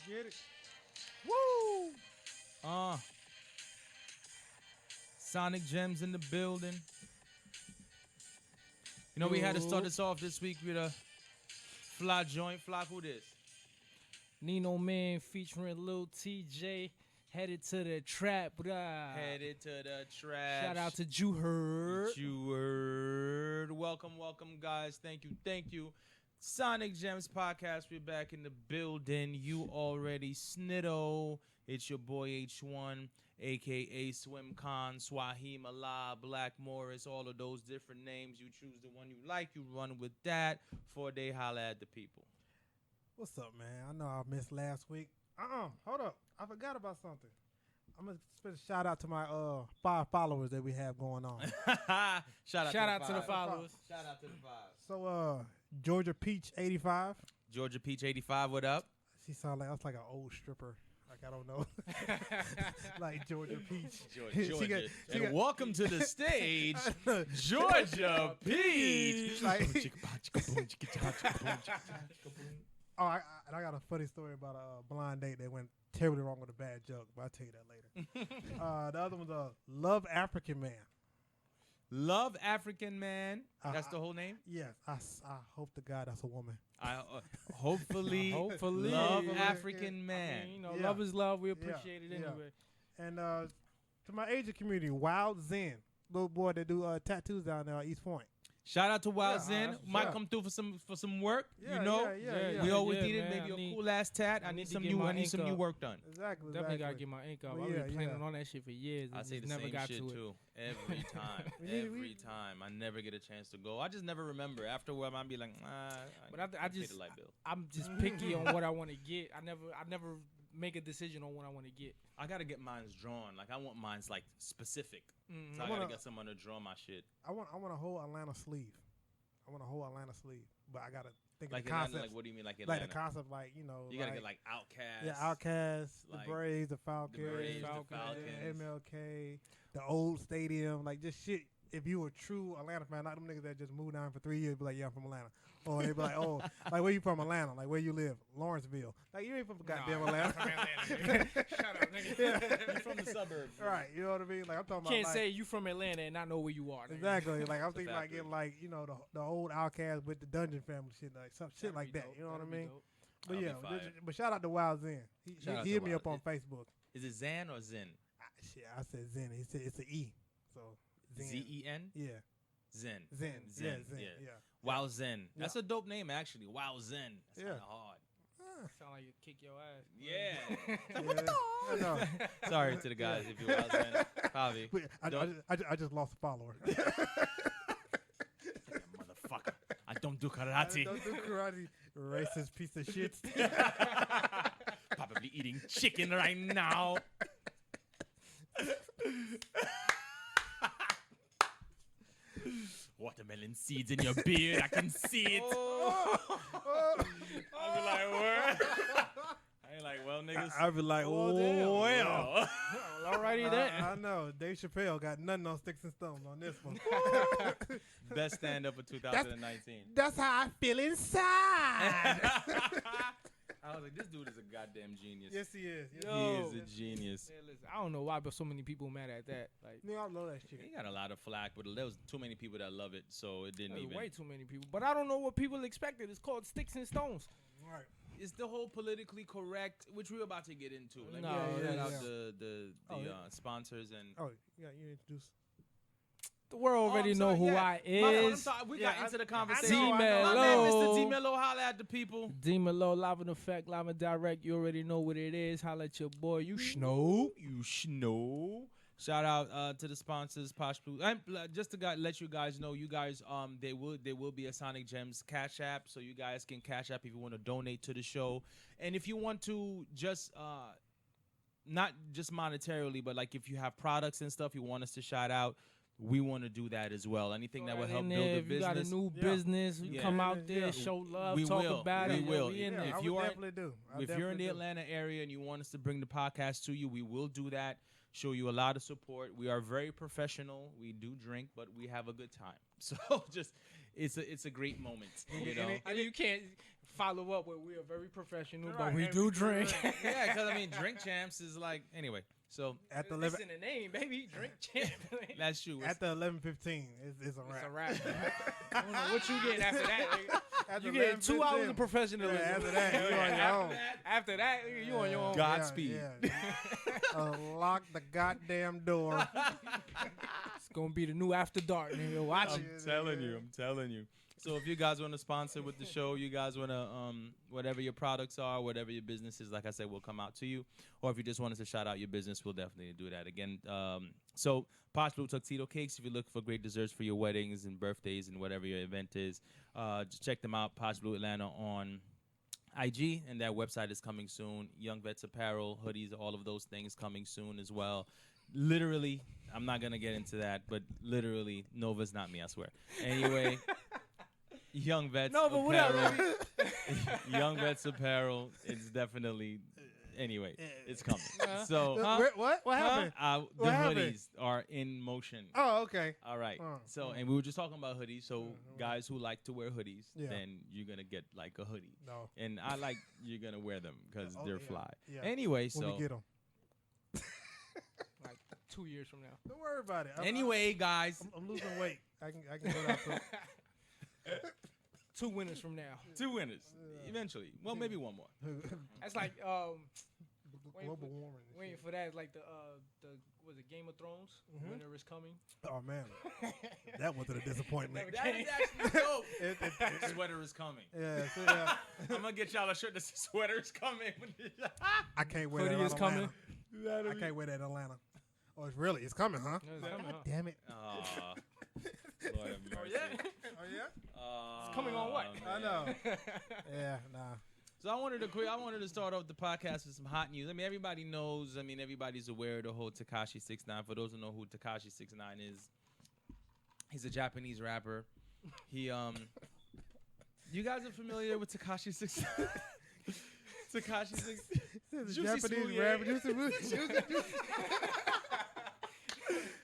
Get it. Woo! Sonik Gemz in the building. You know, we had to start this off this week with a fly joint. Fly, who this? Nino Man featuring Lil TJ. Headed to the trap. Headed to the trap. Shout out to Jew Heard. Jew Heard. Welcome, guys. Thank you. Sonik Gemz podcast. We're back in the building. You already snitto. It's your boy H1, a.k.a. SwimCon, Swahim Allah, Black Morris, all of those different names. You choose the one you like. You run with that. 4-day holla at the people. What's up, man? I know I missed last week. Hold up. I forgot about something. I'm going to spend a shout out to my 5 followers that we have going on. Shout out to the followers. Shout out to the 5. So, Georgia Peach 85. Georgia Peach 85, what up? She sounded like I was like an old stripper. Like, I don't know. Like Georgia Peach. Georgia. Welcome to the stage, Georgia Peach. Like, I got a funny story about a blind date that went terribly wrong with a bad joke, but I'll tell you that later. The other one's Love African Man. Love African Man. That's the whole name? Yes. I hope to God that's a woman. Hopefully, Love African Man. I mean, love is love. We appreciate it anyway. And to my Asian community, Wild Zen, little boy that do tattoos down there at East Point. Shout out to Wild Zen. Might come through for some work. Yeah, you know, we always did, needed man. maybe a cool ass tat. I need some new work done. Exactly. Definitely gotta get my ink up. Well, I've been planning on that shit for years. I say the never same got shit to too. Every time. Every time. I never get a chance to go. I just never remember. Afterward, I'll be like, but I pay just the light bill. I'm just picky on what I want to get. I never make a decision on what I want to get. I gotta get mine's drawn. Like I want mine's like specific. Mm-hmm. So I gotta get someone to draw my shit. I want a whole Atlanta sleeve. But I gotta think like of the concept. Like what do you mean like Atlanta? Like the concept, like you gotta get like Outkast. Yeah, Outkast, like the Braves, the Falcons, MLK, the old stadium, like just shit. If you were a true Atlanta fan, not them niggas that just moved down for 3 years, be like, yeah, I'm from Atlanta. Or they be like, oh, like where you from Atlanta? Like where you live? Lawrenceville. Like you ain't from goddamn Atlanta. Shut up, nigga. You from the suburbs. Right, you know what I mean? Like I'm talking Can't about. say you from Atlanta and not know where you are. Nigga. Exactly. Like I'm thinking about getting like the old Outkast with the Dungeon Family shit, like some shit like that. You know what I mean? But yeah, but shout out to Wild Zen. He hit me up on Facebook. Is it Zan or Zen? Shit, I said Zen. He said it's an E. So Z-E-N? Yeah. Zen. Yeah, Zen. Yeah. Wow Zen. That's a dope name actually. Wow Zen. That's kind of hard. Sound like you kick your ass. Yeah. I know. Sorry to the guys if you're Wow Zen. Probably. I just lost a follower. Motherfucker. I don't do karate. Don't do karate. Racist piece of shit. Probably eating chicken right now. Watermelon seeds in your beard. I can see it. I'll be like, what? I ain't like, well, niggas. I'll be like, well. Alrighty then. I know. Dave Chappelle got nothing on sticks and stones on this one. Best stand-up of 2019. That's how I feel inside. I was like, this dude is a goddamn genius. Yes, he is. He is a genius. Man, listen, I don't know why, but so many people mad at that. Like, I love that shit. He got a lot of flack, but there was too many people that love it, so it didn't even. Way too many people. But I don't know what people expected. It's called Sticks and Stones. Right. It's the whole politically correct, which we're about to get into. Let me shout out the sponsors and. Oh, yeah, you introduce. The world already know who I is. We got into the conversation. D-Mello. My man, Mr. D-Mello, holla at the people. D-Mello, live in effect, live and direct. You already know what it is. Holla at your boy. You know. Shout out to the sponsors, Posh Blue. And just to let you guys know, you guys, there will be a Sonik Gemz Cash App, so you guys can Cash App if you want to donate to the show, and if you want to just not just monetarily, but like if you have products and stuff you want us to shout out. We want to do that as well. Anything that will help build the business. If you got a new business, come out there, show love, talk about it. We will. If you definitely do. If you're in the Atlanta area and you want us to bring the podcast to you, we will do that. Show you a lot of support. We are very professional. We do drink, but we have a good time. So just it's a great moment. You know. I mean, you can't follow up with we are very professional, Right, but we and do drink. Yeah, because I mean, Drink Champs is like anyway. So At the It's 11, in the name, baby. Drink champ. that's true. at the 11:15, it's a wrap. It's a wrap. I don't know what you getting after that. Nigga. After You get 2 hours of 11:15, professionalism. yeah, after that, you on your own. After that, nigga, you on your own. Godspeed. Lock the goddamn door. It's gonna be the new After Dark, nigga. Watch I'm it. telling you. So if you guys want to sponsor with the show, you guys want to whatever your products are, whatever your business is, like I said, we'll come out to you. Or if you just want us to shout out your business, we'll definitely do that. Again, so Posh Blue Tuxedo Cakes, if you're looking for great desserts for your weddings and birthdays and whatever your event is, just check them out, Posh Blue Atlanta on IG, and that website is coming soon. Young Vets Apparel, hoodies, all of those things coming soon as well. Literally, I'm not going to get into that, but literally, Nova's not me, I swear. Anyway, Young Vets No, but Apparel. whatever. Young Vets Apparel, it's definitely, anyway, it's coming. Uh-huh. So, What happened? the What happened? hoodies are in motion. Oh, okay. All right. Oh, So, oh. and we were just talking about hoodies. So, guys who like to wear hoodies, Yeah. then you're going to get like a hoodie. No. And I like you're going to wear them because Oh, they're yeah. fly. Yeah. Anyway, When we so get them. Like 2 years from now. Don't worry about it. anyway, guys, I'm losing weight. I can go down to 2 winners from now. 2 winners eventually. Well, maybe one more. That's like global warming. and waiting shit. for that. Like the was it Game of Thrones? Mhm. Winter is coming. Oh man, that wasn't a disappointment. Never That is actually dope. It- Sweater is coming. yeah, so, yeah. I'm gonna get y'all a shirt that says sweater is coming. I can't wear Hoodie that. is in coming. Atlanta. I can't wear that in Atlanta. Oh, it's coming, huh? No, it's coming, huh? Damn it. Aw. Lord have mercy. Yeah. Oh yeah. It's coming on what? I man. know. Yeah, nah. So I wanted to start off the podcast with some hot news. I mean, everybody knows. I mean, everybody's aware of the whole Tekashi 6ix9ine. For those who know who Tekashi 6ix9ine is, he's a Japanese rapper. He you guys are familiar with Tekashi 6ix9ine? Tekashi 6. This is Juicy Japanese Smoothie. rapper. Juicy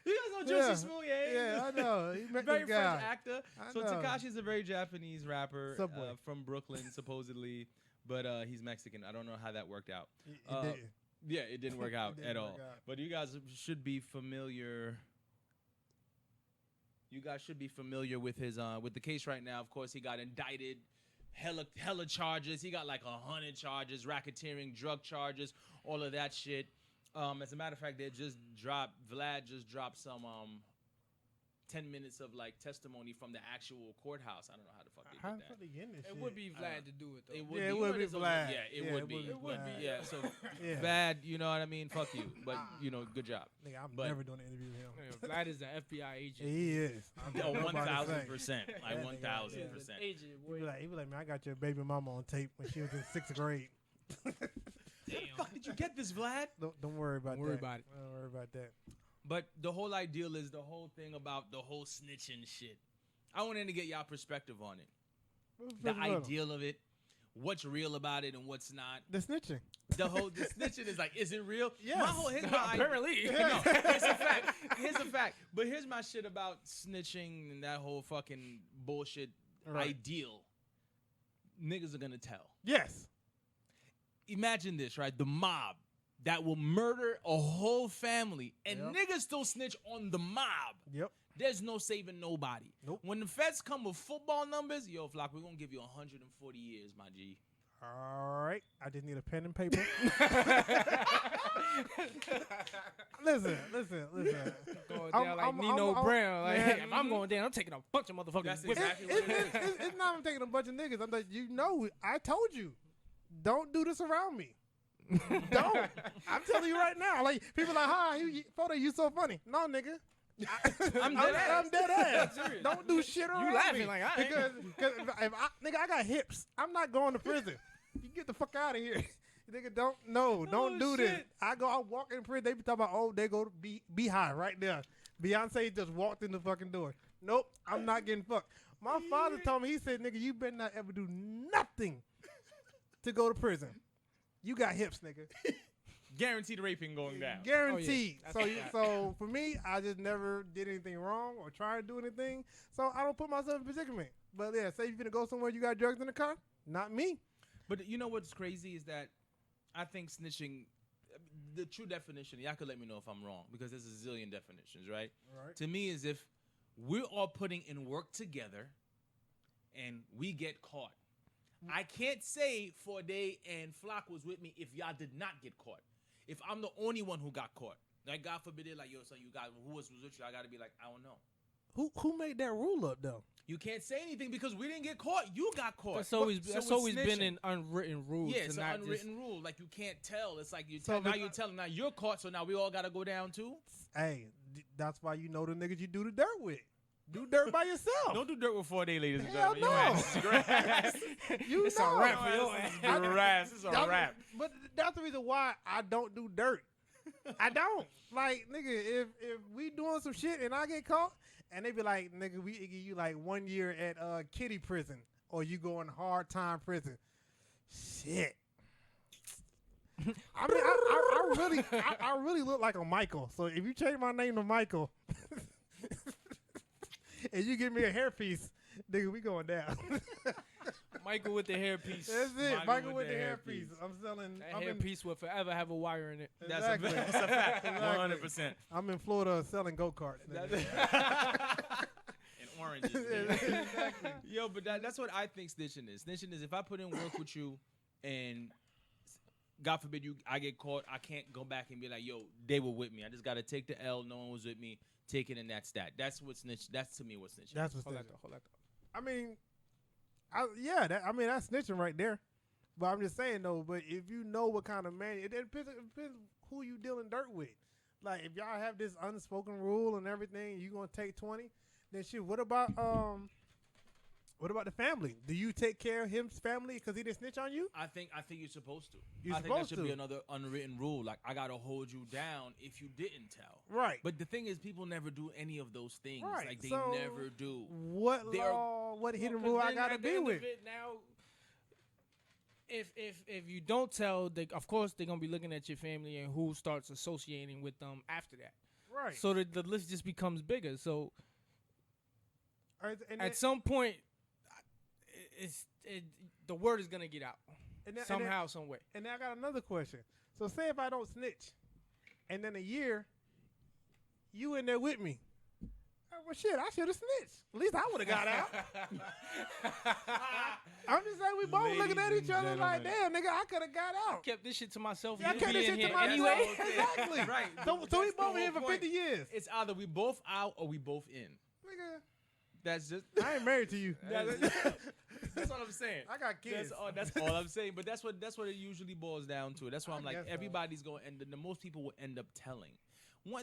You guys know Yeah. Juicy Smoothie? Yeah, I know. He met Very this guy. French actor. I So know. Tekashi's a very Japanese rapper Subway. from Brooklyn, supposedly, but he's Mexican. I don't know how that worked out. It Uh, didn't. Yeah, it didn't work out didn't at all. work out. But you guys should be familiar. You guys should be familiar with his with the case right now. Of course, he got indicted, hella charges. He got like 100 charges, racketeering, drug charges, all of that shit. As a matter of fact, Vlad just dropped some 10 minutes of like testimony from the actual courthouse. I don't know how the fuck they How did the that. fuck they getting this It shit? would be Vlad to do it though. It would Yeah, be, it you would know, be there's a- Vlad. Yeah, it Yeah, would it be. would be It would be. Vlad. Yeah, so Yeah. bad, you know what I mean? Fuck you. But, you know, good job. Nigga, I'm But- never doing an interview with him. Yeah, Vlad is an FBI agent. He is. Oh, I'm about to say. 1,000%. That Like nigga, 1,000%. Agent. He be like, man, I got your baby mama on tape when she was in 6th grade. Fuck, did you get this, Vlad? Don't worry about Don't that. worry about it. Don't worry about that. But the whole ideal is the whole thing about the whole snitching shit. I wanted to get y'all perspective on it. The ideal of it, what's real about it and what's not. The snitching. The snitching is like, is it real? Yes. Here's my Apparently. No, it's a fact. Here's a fact. But here's my shit about snitching and that whole fucking bullshit Right. ideal. Niggas are gonna tell. Yes. Imagine this, right? The mob that will murder a whole family and Yep. niggas still snitch on the mob. Yep. There's no saving nobody. Nope. When the feds come with football numbers, yo, Flock, we're gonna give you 140 years, my G. All right. I just need a pen and paper. listen. Going I'm- down like I'm- Nino I'm- Brown. Like, man. if I'm going down, I'm taking a bunch of motherfuckers That's with me. exactly what it is. It's not I'm taking a bunch of niggas. I'm like, I told you, don't do this around me. Don't. I'm telling you right now. Like people like, photo, you so funny. No, nigga. I'm dead ass. I'm dead ass. Serious. Don't do shit around laughing me. like I ain't. Because if I got hips. I'm not going to prison. You get the fuck out of here. Nigga, don't do this. shit. I walk in prison. They be talking about, they go to Beehive right there. Beyonce just walked in the fucking door. Nope, I'm not getting fucked. My father told me, he said, nigga, you better not ever do nothing to go to prison. You got hips, nigga. Guaranteed raping going down. Guaranteed. Oh, yeah. So for me, I just never did anything wrong or tried to do anything. So I don't put myself in predicament. But yeah, say you're gonna go somewhere, you got drugs in the car. Not me. But you know what's crazy is that I think snitching, the true definition, y'all could let me know if I'm wrong because there's a zillion definitions, right? Right. To me, is if we're all putting in work together and we get caught. I can't say for a day and Flock was with me if y'all did not get caught. If I'm the only one who got caught, like God forbid, it, like yo, so you got who was with you? I gotta be like, I don't know. Who made that rule up though? You can't say anything because we didn't get caught. You got caught. That's always been snitching. an unwritten rule. Yeah, it's an unwritten rule. Like you can't tell. It's like you're telling. Now you're caught, so now we all gotta go down too. Hey, that's why you know the niggas you do the dirt with. Do dirt by yourself. Don't do dirt with 4 day ladies and Hell gentlemen. no. Your ass is grass. You It's know. a wrap for your ass. Grass. It's a wrap. But that's the reason why I don't do dirt. I don't. Like, nigga, if we doing some shit and I get caught, and they be like, nigga, we give you like 1 year at kiddie prison, or you go in hard time prison. Shit. I mean, I really look like a Michael. So if you change my name to Michael, and you give me a hairpiece, nigga, we going down. Michael with the hairpiece. That's it. Michael with the hairpiece. I'm selling. That hairpiece will forever have a wire in it. Exactly. That's a fact. Exactly. 100%. I'm in Florida selling go-karts. And oranges. Exactly. Yo, but that's what I think snitching is. Snitching is if I put in work with you and God forbid I get caught, I can't go back and be like, yo, they were with me. I just got to take the L. No one was with me. Take it and that's that. That's what snitch. That's to me what snitching. That's what Hold snitching. that, hold that. I mean, that's snitching right there. But I'm just saying though. But if you know what kind of man, it depends who you dealing dirt with. Like if y'all have this unspoken rule and everything, you gonna take 20. Then shit. What about the family? Do you take care of his family because he didn't snitch on you? I think you're supposed to. You're I think that supposed should to. be another unwritten rule. Like I gotta hold you down if you didn't tell. Right. But the thing is, people never do any of those things. Right. Like they So, never do. What law? What hidden rule I gotta be with? Now, if you don't tell, of course they're gonna be looking at your family and who starts associating with them after that. Right. So the list just becomes bigger. So And at some point, the word is gonna get out somehow, some way. And then I got another question. So say if I don't snitch, and then a year, you in there with me. Well, shit, I should have snitched. At least I would have got out. I'm just saying we both Ladies looking at each and other like, gentlemen. damn, nigga, I could have got out. Kept this shit to myself. Yeah, I You kept be this in shit to here myself. anyway. Exactly. Right. So we That's the both in whole for point. 50 years. It's either we both out or we both in. Nigga, That's just. I ain't married to you. That's what I'm saying. I got kids. That's all I'm saying. But that's what it usually boils down to. That's why I'm I like guess so. everybody's going, and the most people will end up telling.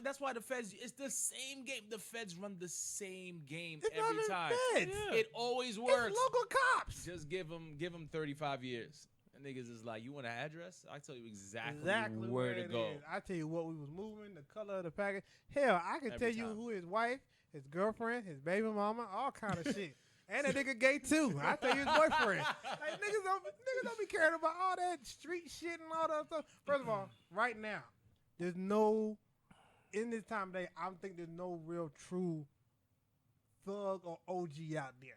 That's why the feds. It's the same game. The feds run the same game It's every not time. even feds. It always It's works. local cops. Just give them 35 years. And niggas is like, you want an address? I tell you exactly where to it go. is. I tell you what we was moving, the color of the package. Hell, I can Every tell you time. who his wife, his girlfriend, his baby mama, all kind of shit. And a nigga gay too. I tell you his boyfriend. Like niggas don't be caring about all that street shit and all that stuff. First of all, right now, there's no in this time of day, I don't think there's no real true thug or OG out there.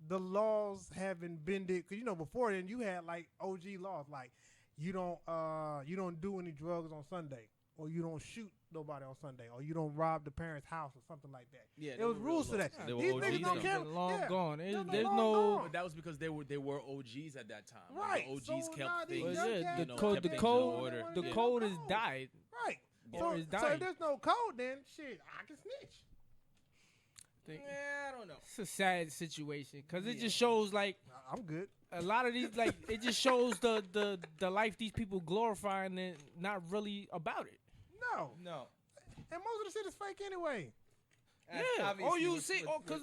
The laws haven't bended because before then you had like OG laws like you don't do any drugs on Sunday, or you don't shoot nobody on Sunday, or you don't rob the parents' house or something like that. Yeah, there was rules to that. They were These OGs niggas don't though. care. Long Yeah. gone. They're There's long no. gone. But that was because they were OGs at that time. Right. Like, the OGs So kept now these things. young Yeah, cats the don't code, care. the They code, don't the wanna code get has no code. died. Right. Or So, is so dying. if there's no code, then shit, I can snitch. I don't know. It's a sad situation because it just shows like I'm good. a lot of these like it just shows the life these people glorifying and not really about it. No. No. And most of the shit is fake anyway. Yeah. Obviously, Or you with- see, with- because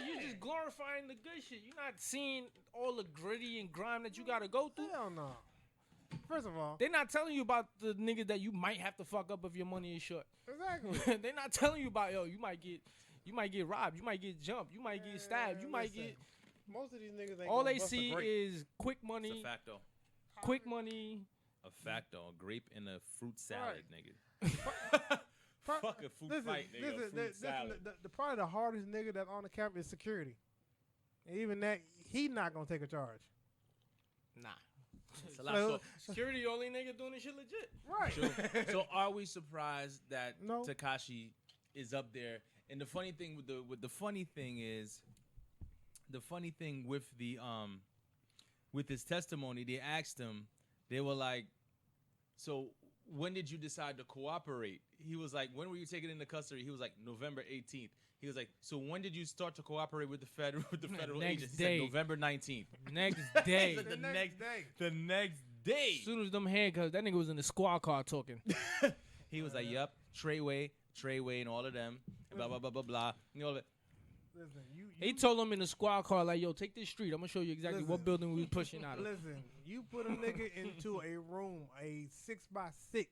you just glorifying the good shit. You're not seeing all the gritty and grime that you gotta go through. Hell no. First of all, They're not telling you about the niggas that you might have to fuck up if your money is short. exactly. They're not telling you about you might get robbed, you might get jumped, you might get stabbed, you might Listen, get. most of these niggas ain't All gonna they bust a see grape. is quick It's money, a fact though. quick money. A fact though. A grape and a fruit salad, nigga. Pro- Fuck a food listen, fight, nigga. listen, Fruit salad. the probably the hardest nigga that's on the camp is security. And even that, he not gonna take a charge. Nah. It's a lot. So- Security only nigga doing this shit legit. Right. So are we surprised that No. Tekashi is up there? And the funny thing with the funny thing with his testimony, they asked him, they were like, so when did you decide to cooperate? He was like, when were you taken into custody? He was like, November 18th. He was like, so when did you start to cooperate with the federal Next agents? He day. said November 19th. Next day. The next day. The next day. As soon as them handcuffs, that nigga was in the squad car talking. He was like, yep, Treyway, and all of them, and blah, blah, blah, blah, blah. You know, Listen, He told him in the squad car, like, yo, take this street. I'm going to show you exactly what Listen. building we was pushing out of. Listen, you put a nigga into a room, a 6x6,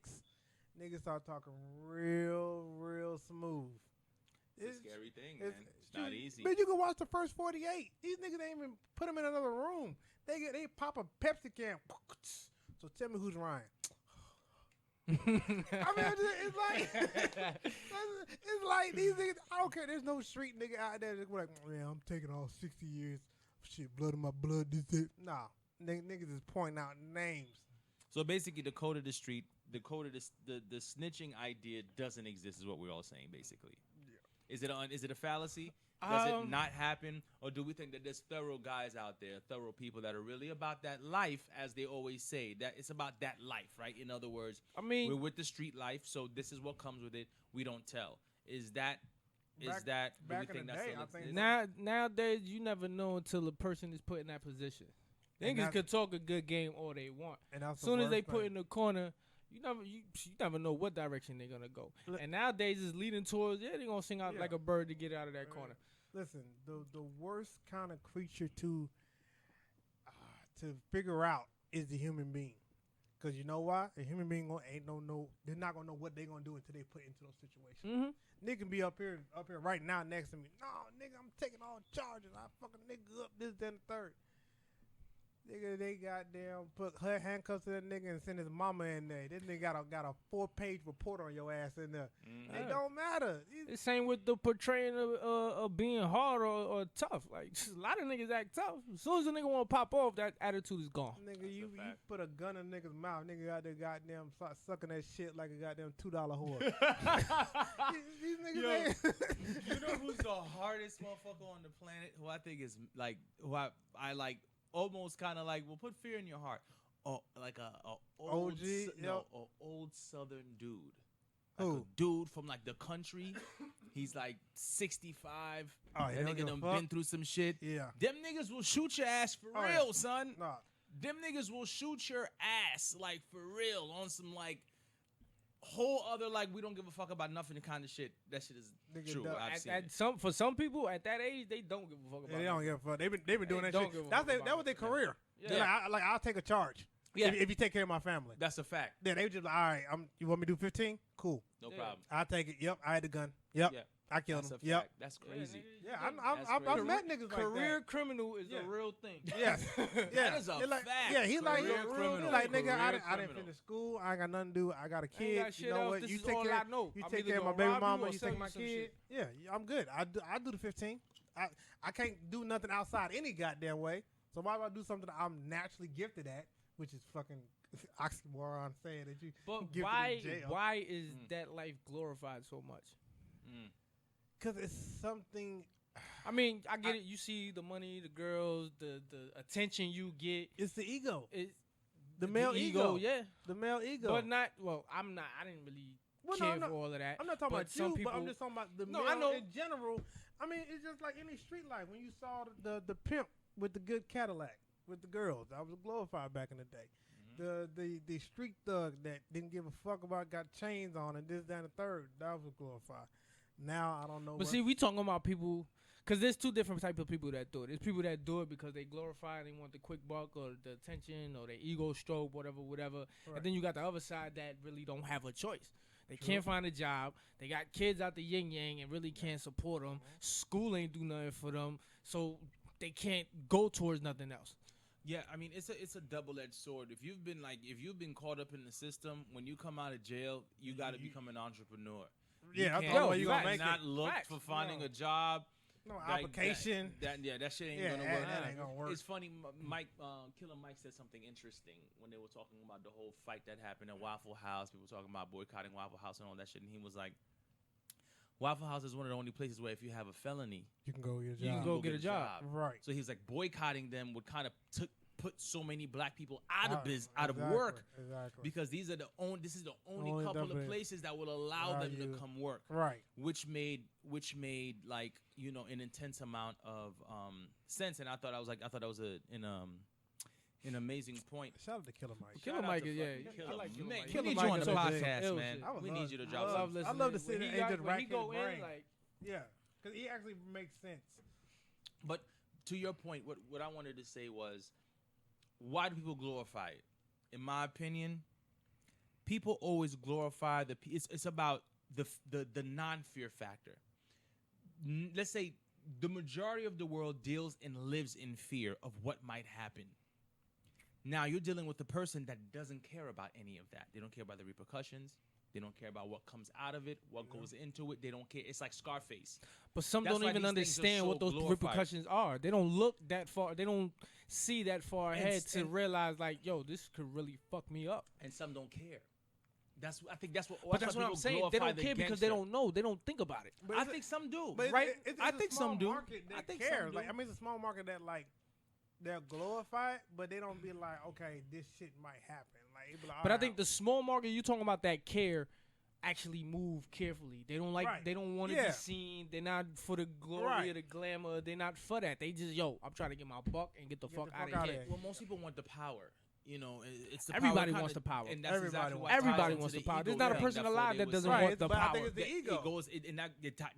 niggas start talking real smooth. it's a scary thing, man. It's not easy. Man, you can watch the first 48. These niggas ain't even put them in another room. They pop a Pepsi can. So tell me who's Ryan. I mean, it's like it's like these niggas. I don't care. There's no street nigga out there that's like, man, I'm taking all 60 years. Shit, blood in my blood. This. Nah, niggas is pointing out names. So basically, the code of the street, the snitching idea doesn't exist, is what we're all saying, basically. Yeah. Is it a fallacy? Does it not happen? Or do we think that there's thorough guys out there, thorough people that are really about that life, as they always say, that it's about that life, right? In other words, I mean, we're with the street life, so this is what comes with it. We don't tell. Do we back in think the that's day, still I think exists? nowadays, you never know until a person is put in that position. And Niggas could talk a good game all they want. And that's As soon as the they worst put thing. in the corner, you never know what direction they're gonna go. Look- And nowadays it's leading towards they're gonna sing out Yeah. like a bird to get out of that corner. Listen, the worst kind of creature to figure out is the human being. Because you know why? A human being they're not gonna know what they're gonna do until they put into those situations. Mm-hmm. Nigga can be up here right now next to me. No, nigga, I'm taking all charges. I fucking nigga up this, then the third. Nigga, they goddamn put her handcuffs to that nigga and send his mama in there. This nigga got a 4-page report on your ass in there. Mm-hmm. It don't matter. The same with the portraying of being hard or tough. Like a lot of niggas act tough. As soon as a nigga want to pop off, that attitude is gone. Nigga, you fact. put a gun in a nigga's mouth. Nigga out there goddamn start sucking that shit like a goddamn $2 whore. These niggas Yo, ain't. You know who's the hardest motherfucker on the planet? Who I think is like, who I like, almost kind of like, will put fear in your heart. Oh, like a old, OG, a old Southern dude. Like Who? a dude from like the country. He's like 65. Oh, he that don't nigga give a done fuck? been through some shit. Yeah. Them niggas will shoot your ass for Oh, real, yeah. son. Nah. Them niggas will shoot your ass like for real on some like whole other like we don't give a fuck about nothing kind of shit. That shit is Nigga true. duck. I've seen it. For some people at that age, they don't give a fuck about Yeah, they don't it. give a fuck. They've been doing They that don't shit. give a That fuck about was their it. career. Yeah. They're like, I'll take a charge. Yeah. If you take care of my family. That's a fact. Yeah, they were just like, all right, you want me to do 15? Cool. No Yeah. problem. I'll take it. Yep, I had the gun. Yep, Yeah. I killed That's him. a Yep. fact. That's crazy. Yeah, That's I've crazy. met niggas like Career that. criminal is Yeah. a real thing. Yes. Yeah. That is a He like, fact. Yeah, he like, Career he criminal. like, nigga, I Career didn't criminal. finish school. I ain't got nothing to do. I got a I ain't kid. got shit You know else. what? This You is take all care. I know. You I'm take either care of my gonna baby rob you mama. or You sell take my some kid. shit. Yeah, I'm good. I do the 15. I can't do nothing outside any goddamn way. So why would I do something that I'm naturally gifted at, which is fucking oxymoron saying that you But gifted in jail. why is that life glorified so much? Because it's something. I mean, I get it. You see the money, the girls, the attention you get. It's the ego. It's The male ego. yeah. The male ego. But not. Well, I didn't really Well, care no, for all of that. I'm not talking but about some you, people, but I'm just talking about the No, male I know. in general. I mean, it's just like any street life. When you saw the pimp with the good Cadillac with the girls, that was glorified back in the day. The street thug that didn't give a fuck about got chains on and this, that, and the third, that was glorified. Now I don't know. But see, we talking about people, because there's two different type of people that do it. There's people that do it because they glorify and they want the quick buck or the attention or the ego stroke, whatever. Right. And then you got the other side that really don't have a choice. They can't find a job. They got kids out the yin yang and really can't support them. School ain't do nothing for them, so they can't go towards nothing else. Yeah, I mean it's a double-edged sword. If you've been caught up in the system, when you come out of jail, you got to become an entrepreneur. Yeah, that's can't- the only way you you gonna facts. make not it. look Facts. for finding No. a job. No application. That shit ain't gonna Yeah, work. that ain't gonna work. It's funny. Mike, Killer Mike said something interesting when they were talking about the whole fight that happened at Waffle House. People talking about boycotting Waffle House and all that shit, and he was like, Waffle House is one of the only places where if you have a felony, You can go get a job. You can go get a job. Right. So he's like boycotting them would kind of put so many black people out of Exactly, work Exactly. because this is the only Only couple definitely of places that will allow them to come work. Right. Which made like an intense amount of sense, and I thought that was an amazing point. Shout out to Killer Mike. Killer Mike, I like Killer Mike. We need Mike you on the is a big- podcast, man. We need you to drop some. I love to sit there and just when rack he his go brain. in, like, Yeah, because he actually makes sense. But to your point, what I wanted to say was, why do people glorify it? In my opinion, people always glorify it's about the non-fear factor. Let's say the majority of the world deals and lives in fear of what might happen. Now you're dealing with a person that doesn't care about any of that. They don't care about the repercussions. They don't care about what comes out of it, what goes into it. They don't care. It's like Scarface. But some That's don't why even these things are understand so what those glorified. repercussions are. They don't look that far. They don't see that far ahead to realize, like, yo, this could really fuck me up. And some don't care. I think that's what. But that's what I'm saying. They don't care because they don't know. They don't think about it. I think some do. But Right? It's I a think small some do. market that I think cares. some do. Like, I mean, it's a small market that like they'll glorify it, but they don't be like, okay, this shit might happen. Like, it be like, But I alright, think the small market you talking about that care actually move carefully. They don't like. Right. They don't want to Yeah. be seen. They're not for the glory Right. or the glamour. They're not for that. They just I'm trying to get my buck and get the fuck out outta of here. here. Well, most people want the power. It's the Everybody power wants the power. And that's Everybody exactly wants what the Everybody ties wants into the power. ego There's not a thing person that alive Fode that was doesn't saying. want the but I power. think it's the ego. It goes, and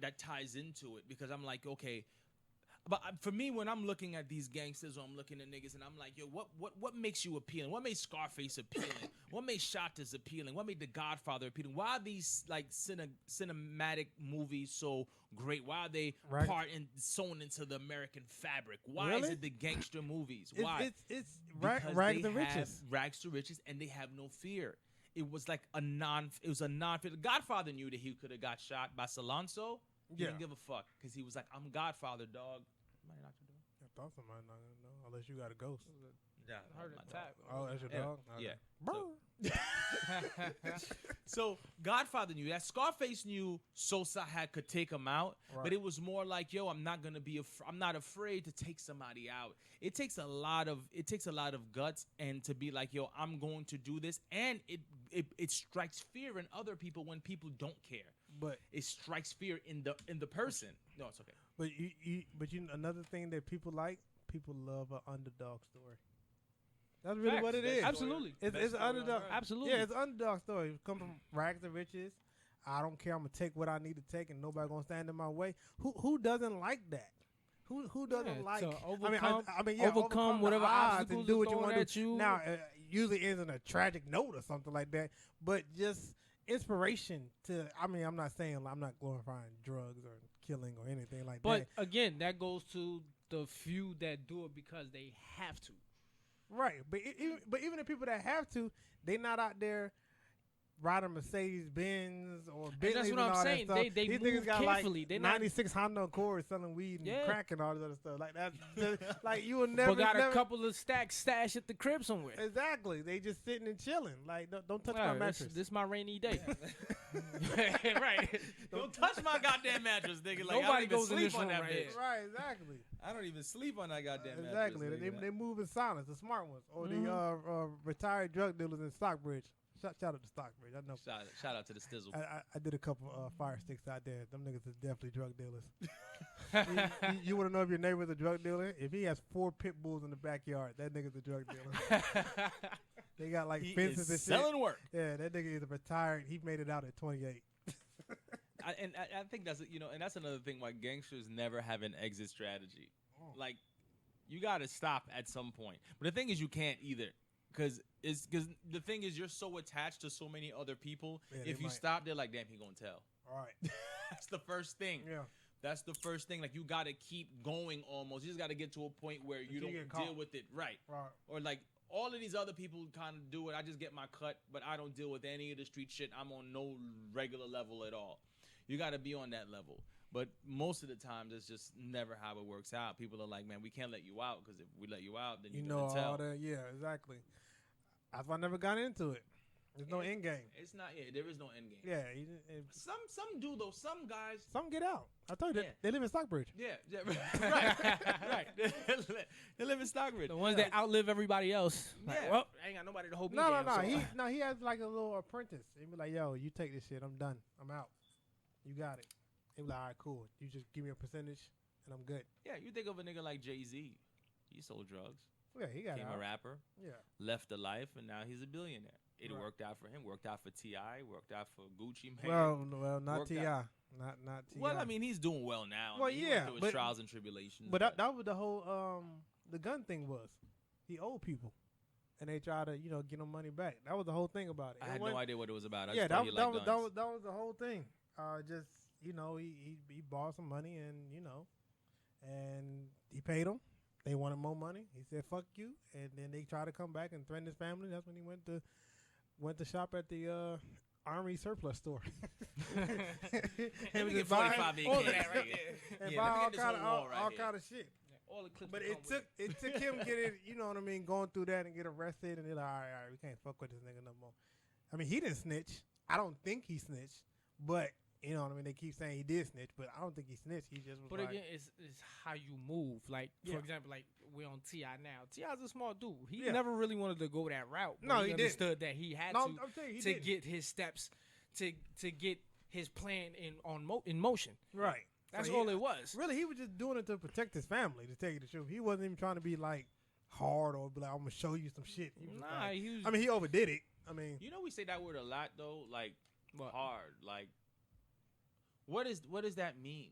that ties into it because I'm like, okay. But for me, when I'm looking at these gangsters or I'm looking at niggas and I'm like, yo, what makes you appealing? What made Scarface appealing? What made Shotters appealing? What made The Godfather appealing? Why are these like cinematic movies so great? Why are they part and sewn into the American fabric? Why is it the gangster movies? Why? It's Because rags they to have riches. rags to riches, and they have no fear. It was like a non-fear. The Godfather knew that he could have got shot by Salonso. He didn't give a fuck because he was like, I'm Godfather, dog. Somebody knocked your door? I thought somebody not gonna know unless you got a ghost. Yeah, Heard my a dog. tap. Oh, that's your Yeah. dog. Yeah. Brr. So Godfather knew that. Scarface knew Sosa could take him out, but Right. it was more like, yo, I'm not gonna be. I'm not afraid to take somebody out. It takes a lot of guts and to be like, yo, I'm going to do this, and it strikes fear in other people when people don't care. But It strikes fear in the person. No, it's okay. but you another thing that people love an underdog story. That's really Facts. what it is. Absolutely. It's Best an story on underdog. earth. Absolutely. Yeah, it's an underdog story. It come from rags to riches. I don't care. I'm gonna take what I need to take, and nobody gonna stand in my way. Who doesn't like that? Who doesn't like? to overcome, Yeah, overcome the whatever odds obstacles and do what you want want to to do. Now, usually ends in a tragic note or something like that. But just inspiration to. I mean, I'm not saying I'm not glorifying drugs or killing or anything like But that. again, that goes to the few that do it because they have to. Right, but even the people that have to, they not out there riding Mercedes Benz or Bentleys. that's what and I'm all saying. That stuff. They These move niggas got carefully. like They not- 96 Honda Accord selling weed and Yeah. crack and all this other stuff. Like that's like you will never. But got never, a couple of stacks stashed at the crib somewhere. Exactly, they just sitting and chilling. Like don't touch Wow, my mattress. This my rainy day. right. Don't touch my goddamn mattress, nigga. Like, I don't Nobody even goes in sleep this on room that right bitch. here. Right, exactly. I don't even sleep on that goddamn Exactly. mattress. nigga. They move in silence. The smart ones or Mhm. the retired drug dealers in Stockbridge. Shout out to Stockbridge. I know. Shout out to the Stizzle. I did a couple fire sticks out there. Them niggas is definitely drug dealers. you want to know if your neighbor's a drug dealer? If he has 4 pit bulls in the backyard, that nigga's a drug dealer. They got like He fences is and shit. selling work. Yeah, that nigga is retired. He made it out at 28. I think that's and that's another thing why gangsters never have an exit strategy. Like, you got to stop at some point. But the thing is, you can't either. Because the thing is, you're so attached to so many other people. Yeah, If they you might. stop, they're like, damn, he gonna tell. All right. That's the first thing. Yeah. That's the first thing. Like, you got to keep going almost. You just got to get to a point where you Until don't you get caught. deal with it. Right. Right. Or like, all of these other people kind of do it. I just get my cut, but I don't deal with any of the street shit. I'm on no regular level at all. You got to be on that level. But most of the times, it's just never how it works out. People are like, man, we can't let you out because if we let you out, then You you're know gonna tell. all that. Yeah, exactly. That's why I never got into it. There's no end game. It's not. Yeah, there is no end game. Yeah, Some do though. Some guys. some get out. I told you Yeah. they live in Stockbridge. Yeah, right. They live in Stockbridge. The ones that outlive everybody else. Like, Yeah. well, I ain't got nobody to hold me No, down. so- He has like a little apprentice. He be like, yo, you take this shit. I'm done. I'm out. You got it. He be like, all right, cool. You just give me a percentage, and I'm good. Yeah, you think of a nigga like Jay-Z. He sold drugs. Yeah, he got Became out. a rapper. Yeah. Left the life, and now he's a billionaire. It Right. worked out for him. Worked out for T.I. Worked out for Gucci Mane. Well, not Worked T.I. out. Not T.I. Well, I mean, he's doing well now. Well, I mean, he yeah, went through his but- trials and tribulations. But that was the whole the gun thing was. He owed people, and they tried to get him money back. That was the whole thing about it. I had no idea what it was about. I Yeah, just thought he that liked was guns. the whole thing. Just he borrowed some money and and he paid them. They wanted more money. He said "fuck you," and then they tried to come back and threaten his family. That's when he went to shop at the Army surplus store. Let And me was get just buying 45 all AK that- right here. and Yeah, buy let me all get this kind whole wall of right all here. kind of shit. All the clips But that come it took him getting going through that and get arrested, and they're like, all right, we can't fuck with this nigga no more. I mean, he didn't snitch. I don't think he snitched, but they keep saying he did snitch, but I don't think he snitched. He just was But like, again, it's how you move. Like, Yeah. for example, like we're on T.I. now. T.I.'s a smart dude. He Yeah. never really wanted to go that route. But No, he he didn't. understood that he had no, to I'm telling you, he to didn't. get his steps, to get his plan in motion. Right. That's So he- all it was. Really, he was just doing it to protect his family, to tell you the truth. He wasn't even trying to be like hard or be like, I'm gonna show you some shit. He was Nah, like, he was. I mean, he overdid it. I mean, You know, we say that word a lot though. Like What? hard. Like what does that mean?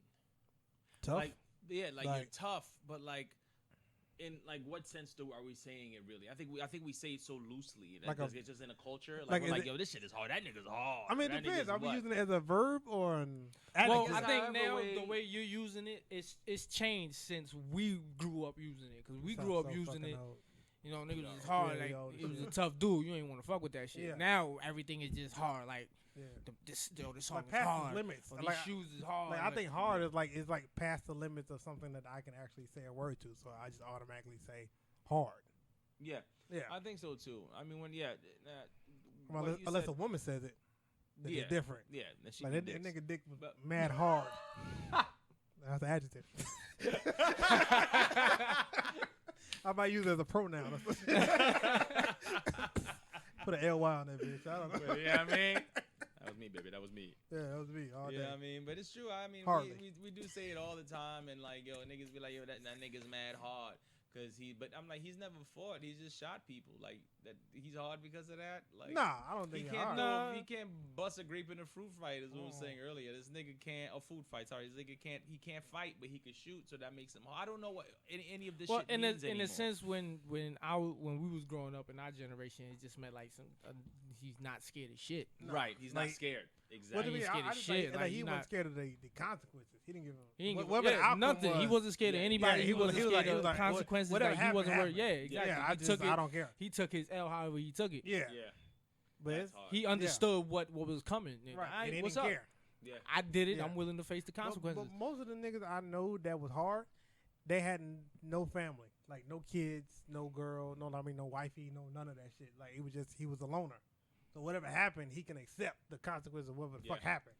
tough. Like yeah, like you're Like- tough, but like in like what sense are we saying it really? I think we say it so loosely that Like a- it's just in a culture. like Like we're is like, it- yo, this shit is hard. That nigga's hard. I mean, it That depends. nigga's Are we what? using it as a verb or an Well, adjective? I think However now way- the way you're using it, it's changed since we grew up using it. Because we Sounds grew up so using fucking it. old. Niggas was hard. Yeah, Like yo, it was a shit. tough dude. You ain't want to fuck with that shit. Yeah. Now everything is just hard. Like Yeah. this song Like is past hard. the limits. Or Like, these shoes is hard. Like I think hard is like past the limits of something that I can actually say a word to, so I just automatically say hard. Yeah, Yeah. I think so too. I mean, when Well, what you unless said- a woman says it, then Yeah. it's different. yeah, that she Like can that dicks. nigga dick was But- mad hard. That's an adjective. I might use it as a pronoun. Put an ly on that bitch. I don't know. Yeah, I mean, that was me, baby. That was me. Yeah, that was me all day. Yeah, I mean, but it's true. I mean, Hardly. we do say it all the time, and like, yo, niggas be like, yo, that nigga's mad hard. But I'm like, he's never fought. He's just shot people. Like that, he's hard because of that. Like, Nah, I don't he think can't hard. he can't bust a grape in a fruit fight. Is what I was Oh. saying earlier. This nigga can't a food fight. Sorry, this nigga can't fight, but he can shoot. So that makes him. I don't know what any of this Well, shit in means a anymore. sense, when we was growing up in our generation, it just meant like he's not scared of shit. Right, he's like- not scared. What Exactly. do you mean? ain't scared I of just shit. like Like, he he wasn't not- scared of the consequences. He didn't give him. He ain't give whatever the outcome nothing. He was. wasn't scared of Yeah. anybody. Yeah, he wasn't scared he was of like, consequences. whatever Like, he happened, wasn't worried. Yeah, happened. exactly. Yeah, he took it. I don't care. He took his L however he took it. Yeah, Yeah, but that's it's, hard. He understood what was coming. And right. I, And he what's didn't up? care. yeah. I did it. Yeah. I'm willing to face the consequences. But most of the niggas I know that was hard, they had no family, like no kids, no girl, no wifey, no none of that shit. Like it was just he was a loner. So whatever happened, he can accept the consequences of whatever the fuck Yeah. happened.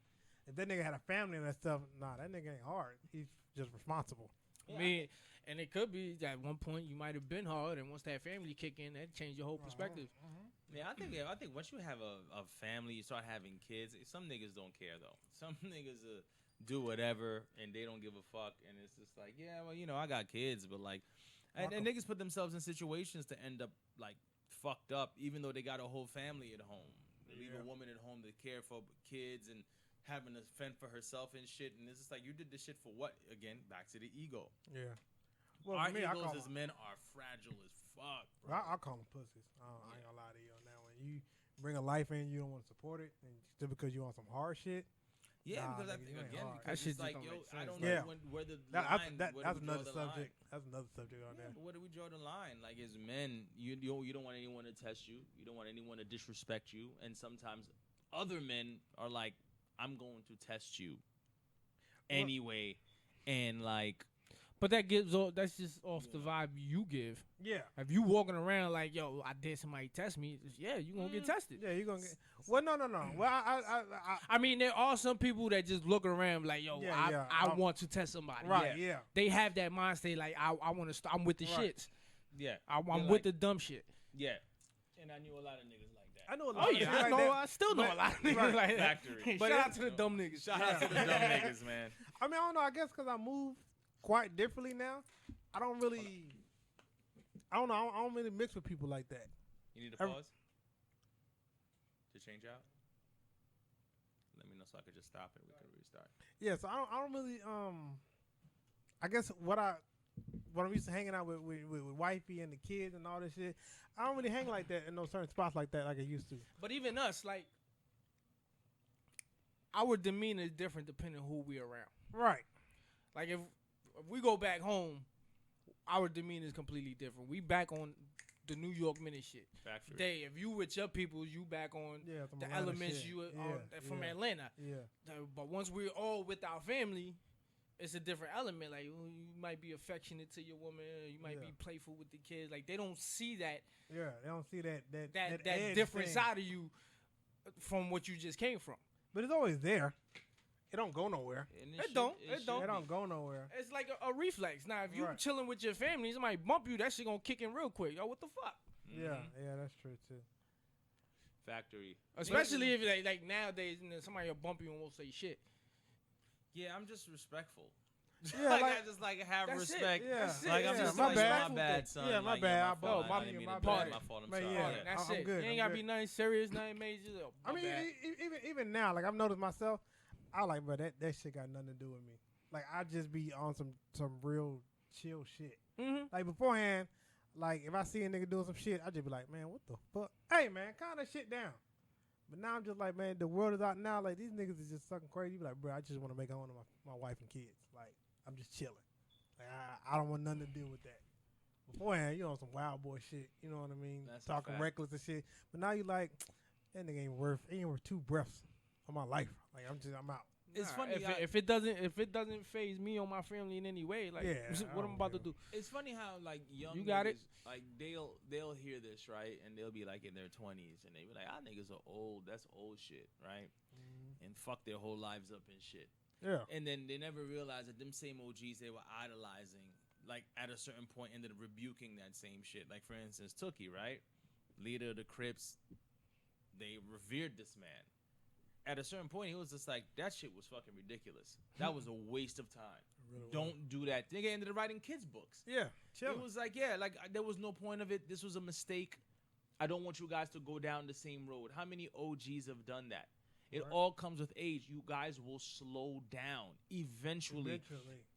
If that nigga had a family and that stuff, nah, that nigga ain't hard. He's just responsible. I mean, and it could be that at one point you might have been hard, and once that family kick in, that changed your whole perspective. Yeah, I think once you have a family, you start having kids. Some niggas don't care though. Some niggas do whatever and they don't give a fuck, and it's just like, yeah, well, I got kids, but like, and niggas put themselves in situations to end up like fucked up, even though they got a whole family at home. They leave a woman at home to care for kids and having to fend for herself and shit, and it's just like, you did this shit for what? Again, back to the ego. Yeah. Well, Our for me, I egos call as men are fragile as fuck. Bro. I call them pussies. I ain't gonna lie to you on that one. You bring a life in, you don't want to support it, and just because you want some hard shit. Yeah, Nah, because I nigga, think you ain't again, hard. That because shit it's just like, don't yo, make I sense. don't Yeah. know where the That's line. Where do that's we draw another the subject. line? That's another subject on Yeah, there. but where do we draw the line? Like as men, you don't want anyone to test you. You don't want anyone to disrespect you. And sometimes other men are like, I'm going to test you. anyway, and like. But that's just off the vibe you give. Yeah. If you walking around like, yo, I did somebody test me, yeah, you gonna get tested. Yeah, you gonna get. Well, no. Well, I mean, there are some people that just look around like, yo, I want to test somebody. Right. Yeah. They have that mind state like, I want to. I'm with the shits. Yeah. I'm with the dumb shit. Yeah. And I knew a lot of niggas like that. I know a lot. Oh yeah, I know. I still know a lot of niggas like that. Factory. But shout out to the dumb niggas. Shout out to the dumb niggas, man. I mean, I don't know. I guess because I move quite differently now. I don't know. I don't really mix with people like that. You need to pause to change out. Let me know so I could just stop it. We can restart. Yeah, so I don't really. I guess when I'm used to hanging out with wifey and the kids and all this shit, I don't really hang like that in those certain spots like that like I used to. But even us, like, our demeanor is different depending on who we around. Right. Like if we go back home, our demeanor is completely different. We back on the New York minute shit. Factory. If you with your people, you back on the elements shit. From Atlanta. Yeah. But once we're all with our family, it's a different element. Like you might be affectionate to your woman, you might be playful with the kids. Like they don't see that. Yeah, they don't see that different thing. side of you from what you just came from. But it's always there. It don't go nowhere. It don't go nowhere. It's like a reflex. Now, if you chilling with your family, somebody bump you, that shit gonna kick in real quick. Yo, what the fuck? Yeah, that's true too. Factory. Especially if like nowadays, somebody will bump you and won't say shit. Yeah, I'm just respectful. Yeah, like, like I just like have that's respect. It. Yeah, that's like it. I'm just my like bad. my bad, son. Yeah, my like, bad. My fault. my I didn't mean to bad. do that. My fault. I'm Man, sorry. yeah. That's I'm it. good. You ain't gotta be nothing serious, nothing major. I mean, even now, like I've noticed myself, I like, bro, that shit got nothing to do with me. Like I just be on some real chill shit. Mm-hmm. Like beforehand, like if I see a nigga doing some shit, I just be like, man, what the fuck? Hey, man, calm that shit down. But now I'm just like, man, the world is out now. Like these niggas is just sucking crazy. You be like, bro, I just want to make home to my wife and kids. Like I'm just chilling. Like I don't want nothing to deal with that. Beforehand, you on some wild boy shit. You know what I mean? That's talking reckless and shit. But now you like, that nigga ain't worth 2 breaths of my life. Like I'm out. It's funny if it doesn't phase me or my family in any way. Like what I'm about to do. It's funny how like young you got niggas, it. like they'll hear this right and they'll be like in their 20s and they be like, ah, niggas are old. That's old shit, right? And fuck their whole lives up and shit. Yeah. And then they never realized that them same OGs they were idolizing, like at a certain point, ended up rebuking that same shit. Like for instance, Tookie, right? Leader of the Crips, they revered this man. At a certain point, he was just like, that shit was fucking ridiculous. That was a waste of time. Really Don't do that. They ended up writing kids' books. Yeah, chill. It was like, yeah, like there was no point of it. This was a mistake. I don't want you guys to go down the same road. How many OGs have done that? It all comes with age. You guys will slow down eventually.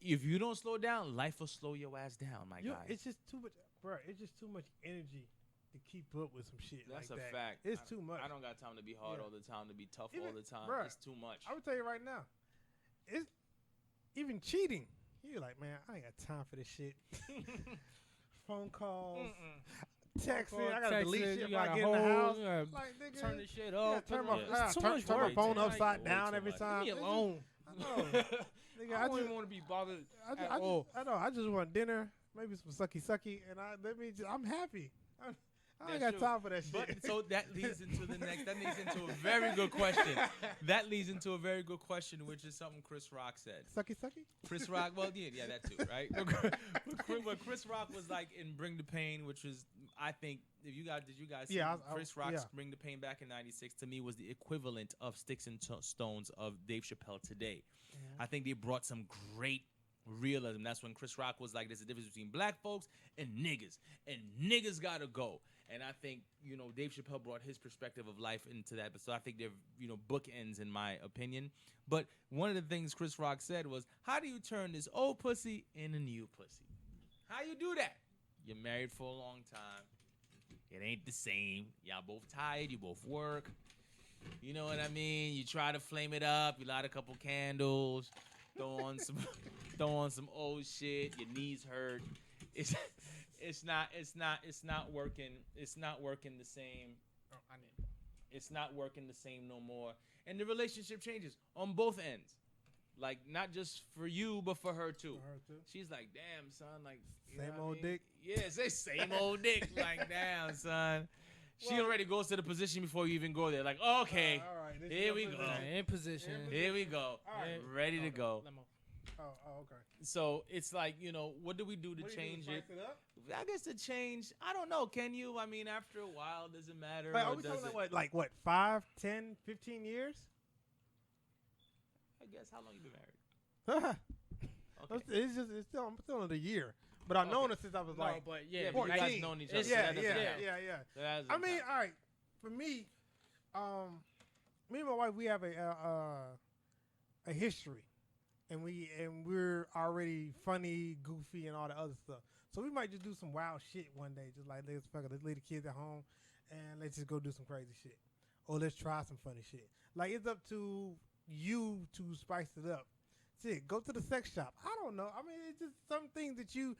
If you don't slow down, life will slow your ass down, my guy. It's just too much, bro. It's just too much energy to keep up with some shit That's like that. That's a fact. It's too much. I don't got time to be hard all the time, to be tough all the time. Bruh, it's too much. I would tell you right now, it's even cheating. You're like, man, I ain't got time for this shit. Phone calls. Texting, I gotta delete shit when I get in the house. Like, nigga, turn this shit off. Turn my phone upside down every time. Leave me alone. I know. Nigga, I don't even want to be bothered at all. I know. I just want dinner, maybe some sucky, and I'm happy. I ain't got time for that shit. But so that leads into the next. That leads into a very good question. That leads into a very good question, which is something Chris Rock said. Sucky. Chris Rock. Well, yeah, that too, right? But Chris Rock was like in Bring the Pain, which was, I think, did you guys see Chris Rock's Bring the Pain back in '96? To me, was the equivalent of Sticks and Stones of Dave Chappelle today. I think they brought some great realism. That's when Chris Rock was like, there's a difference between black folks and niggas gotta go. And I think, Dave Chappelle brought his perspective of life into that. But so I think they're, bookends in my opinion. But one of the things Chris Rock said was, how do you turn this old pussy into new pussy? How you do that? You're married for a long time. It ain't the same. Y'all both tired. You both work. You know what I mean? You try to flame it up. You light a couple candles. Throw on some old shit. Your knees hurt. It's not working. It's not working the same. It's not working the same no more. And the relationship changes on both ends. Like not just for you, but for her too. For her too. She's like, damn, son, like you Same know what I old mean? dick? Yeah, say same old dick. Like, damn, son. She Well- already goes to the position before you even go there. Like, okay, All right. This here is we your go. position. In position. here we go, All right. ready to go. Oh, okay. So it's like, what do we do to What do you do, change it? spice up? I guess to change, I don't know. Can you? I mean, after a while, does it matter? Like, or are we does talking it? like what, 5, 10, 15 years? I guess how long you been married? Okay. I'm still in the year, but I've known it since I was No, like, but Yeah, yeah, but you guys 14. known each other. It's- so yeah, that doesn't count. yeah. So that doesn't I mean, count. all right, for me, me and my wife, we have a history, and we're already funny, goofy, and all the other stuff. So we might just do some wild shit one day, just like let's leave the kids at home, and let's just go do some crazy shit, or let's try some funny shit. Like it's up to you to spice it up. Shit, go to the sex shop. I don't know. I mean, it's just some things that you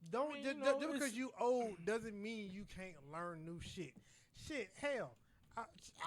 don't. I mean, just, you know, just because it's- you old doesn't mean you can't learn new shit. Shit, hell. I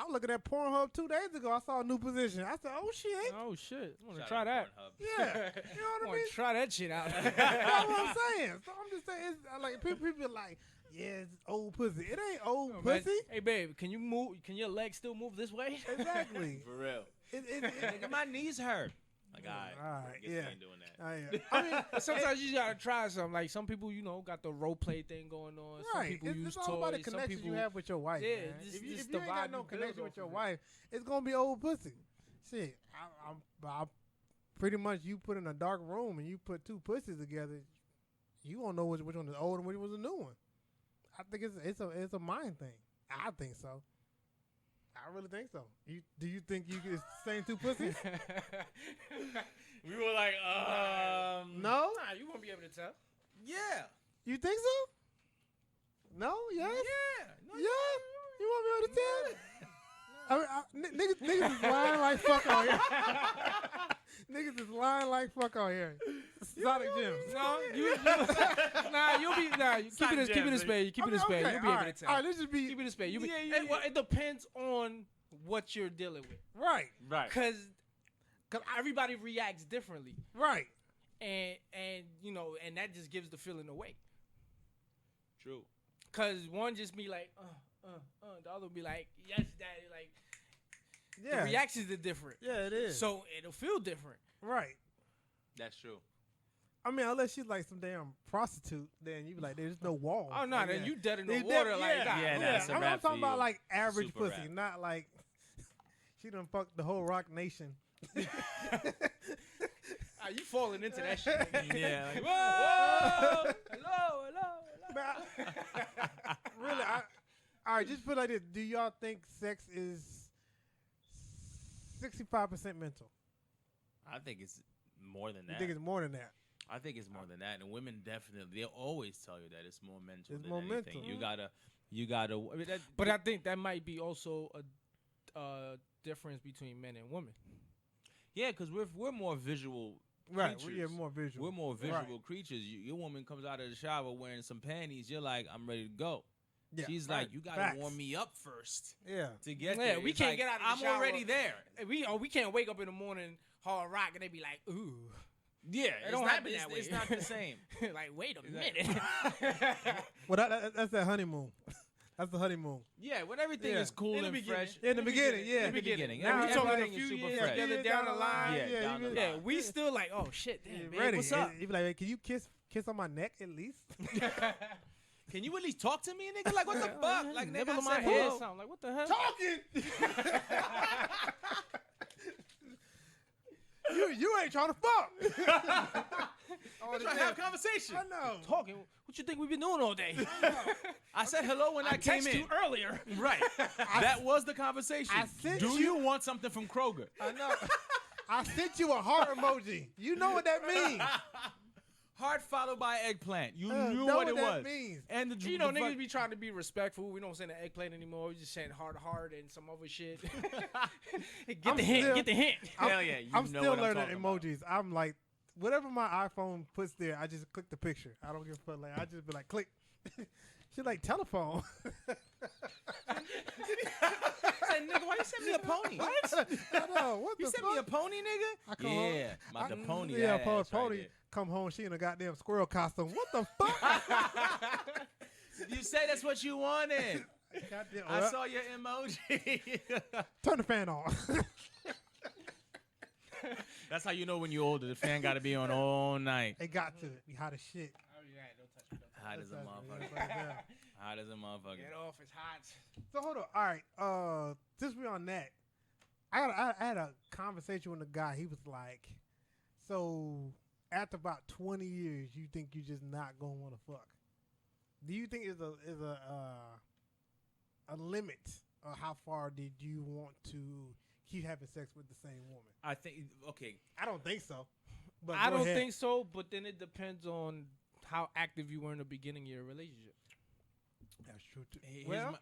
was looking at Pornhub 2 days ago. I saw a new position. I said, "Oh shit, Oh shit! I want to Shout try out that. Pornhub. yeah." You know what I Want mean? to try that shit out? That's what I'm saying. So I'm just saying, it's like people are like, "Yeah, it's old pussy." It ain't old Oh, man. pussy. Hey babe, can you move? Can your legs still move this way? Exactly. For real. It, Nigga, my knees hurt. Like, all All right, right, guess yeah. we ain't doing that. I mean, Sometimes you just gotta try something. Like some people, got the role play thing going on. Some right. people use It's all about the toys. Some connection people. you have with your wife. Yeah, man. this- if you, this if the you ain't got vibe no you build connection with off your of it. wife, it's gonna be old pussy. Shit, I'm pretty much you put in a dark room and you put two pussies together. You won't know which one is old and which was a new one. I think it's a mind thing. I think so. I really think so. Do you think you it's the same two pussies? We were like, No? Nah, you won't be able to tell. yeah. You think so? No? Yes? Yeah. No, Yeah? You won't be able to tell? Niggas is lying like fuck out here. Niggas is lying like fuck out here. Sonik Gemz. No, you'll be keep it a spade. Keep it a spade. You'll be able to tell. All right, let's just be Keep it a spade. You'll be, Yeah, well, it depends on what you're dealing with, right. Right. cause everybody reacts differently, Right. and that just gives the feeling away. True. Cause one just be like, the other be like, yes, daddy. Like Yeah. the reactions are different, Yeah, it is. so it'll feel different. right. That's true. I mean, unless she's like some damn prostitute, then you be like, there's no walls. Oh no, Like, then yeah. you dead in the They water dead- like yeah, that. Yeah, yeah. that's a I'm wrap talking for about you. like average Super pussy, rap. not like she done fucked the whole Rock Nation. You falling into that shit. Yeah. Like, Whoa! hello. But really, all right, just put it like this. Do y'all think sex is 65% mental? I think it's more than You that. think it's more than that? I think it's more than that. And women definitely, they'll always tell you that it's more mental It's than more anything. mental. You gotta. I mean, But I think that might be also a difference between men and women. yeah, because we're more visual. Right. Creatures. We're more visual. We're more visual Right. creatures. Your woman comes out of the shower wearing some panties. You're like, I'm ready to go. Yeah, She's right. like, you gotta Facts. warm me up first Yeah. to get Yeah, there. we It's can't like, get out of the I'm shower. already there. We can't wake up in the morning hard rock and they be like, ooh. Yeah, It don't happen that way. It's not the same. Like, wait a Exactly. minute. Well, that's that honeymoon. That's the honeymoon. Yeah, when everything Yeah. is cool In the and beginning. fresh. In the beginning, yeah. In the beginning. Now we talking a Everything is few super years fresh. together down the line. Yeah, down the Yeah, line. we still like, oh shit, damn, Yeah, babe, ready. what's up? You be like, hey, can you kiss on my neck at least? Can you at least talk to me, nigga? Like, what the fuck? Like, nigga, nibble I on my said head, hello. something like, what the hell? Talking. you ain't trying to fuck. We're trying to have a conversation. I know. Talking. What you think we've been doing all day? I said hello when I came texted in. you earlier. Right. That was the conversation. I sent Do you- you want something from Kroger? I know. I sent you a heart emoji. You know what that means. Heart followed by eggplant. You Uh, knew know what it that was. means. And the You know, the niggas fuck- be trying to be respectful. We don't send an eggplant anymore. We just send hard and some other shit. I'm still- Get the hint. Hell yeah, you I'm know still what I'm learning talking about. emojis. I'm like, whatever my iPhone puts there, I just click the picture. I don't give a fuck. Like, I just be like, click. She's like telephone. Say said, nigga, why you send me a pony? What? What You the sent fuck? me a pony, nigga? I come home- The pony. Yeah, ass pony. right Come home, she in a goddamn squirrel costume. What the fuck? there. You say that's what you wanted. Goddamn, I saw your emoji. turn the fan on. That's how you know when you're older. The fan got to be on all night. It got to it. Be hot as shit. Hot as a motherfucker. Yeah. Hot as a motherfucker. Get off, it's hot. So hold on. All right. Since we on that, I had a conversation with a guy. He was like, "So after about 20 years, you think you just not gonna want to fuck? Do you think is a limit of how far did you want to keep having sex with the same woman? I think, okay. I don't think so. But I go don't ahead. think so, but then it depends on how active you were in the beginning of your relationship. That's true too.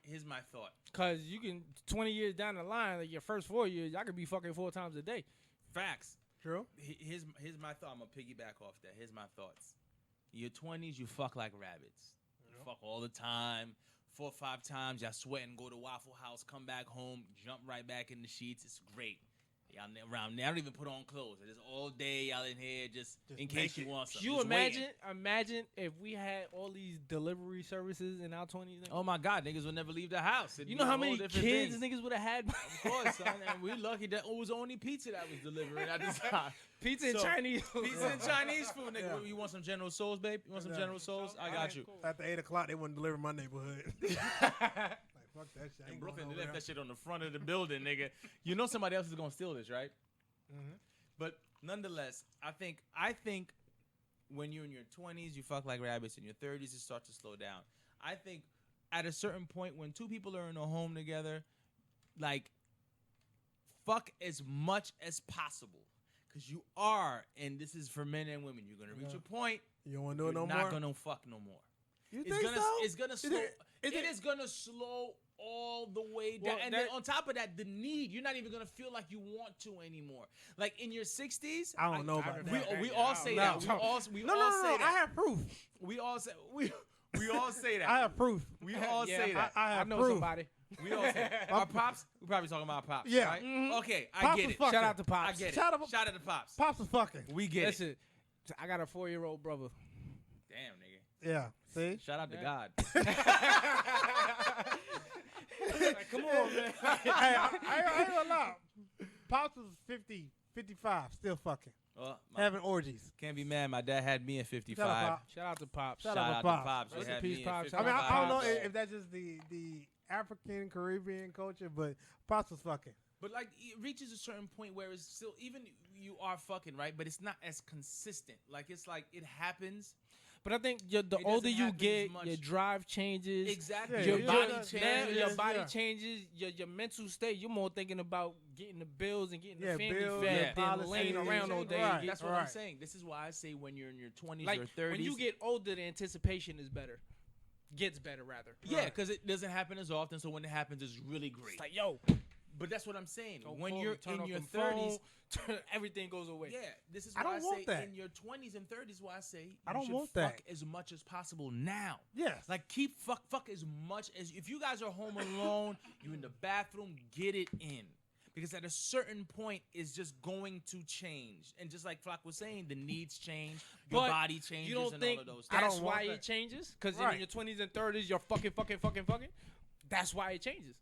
Here's my thought. Because you can, 20 years down the line, like your first 4 years, y'all could be fucking 4 times a day. Facts. True. Here's my thought. I'm going to piggyback off that. Here's my thoughts. In your 20s, you fuck like rabbits. You fuck all the time. 4 or 5 times, y'all sweating, go to Waffle House, come back home, jump right back in the sheets. It's great. Y'all around there, I don't even put on clothes. It's all day, y'all in here just in case you want something. You just imagine if we had all these delivery services in our 20s. oh my God, niggas would never leave the house. It'd You be know a how whole many different kids thing. niggas would have had? Of course, son. And we lucky that it was only pizza that was delivering at this time. Pizza and So, Chinese food. Pizza and Chinese food, nigga. Yeah. You want some General Soul's, babe? You want some Yeah. General Soul's? I got you. Cool. After 8 o'clock, they wouldn't deliver my neighborhood. Like, fuck that shit. I In ain't Brooklyn, going they over left there. that shit on the front of the building, nigga. You know somebody else is gonna steal this, right? Mhm. But nonetheless, I think when you're in your 20s, you fuck like rabbits. In your 30s, it starts to slow down. I think at a certain point, when 2 people are in a home together, like, fuck as much as possible. Because you are, and this is for men and women, you're going to reach a point, You don't want to do you're it no not more? going to fuck no more. You It's think gonna, so? it's gonna slow. It is gonna slow all the way down, Well, and then on top of that, the need. You're not even gonna feel like you want to anymore. Like in your 60s, I don't know about that. we all say that. We all say No, that. I have proof. We all say we all say that. I have proof. We all Yeah, say that. I have know proof. somebody. We all say that. Our pops. We're probably talking about pops. Yeah. Right? Mhm. Okay, I Pops get was it. fucking. Shout out to I Pops. get it. Shout out- Shout out to pops. Pops was fucking. We get it. Listen, I got a 4-year-old brother. Damn, nigga. Yeah. See? Shout out to Yeah. God. Like, come on, man. Hey, I ain't gonna lie. Pops was 50, 55, still fucking. Having orgies. Can't be mad. My dad had me at 55. Shout out, Pop. Shout out to Pops. Shout Shout out out to to Pops. Pops. Rest He in had peace, me Pops. at I mean, I don't know 55. if that's just the African Caribbean culture, but Pops was fucking. But like, it reaches a certain point where it's still, even you are fucking, right? But it's not as consistent. Like, it's like it happens. But I think the doesn't older you happen as get, much. your drive changes. Exactly. Yeah, Your yeah, body yeah, changes. yeah, Your body yeah. changes. Your mental state. You're more thinking about getting the bills and getting Yeah, the family bills, fed yeah, than policies, laying around all day. right. That's what I'm Right. saying. This is why I say when you're in your 20s Like or 30s. when you get older, the anticipation is better. Gets better rather. yeah, Right. because it doesn't happen as often. So when it happens, it's really great. It's like, yo, But that's what I'm saying. don't When call you're me, turn in off your them 30s, phone, everything goes away. yeah, this is I why I, don't say want that. in your 20s and 30s, why I say I you don't should want fuck that. as much as possible now. Yes. Like keep fuck as much as if you guys are home alone, you're in the bathroom, get it in. Because at a certain point it's just going to change. And just like Flock was saying, the needs change, your But body changes You don't and think all of those I things. that's don't want why that. it changes? Because Right. in your 20s and 30s, you're fucking. That's why it changes.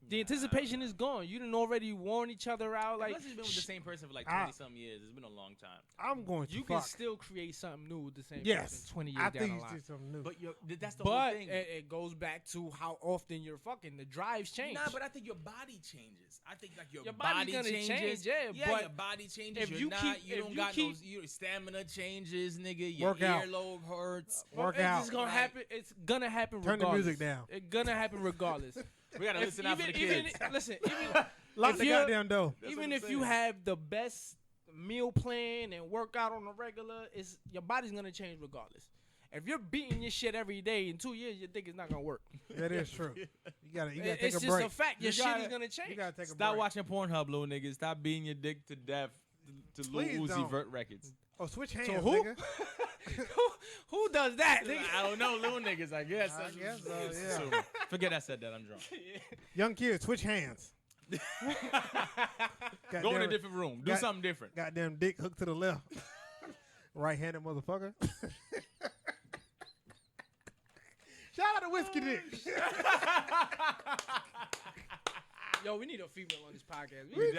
The anticipation is gone. You done already worn each other out. Like Unless you've been with the same person for like I- 20-some years. It's been a long time. I'm going to you fuck. can still create something new with the same Yes. person 20 years I down think the you line. see something new. But that's the whole But thing. it goes back to how often you're fucking. The drives change. Nah, but I think your body changes. I think like your body's body gonna changes. change, yeah, but but your body changes. if You're you not, keep- you if don't you got keep- your stamina changes, nigga. Your Work out. earlobe hurts. Work it's out. just gonna Like- happen. It's gonna happen. Turn the regardless. music down. It's gonna happen regardless. We gotta listen out for the even, kids. listen, Lock if the you're- goddamn door. That's even what if I'm you saying. have the best meal plan and work out on a regular, your body's gonna change regardless. If you're beating your shit every day in 2 years, you think it's not gonna work. That is true. You gotta take It's a just break. a fact. Your You shit gotta- is gonna You change. gotta take a Stop break. watching Pornhub, little nigga. Stop beating your dick to death to Lil Please Uzi don't. Vert records. Oh, switch hands, So who? nigga. who does that? Nigga? I don't know, little niggas. I guess. I That's- guess so, it's yeah. assuming. Forget I said that. I'm drunk. Young kids, switch hands. Go in a different room. Do something different. Goddamn dick hooked to the left. Right-handed motherfucker. Shout out to Whiskey Dick. Yo, we need a female on this podcast. We do.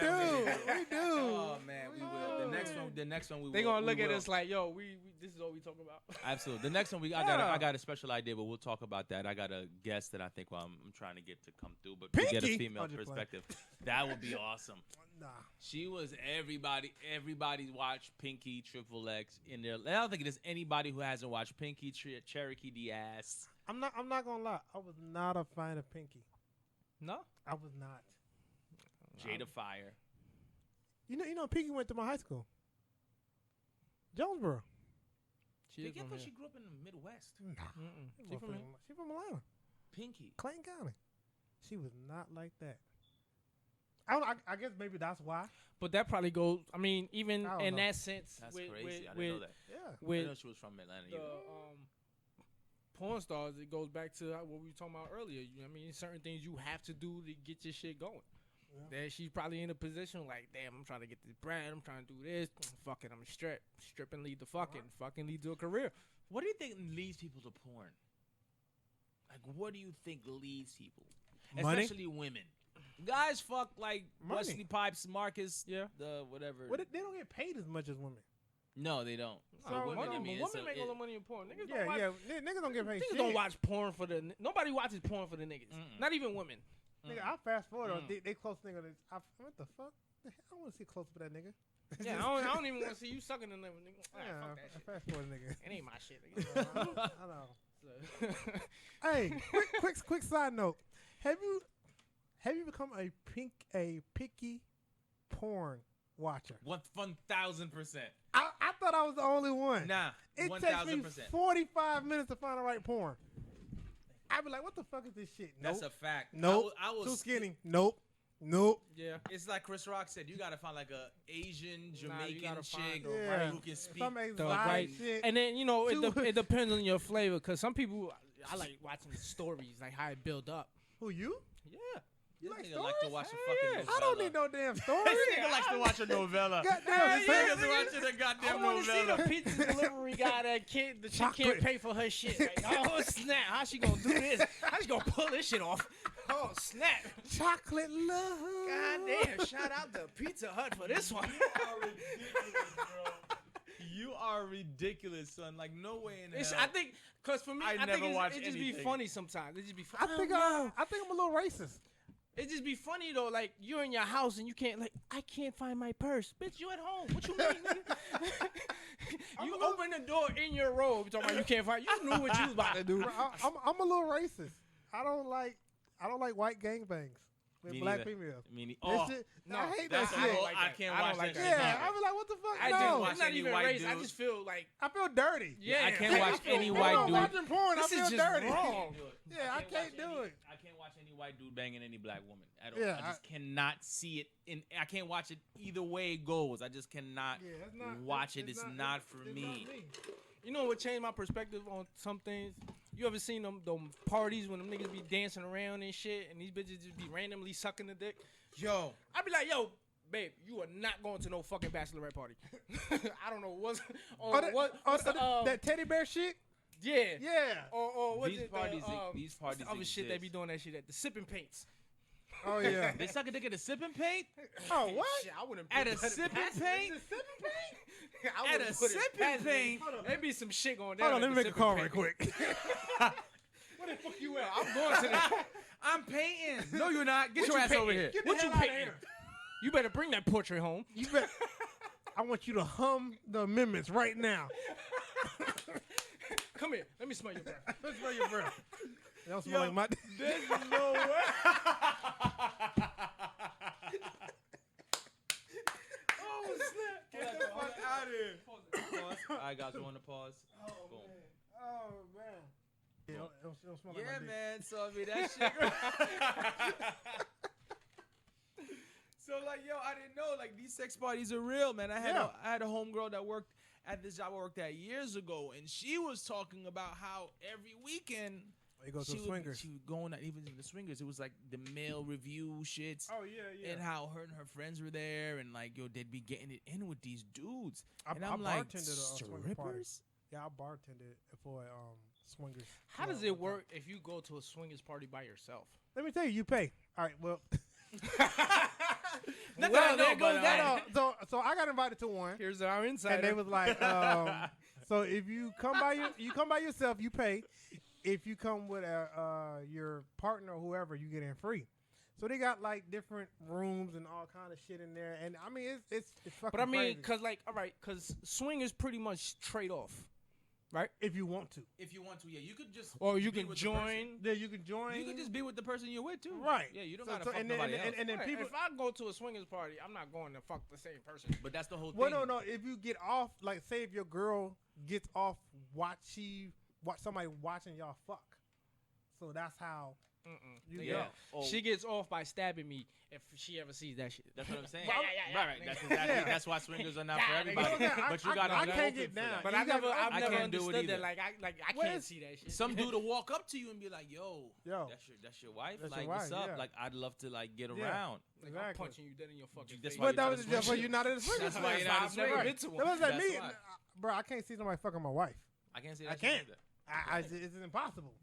Oh man, we will. The next one we will. They gonna look at us like, yo, we this is all we talk about. Absolutely. The next one I got a special idea, but we'll talk about that. I got a guest that I think I'm trying to get to come through, but to get a female perspective, that would be awesome. Nah. She was everybody watched Pinky Triple X in there. I don't think there's anybody who hasn't watched Pinky Cherokee Diaz. I'm not gonna lie. I was not a fan of Pinky. No, I was not. Jada Fire. You know, Pinky went to my high school. Jonesboro. I thought she grew up in the Midwest. Nah. She from Atlanta. Pinky. Clayton County. She was not like that. I guess maybe that's why. but that probably goes. I mean, even in that sense, That's with, crazy. I with, didn't know that. Yeah. I know she was from Atlanta. the porn stars, it goes back to what we were talking about earlier. I mean, certain things you have to do to get your shit going. Yeah. That she's probably in a position like, damn, I'm trying to get this brand. I'm trying to do this. Fuck it, I'm strip and lead to fucking lead to a career. What do you think leads people to porn? Like, what do you think leads people? Money? Especially women. Guys fuck like Money. Wesley Pipes, Marcus, the whatever. Well, they don't get paid as much as women. No, they don't. So women make all the money in porn. Niggas don't watch, niggas don't watch porn for the. Nobody watches porn for the niggas. Not even women. Nigga, I fast forward. They close nigga. What the fuck? I want to see close to that nigga. Yeah, I don't even want to see you sucking in them. Nigga. Yeah, Fuck that shit. fast forward, nigga. It ain't my shit. Nigga. I know. Hey, quick side note. Have you become a picky porn watcher? 1,000%. I thought I was the only one. Nah, It 1,000%. takes me 45 minutes to find the right porn. I be like, what the fuck is this shit? That's a fact. Nope. I was too skinny. Nope. Yeah. It's like Chris Rock said. You gotta find like a Asian Jamaican gotta chick find the who can speak. Some The exotic right shit. And then it depends on your flavor. Cause some people, I like watching the stories, like how it build up. Who, you? Yeah. This like nigga like to stories? watch a fucking novella. I don't need no damn story. This nigga likes to watch a novella. Goddamn, This son. nigga's watching a goddamn I want to see novella. the pizza delivery guy that can't, the chick can't Chocolate. pay for her shit. Like, oh snap! How she gonna do this? How she gonna pull this shit off? Oh snap! Chocolate love. God damn! Shout out to Pizza Hut for this one. You are ridiculous, son. Like, no way in hell. I think, cause for me, I I never think watch it just anything. be funny sometimes. It just be I funny. think I'm a little racist. It just be funny though, like you're in your house and you can't, like, I can't find my purse. Bitch, you at home. What you mean, nigga? You open the door in your robe. You talking about you can't find. You knew what you was about to do. Bro, I'm a little racist. I don't like white gangbangs with Me black neither. females. Oh, That shit, no, I hate that's that a shit. whole, like I that. can't I don't watch like that that. shit. Yeah, either. I be like, what the fuck? I No, just, watch it's not any even white race. I dude. just feel like, I feel dirty. yeah, I can't watch any If white I'm dude. watching porn, I This feel is just dirty. wrong. Yeah, I can't do it. I can't watch any white dude banging any black woman at all. Yeah, I just cannot see it. I can't watch it either way it goes. I just cannot Yeah, that's not, watch it. It's not for it's me. not me. You know what changed my perspective on some things? You ever seen them parties when them niggas be dancing around and shit, and these bitches just be randomly sucking the dick? Yo, I be like, yo, babe, you are not going to no fucking bachelorette party. I don't know what's That teddy bear shit? yeah. Yeah. Or what's these it? parties, what's these parties. the other shit they exist. be doing that shit at the sipping paints. Oh yeah. They suck a dick at a sipping paint? Oh what? Shit, I wouldn't At put a it past sipping it. paint? I At wouldn't a put it sipping past it. paint? There be some shit going down. Hold on, let at me the make a call sipping right paint. quick. Where the fuck you at? I'm going to that. I'm painting. No, you're not. Get What your you ass painting? over here. Get the What you hell outta painting? here. You better bring that portrait home. You bet. I want you to hum the amendments right now. Come here. Let me smell your breath. Let's smell your breath. That don't smell like my. There's no way. Oh, snap. Get the fuck out of here. Pause. All right, guys, we want to pause. Boom. Oh man. Yeah, don't smell like Yeah, my dick. man. So I mean that shit. So like, yo, I didn't know like these sex parties are real, man. I had a homegirl that worked at this job I worked at years ago, and she was talking about how every weekend They go to swingers. She would go on even to the swingers. It was like the male review shits. Oh yeah. And how her and her friends were there, and like they'd be getting it in with these dudes. And I I'm like, bartended a swinger party. strippers? Yeah, I bartended for swingers. How does it work if you go to a swingers party by yourself? Let me tell you, you pay. All right, well. So I got invited to one. Here's our insider. And they was like, so if you come by yourself, you pay. If you come with your partner or whoever, you get in free. So they got like different rooms and all kind of shit in there. And I mean, it's fucking But I mean, crazy. cause swingers pretty much trade off, right? If you want to. If you want to, yeah, you could just. Or you be can with the person. join. Yeah, you can join. You could just be with the person you're with too. Right. Yeah, you don't So- gotta so- fuck and then- nobody and- else. and then Right, people. if I go to a swingers party, I'm not going to fuck the same person. But that's the whole Well, thing. no. If you get off, like, say if your girl gets off, watch somebody watching y'all fuck. So that's how you Yeah. go. Oh. She gets off by stabbing me if she ever sees that shit. That's what I'm saying. Yeah. Right. That's exactly. Yeah. That's why swingers are not Yeah, for nigga. everybody. Yeah, But you I gotta be can't open get for down. that. But You I've never gotta- I can't do it understood either. that. Like I Well, can't see that shit. Some dude will walk up to you and be like, "Yo, Yo. that's your wife. That's like, your what's wife, up? yeah. Like, I'd love to like get Yeah. around." Like, I'm Exactly. punching you dead in your fucking That's face. why But you're not that's a why swinger. you're not in the swingers. That's why you're not a I've never swinger. been to one. That was like That's me, why. bro. I can't see somebody fucking my wife. I can't say I that. can't. Either. It's impossible.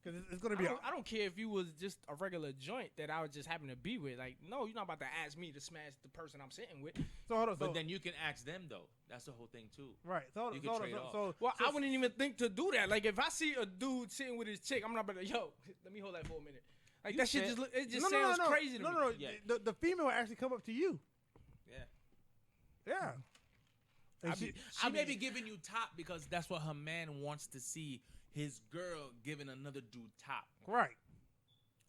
Because it's gonna be. I don't care if you was just a regular joint that I was just happen to be with. Like, no, you're not about to ask me to smash the person I'm sitting with. So hold on. But then you can ask them though. That's the whole thing too. right. So hold you on. can So hold trade on. off. Well, so I wouldn't even think to do that. Like, if I see a dude sitting with his chick, I'm not about to, yo, let me hold that for a minute. Like, You that shit said- it just no, sounds no, crazy to me. No. Yeah. The female will actually come up to you. Yeah. Yeah. And She may be giving you top because that's what her man wants to see. His girl giving another dude top. right.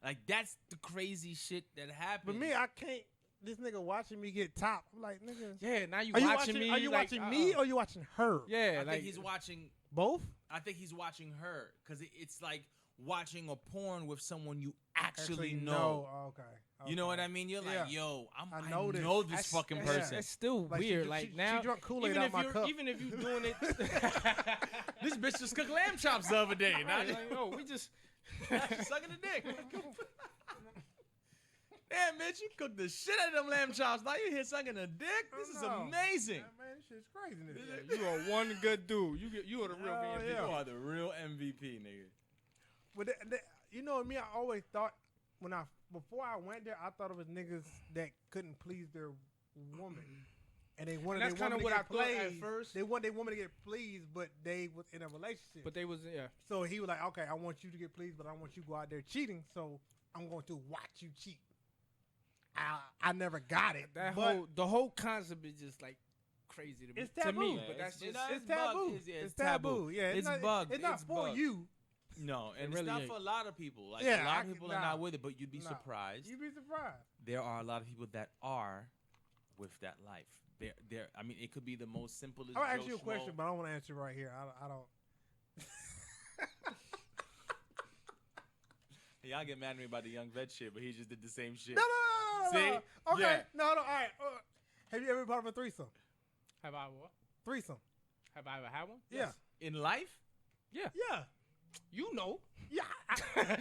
Like that's the crazy shit that happens. But me, I can't. This nigga watching me get top. I'm like, nigga. Yeah, now you Are you watching me. Are you like, watching me or you watching her? Yeah, I like think he's watching. Both. I think he's watching her because it's like watching a porn with someone you actually know. Oh, okay. You know what I mean? You're like, yo, I know know this. this fucking that's- person. It's still Like, weird. she Like now, drunk Kool-Aid even out if my you're cup. even if you're doing it, This bitch just cooked lamb chops the other day. Now right, like, yo, we just she's sucking a dick. Damn, bitch, you cooked the shit out of them lamb chops. Now you here sucking a dick? This is No. amazing. Yeah, man, this shit's crazy. you are one good dude. You are the real Oh, MVP. yeah. You are the real MVP, nigga. But you know me, I always thought before I went there, I thought it was niggas that couldn't please their woman, and they wanted And that's their woman kinda what to I get thought at pleased. first. They want their woman to get pleased, but they was in a relationship. But they was So he was like, okay, I want you to get pleased, but I want you to go out there cheating, so I'm going to watch you cheat. I never got it. But the whole concept is just like crazy to me. It's To taboo. me, Yeah, but that's it's- just it's bugged. taboo. It's It's taboo. Yeah, It's not, bugged. It's not It's for bugged. you. No, and really it's not ain't. for a lot of people. Like Yeah, a lot I of could- people nah. are not with it, but you'd be Nah. surprised. You'd be surprised. There are a lot of people that are with that life. There. I mean, it could be the most simplest. I'm gonna Joe ask you a question, Schmo. but I don't want to answer right here. I don't. Y'all get mad at me about the young vet shit, but he just did the same shit. No. See? Okay. Yeah. No. All right. Have you ever been part of a threesome? have I what? Threesome. Have I ever had one? Yeah. In life, Yeah. You know. Yeah.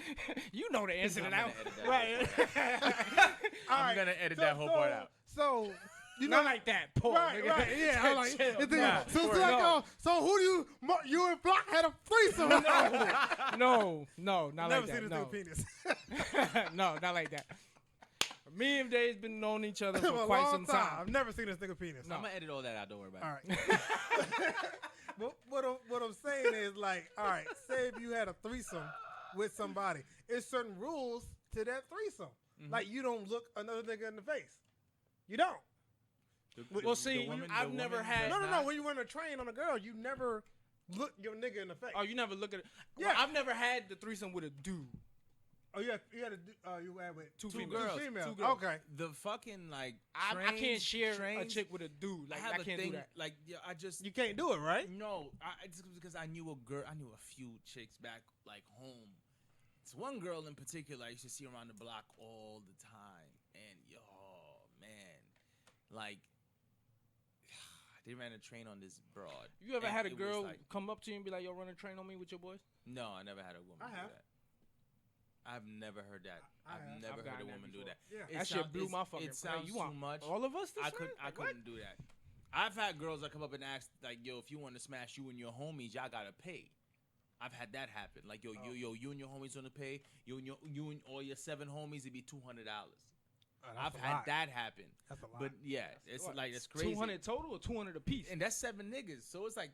You know the answer to I'm that. gonna edit that. Right. All I'm right. gonna edit that whole part out. So you Not know, like that. Paul, right, nigga. right, yeah. I'm like, Chill. it's the- Nah, so it's for- like, no. so who do you and Flock had a threesome? No, not Never like seen that. this No. nigga penis. No, not like that. Me and Dave's been knowing each other For for a quite long some time. I've never seen this nigga penis. No. I'm gonna edit all that out. Don't worry about All it. right. But what I'm saying is like, all right, say if you had a threesome with somebody, it's certain rules to that threesome. Mhm. Like you don't look another nigga in the face. You don't. Well, see, I've never had- No. When you were on a train on a girl, you never look your nigga in the face. Oh, you never look at it. Yeah. Well, I've never had the threesome with a dude. Oh, you had you had with Two two females. females. Two girls. Okay. The fucking like I can't trains- share a trains, chick with a dude. Like I have I a can't thing, do that. Like yeah, I just You can't do it, right? no. It's because I knew a girl. I knew a few chicks back like home. It's one girl in particular I used to see around the block all the time, and yo man, like I They ran a train on this broad. You ever And had a it was girl like- come up to you and be like, "Yo, run a train on me with your boys"? No, I never had a woman I do have. that. I've never heard that. I have. I've never I've heard a gotten that woman do before. that. Yeah. That shit blew my fucking. It sounds you too want much. all of us to I swim? couldn't. I Like, what? couldn't do that. I've had girls that come up and ask, like, yo, if you want to smash you and your homies, y'all gotta pay. I've had that happen. Like, yo, you and your homies gonna pay. You and all your 7 homies, it'd be $200. I've had that happen. That's a lot. But yeah, it's What, like it's crazy. 200 total or 200 a piece? And that's 7 niggas, so it's like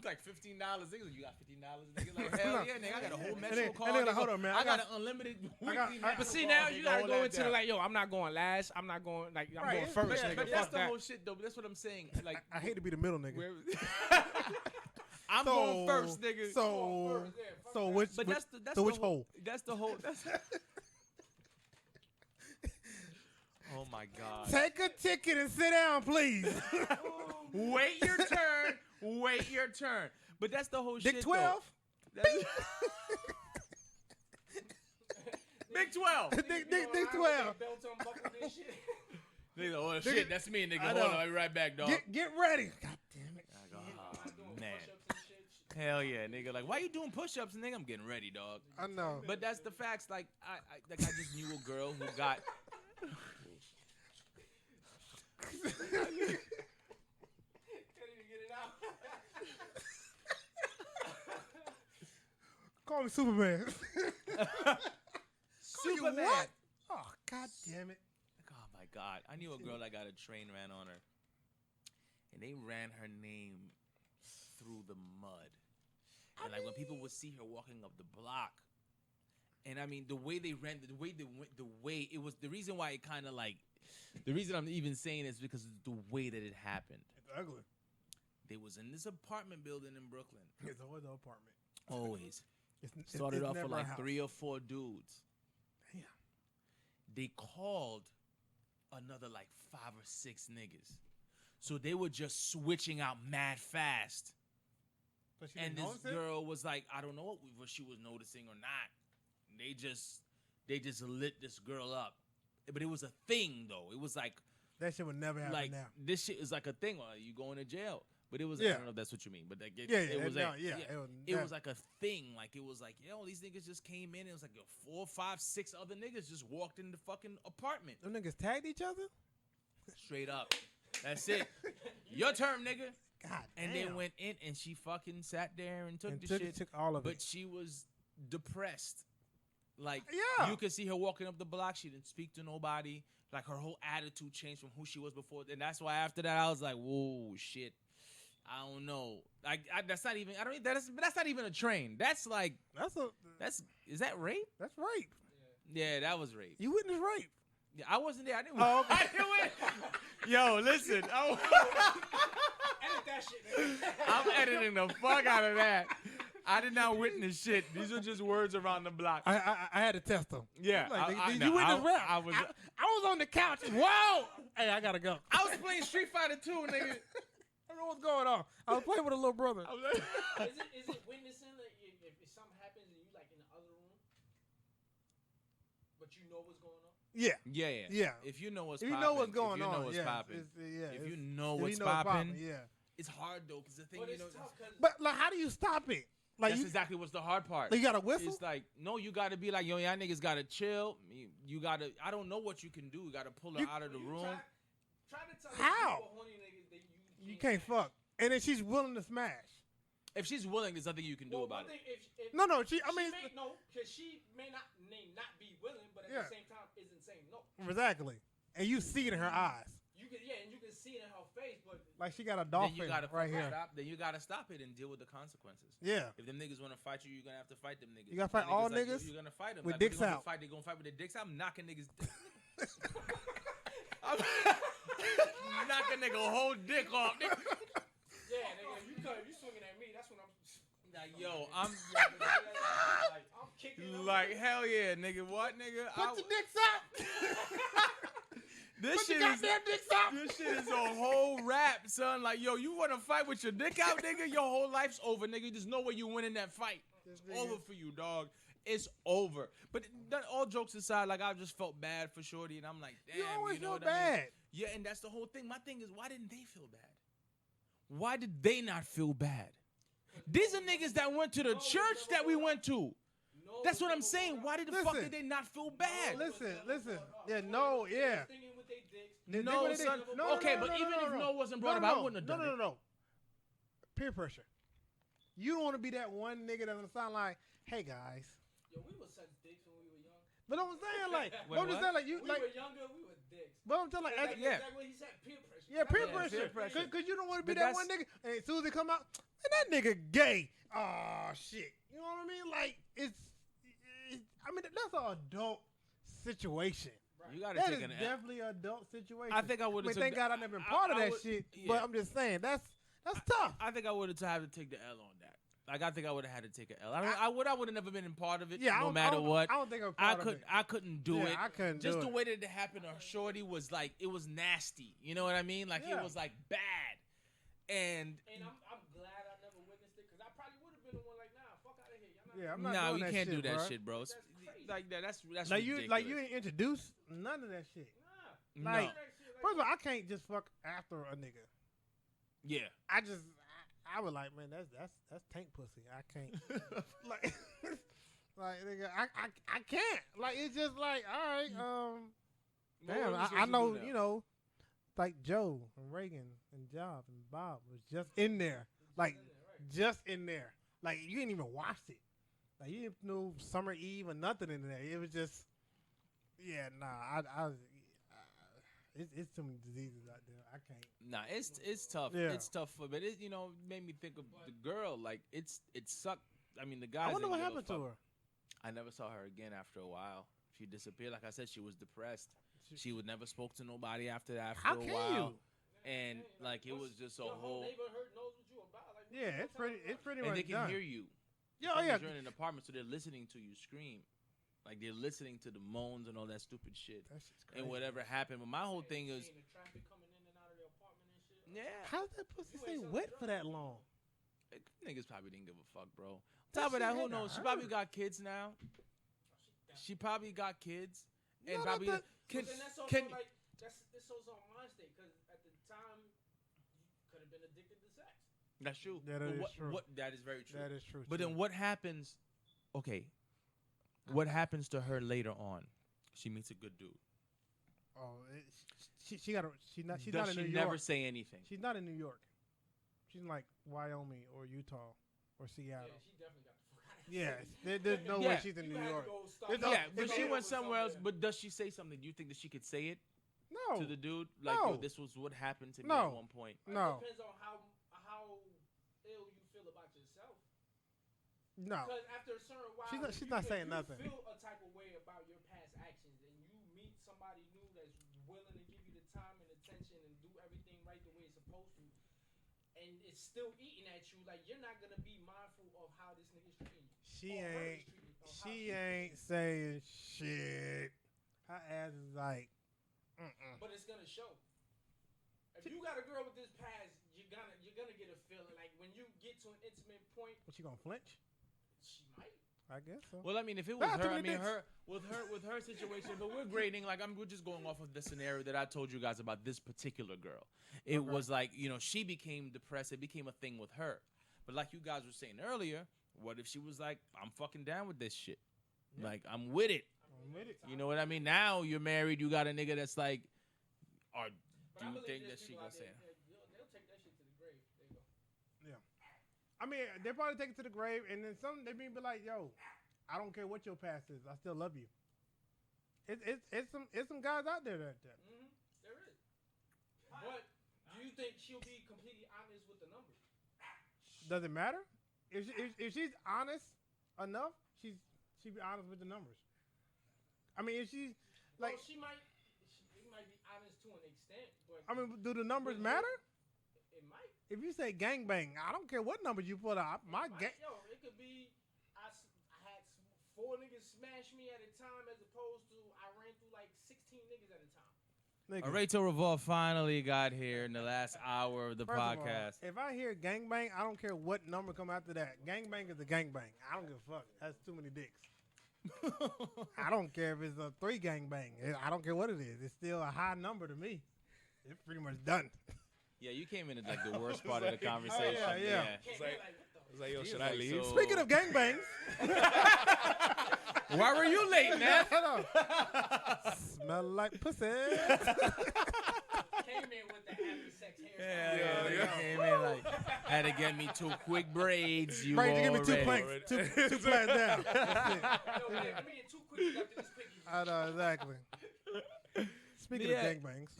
like $15. Niggas, you got $15, nigga. Like hell yeah, nigga. I got a whole Metro then- card. and then, nigga. hold on, man. I I got got- an unlimited I weekly got- Metro But see, card, now nigga. you gotta Hold go that into the down. like, yo, I'm not going last. I'm not going like I'm Right, going yeah, first, But, nigga. but that's Fuck the that. whole shit, though. But that's what I'm saying. Like, I hate to be the middle nigga. where, I'm going first, nigga. So which? But that's the so which whole, hole? That's the whole. That's. Oh my God. Take a ticket and sit down, please. Wait your turn. Wait your turn. But that's the whole shit. Dick though. 12. That's- Big 12. Dick 12. Nigga, oh shit, that's me, nigga. I Hold know. on, I'll be right back, dog. Get ready. God damn it. Oh, man. Hell yeah, nigga. Like, why you doing push-ups, nigga? I'm getting ready, dog. I know. But that's the facts. Like, I just knew a girl who got. Call me Superman. Superman. What? Oh, God damn it. Oh my God. I knew a girl that got a train ran on her. And they ran her name through the mud. And like when people would see her walking up the block. And I mean the way they ran, the way it was the reason why it kind of like the reason I'm even saying is because of the way that it happened. It's ugly. They was in this apartment building in Brooklyn. It's always an apartment. Always. It's Started off never with a like house. 3 or 4 dudes. Damn. They called another like 5 or 6 niggas. So they were just switching out mad fast. But she And didn't this notice it? girl was like, I don't know what she was noticing or not. They just lit this girl up. But it was a thing though. It was like That shit would never happen like now. this shit is like a thing. Well, you going to jail. But it was I Yeah. don't know if that's what you mean. But like, Yeah, it was like, it was like a thing. Like it was like, yo, these niggas just came in. It was like 4, 5, 6 other niggas just walked in the fucking apartment. Them niggas tagged each other? Straight up. That's it. Your turn, nigga. God And damn. they went in and she fucking sat there and took and the took, shit. took all of But it. she was depressed. Like Yeah. you could see her walking up the block. She didn't speak to nobody. Like her whole attitude changed from who she was before. And that's why after that I was like, whoa, shit. I don't know. Like that's not even. I don't. That's not even a train. That's like. Is that rape? That's rape. Yeah, that was rape. You witnessed rape. Yeah, I wasn't there. I didn't. Oh, okay. I didn't. Yo, listen. Edit that shit, nigga. I'm editing the fuck out of that. I did not witness shit. These are just words around the block. I had to test them. Yeah, Like, I did know. you witness rap? I was. I was on the couch. Whoa! Hey, I gotta go. I was playing Street Fighter 2, nigga. I don't know what's going on. I was playing with a little brother. I was like, Is it witnessing that if something happens and you like in the other room, but you know what's going on? Yeah. yeah. If you know what's If popping, you know what's going if you on, know what's yeah, popping, if if you it's- know if what's you know it's popping, yeah. it's hard though because the thing But you it's know. tough because But like, how do you stop it? Like That's you, exactly what's the hard part. you got to whistle. It's like, no, you got to be like, yo, y'all niggas got to chill. You got to, I don't know what you can do. You got to pull her out of the room. Try to tell How? these horny niggas that You can't fuck. And then she's willing to smash. If she's willing, there's nothing you can do about it. If No, she. I she mean, may, no, because she may not be willing, but at Yeah. the same time isn't saying no. exactly. And you see it in her eyes, You can and you can see it in her face, but like she got a Then dolphin you got to right here. Stop. Then you got to stop it and deal with the consequences. Yeah. If them niggas want to fight you, you're going to have to fight them niggas. You gotta fight Them all like, niggas You're going to fight them. with like, dicks what they gonna out. Fight, they going to fight with their dicks out. I'm knocking niggas. I'm knocking nigga whole dick off. Nigga. yeah, nigga, if you swinging at me, that's when I'm. Like, yo, I'm I'm kicking. like, hell yeah, nigga. What, nigga? Put your dicks out. This Put shit your is goddamn dicks out. this shit is a whole rap, son. Like, yo, you want to fight with your dick out, nigga? Your whole life's over, nigga. There's no way you win in that fight. It's over for you, dog. It's over. But all jokes aside, like, I just felt bad for Shorty, and I'm like, damn, You always know feel what I mean? bad. Yeah, and that's the whole thing. My thing is, why didn't they feel bad? why did they not feel bad? These are niggas that went to the church that we went to. That's what I'm saying. Why did the fuck did they not feel bad? Listen. Yeah, no, yeah. No, son. Okay, but even if no wasn't brought up, I wouldn't have done it. No. Peer pressure. You don't want to be that one nigga that's gonna sound like, "Hey guys." Yo, we were such dicks when we were young. But I'm saying like, Wait, I'm just saying like you We like. were younger, we were dicks. But I'm telling like, Yeah. That's what he said, peer pressure. yeah, peer Yeah, pressure. peer pressure. Cause you don't want to be But that one nigga. And as soon as they come out, and that nigga gay. Oh shit. You know what I mean? Like it's I mean that's an adult situation. You gotta That take is an definitely an adult situation. I think I would have. thank God I've never been part of that shit. But I'm just saying that's tough. I think I would have had to take the L on that. Like I think I would have had to take an L. I would have never been a part of it. Yeah, no matter what. I don't think I'm part of it. I couldn't do it. I couldn't Just do the it. way that it happened to Shorty was like it was nasty. You know what I mean? Like Yeah. it was like bad. And I'm glad I never witnessed it because I probably would have been the one like, nah, fuck out of here. Y'all not Yeah, I'm not no, doing you that can't shit, do that bro. shit, bro. That's crazy. Like that's Like ridiculous. you ain't introduced none of that shit. Nah. Like, No. first of all, I can't just fuck after a nigga. Yeah. I was like, man, that's tank pussy. I can't. like, nigga, I can't. Like, it's just like, all right, damn. I know, you know, like Joe and Reagan and Job and Bob was just in there, like, just in there. Like, you didn't even watch it. Like, you didn't know Summer Eve or nothing in there. It was just, yeah, nah. It's too many diseases out there. I can't. Nah, it's tough. Yeah. It's tough for, but it made me think of the girl. Like it sucked. I mean, the guys. I wonder didn't what give a happened to fuck. her. I never saw her again after a while. She disappeared. Like I said, she was depressed. She would never spoke to nobody after that. How For a can while. you? And like it was just a Your whole. neighborhood knows what you about. Like, Yeah, it's pretty And much they can done. hear you. Yeah, oh, yeah. You're in an apartment, so they're listening to you scream. Like they're listening to the moans and all that stupid shit. That shit's crazy. And whatever happened. But my whole thing is, Seeing the traffic coming in and out of the apartment and shit. yeah. How's that pussy stay wet for that long? Niggas probably didn't give a fuck, bro. Top of that, who knows? She probably got kids now. She probably got kids, and No, probably that- But then that's also can like it's also on my state because at the time you could have been addicted to sex. that's true. That But is what, true. that is very true. That is true. But too. then what happens? Okay, what happens to her later on? She meets a good dude. Oh, she got a, she's not Does in she New York. never say anything? She's not in New York. She's in like Wyoming or Utah or Seattle. Yeah, she definitely got the fuck out of Yeah, here. there's no Yeah. way she's in You New had to York. go stop It's her. all- Yeah, but it's she all- went somewhere else. But does she say something? Do you think that she could say it No, to the dude? Like, No. yo, this was what happened to me No. at one point. no, It depends on how ill you feel about yourself. no. Because after a certain while, She's not- if she's you- not if saying you nothing. Feel a type of way about your past actions, and you meet somebody new that's willing to give you the time and attention and do everything right the way it's supposed to, and it's still eating at you, like you're not gonna be mindful of how this nigga's treating you. She Or her ain't. is treating- or how She she- ain't saying shit. Her ass is like, But it's gonna show. If you got a girl with this past, you're gonna get a feeling like when you get to an intimate point, what she gonna flinch? she might. I guess so. Well, I mean, if it was Ah, too her, I many mean, dicks. with her situation, but we're grading, like, we're just going off of the scenario that I told you guys about this particular girl. It was like, she became depressed. It became a thing with her. But like you guys were saying earlier, what if she was like, I'm fucking down with this shit. Yeah. Like, I'm with it. I'm with it. You know what I mean? Now you're married. You got a nigga that's like, or But do I you believe think there's that she people gonna out say there, it? they'll take that shit to the grave. There you go. I mean, they probably take it to the grave, and then some they be like, "Yo, I don't care what your past is, I still love you." It's some guys out there that. Mm-hmm. There is. But do you think she'll be completely honest with the numbers? Does it matter? If she's honest enough, she be honest with the numbers. I mean, if she's like, Well, she might be honest to an extent, but I mean, do the numbers But matter? it might. If you say gangbang, I don't care what numbers you put out. My gang. Yo, it could be I had 4 niggas smash me at a time as opposed to I ran through like 16 niggas at a time. All right, Rachel Revolve finally got here in the last hour of the First of all, podcast. if I hear gangbang, I don't care what number come after that. Gangbang is a gangbang. I don't give a fuck. That's too many dicks. I don't care if it's a 3 gangbang. I don't care what it is. It's still a high number to me. It's pretty much done. Yeah, you came in at like the worst part of the conversation. yeah. It's like, yo, He should was I like, leave? so- Speaking of gangbangs, Why were you late, man? smell like pussy. Came in with the happy sex hair. Yeah. Came in like had to get me 2 quick braids. You Right, you give me two already- planks, two planks down. That's it. Let me get 2 quickies after this quickie. I know exactly. Speaking Yeah. of gangbangs,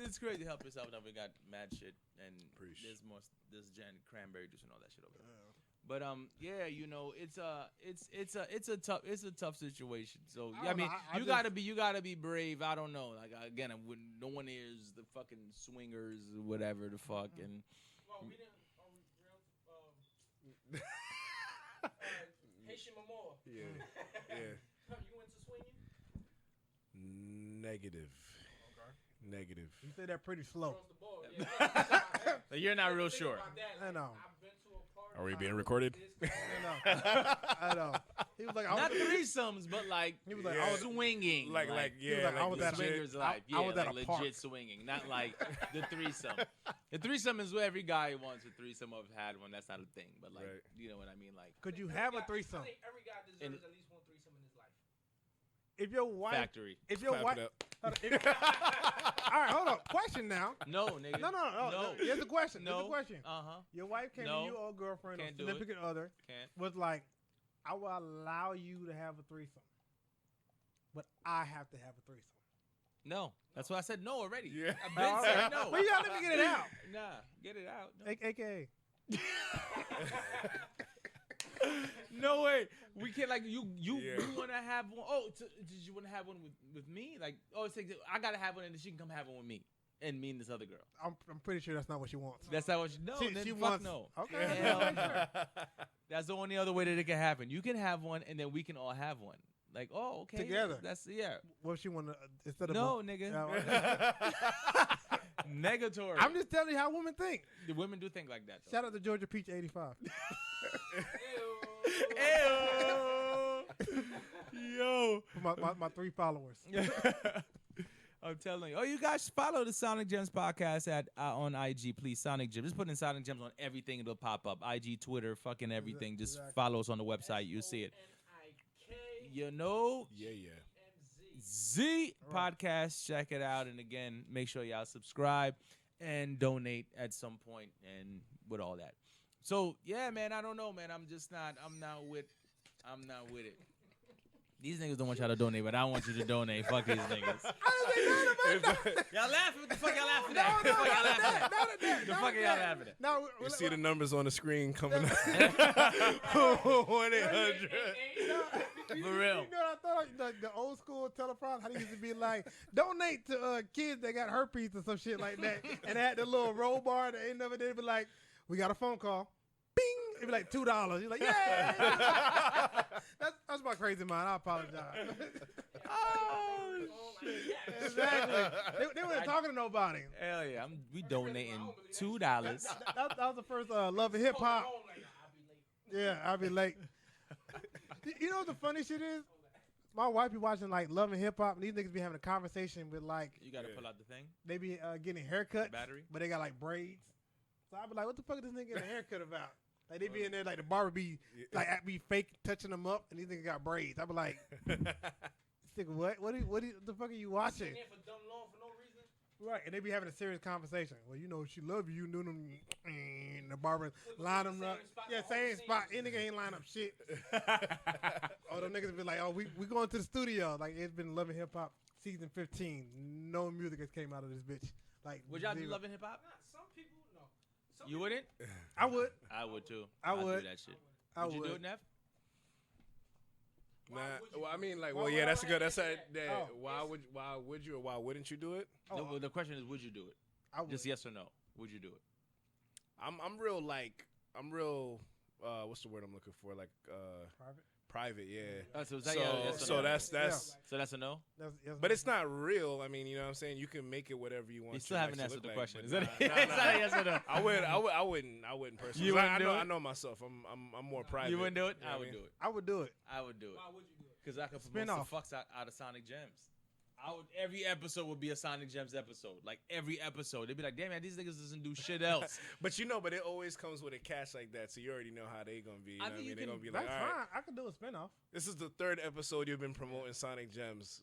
It's great to help yourself. Now we got mad shit and Appreciate. there's cranberry juice and all that shit over there. But yeah, you know, it's a tough situation. So I I don't mean, know, I you just- gotta be brave. I don't know. Like again, no one is the fucking swingers, or whatever the fuck, and Well, we didn't. Haitian Memorial. Yeah. You went to swinging? Negative. Negative. you said that pretty slow. Across the board. Yeah. like, you're not real Think sure. about that, I know. I've been to a party. Are we being recorded? I know. He was like, Not I was, threesomes, but like he was like, Yeah. I was, swinging, Like, he was yeah. like, I was at a- swingers life. I was at a legit park. swinging, not like the threesome. The threesome is what every guy wants a threesome. I've had one. That's not a thing, but like, Right. you know what I mean? Like could you have a threesome? I think every guy deserves And- at least one threesome in his life. If your wife, factory. if your Clap wife, it up. hold on, all right, hold on. Question now. No, nigga. No. Here's a question. Here's No. a question. Uh-huh. Your wife came No. to you or girlfriend or Can't do it. significant other Can't. was like, I will allow you to have a threesome, but I have to have a threesome. No. That's why I said no already. Yeah. I've been saying no. Well, you gotta let me get it out. Nah, get it out. No. AKA. No way. We can't like you Yeah. want to have one. Oh, did you want to have one with me? Like, oh, it's like, I gotta have one, and then she can come have one with me and this other girl. I'm pretty sure that's not what she wants. That's not what she. No, then she fuck wants. no. Okay. Hell no. That's the only other way that it can happen. You can have one, and then we can all have one. Like, oh, okay. Together. That's yeah. What if she want to instead of No, one- nigga. Yeah, Negatory. I'm just telling you how women think. The women do think like that. Though. Shout out to Georgia Peach 85. Yo. For my 3 followers. I'm telling you. Oh, you guys follow the Sonic Gems podcast at on IG, please. Sonic Gems. Just put in Sonic Gems on everything. It'll pop up. IG, Twitter, fucking everything. Just Exactly. follow us on the website. You'll see it. You know, Yeah. Z Right. podcast. Check it out. And again, make sure y'all subscribe and donate at some point and with all that. So yeah, man, I don't know, man. I'm not with it. These niggas don't want y'all to donate, but I want you to donate. Fuck these niggas. Y'all laughing? What the fuck y'all laughing at? What the fuck y'all laughing at? The fuck are y'all laughing at? No, You see the numbers on the screen coming up. 1-800. For real. You know, I thought the old school teleprompter, how they used to be like, donate to kids that got herpes or some shit like that. And they had the little roll bar at the end of it. They'd be like, we got a phone call. Bing! It'd be like $2. You're like, yeah! that's my crazy mind. I apologize. Oh, Exactly. They weren't talking to nobody. hell yeah. We donating $2. That was the first Love and Hip Hop. Yeah, I'll be late. You know what the funny shit is? My wife be watching like Love and Hip Hop, and these niggas be having a conversation with like You gotta pull out the thing. they be getting haircuts, Battery? but they got like braids. So I be like, what the fuck is this nigga getting a haircut about? Like they be in there like the barber be like be fake touching them up, and these niggas got braids. I be like, nigga, what? What the fuck are you watching? For dumb long for no reason. Right, and they be having a serious conversation. Well, you know, she love you. You know them. And the barber line them up. Yeah, same spot. Any nigga ain't line up shit. Oh, them niggas be like, oh, we going to the studio. Like, it's been Love and Hip Hop season 15. No music has came out of this bitch. Like, Would y'all do zero. Love and Hip Hop? Some people, no. Some You wouldn't? I would. I would too. I I'd would. do that shit. I Would you would. do it, Neff? Nah, well, I mean, like, Why well, would yeah, I that's like good. That's a, that. Oh. Why would you or why wouldn't you do it? Oh, The question is, would you do it? I would. Just yes or no. Would you do it? I'm real what's the word I'm looking for? Like Private? private, yeah. So is that So yes or so no? that's So that's a no. That's but it's not real. I mean, you know what I'm saying? You can make it whatever you want. You still your haven't legs to answered the look question. like, Is but that nah, is that a yes or no? I wouldn't personally. You wouldn't do I it? know myself. I'm more private. You wouldn't do it? You know I what would mean? do it. I would do it. I would do it. Why would you do it? Because I could Spin promote off. the fucks out of Sonic Gems. Every episode would be a Sonic Gems episode. Like every episode, they'd be like, "Damn man, these niggas doesn't do shit else." But but it always comes with a catch like that, so you already know how they gonna be. You know what I mean? They're gonna be like, That's all fine. right, I could do a spinoff. this is the 3rd episode you've been promoting Sonic Gems.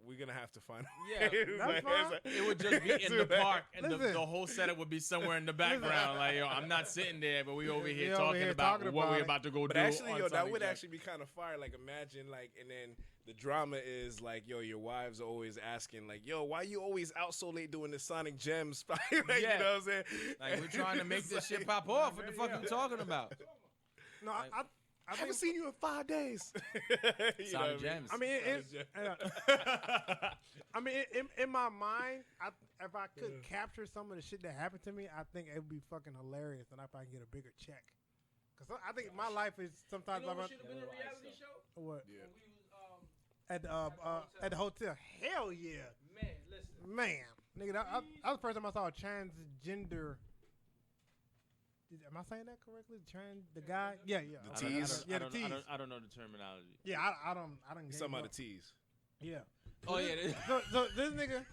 We're gonna have to find. Yeah, that's fine. It would just be in the park, and Listen. the whole setup would be somewhere in the background. Like, yo, I'm not sitting there, but we over here We over talking here about talking what about we're it. about to go But do. actually, on that Sonic would Gems. actually be kind of fire. Like, imagine, like, and then the drama is like, yo, your wives are always asking, like, yo, why you always out so late doing the Sonic Gems? Like, Yeah. You know what I'm saying? Like, we're trying to make It's this shit like, pop off. What the fuck you talking about? No, Like- I I haven't seen you in 5 days. You know what I Sonic mean? Gems. I mean, I mean, in my mind, if I could capture some of the shit that happened to me, I think it would be fucking hilarious, and if I can get a bigger check. Cause I think my life is sometimes You know I'm what should have been a reality show? what Yeah. When we was at the hotel. Hell yeah, man, listen. man, nigga, that was the first time I saw a transgender. Am I saying that correctly? The guy, yeah. The tease? Yeah, the tease. I don't know the terminology. Yeah, I don't. He's talking about the tease. Yeah. Oh yeah. So this nigga,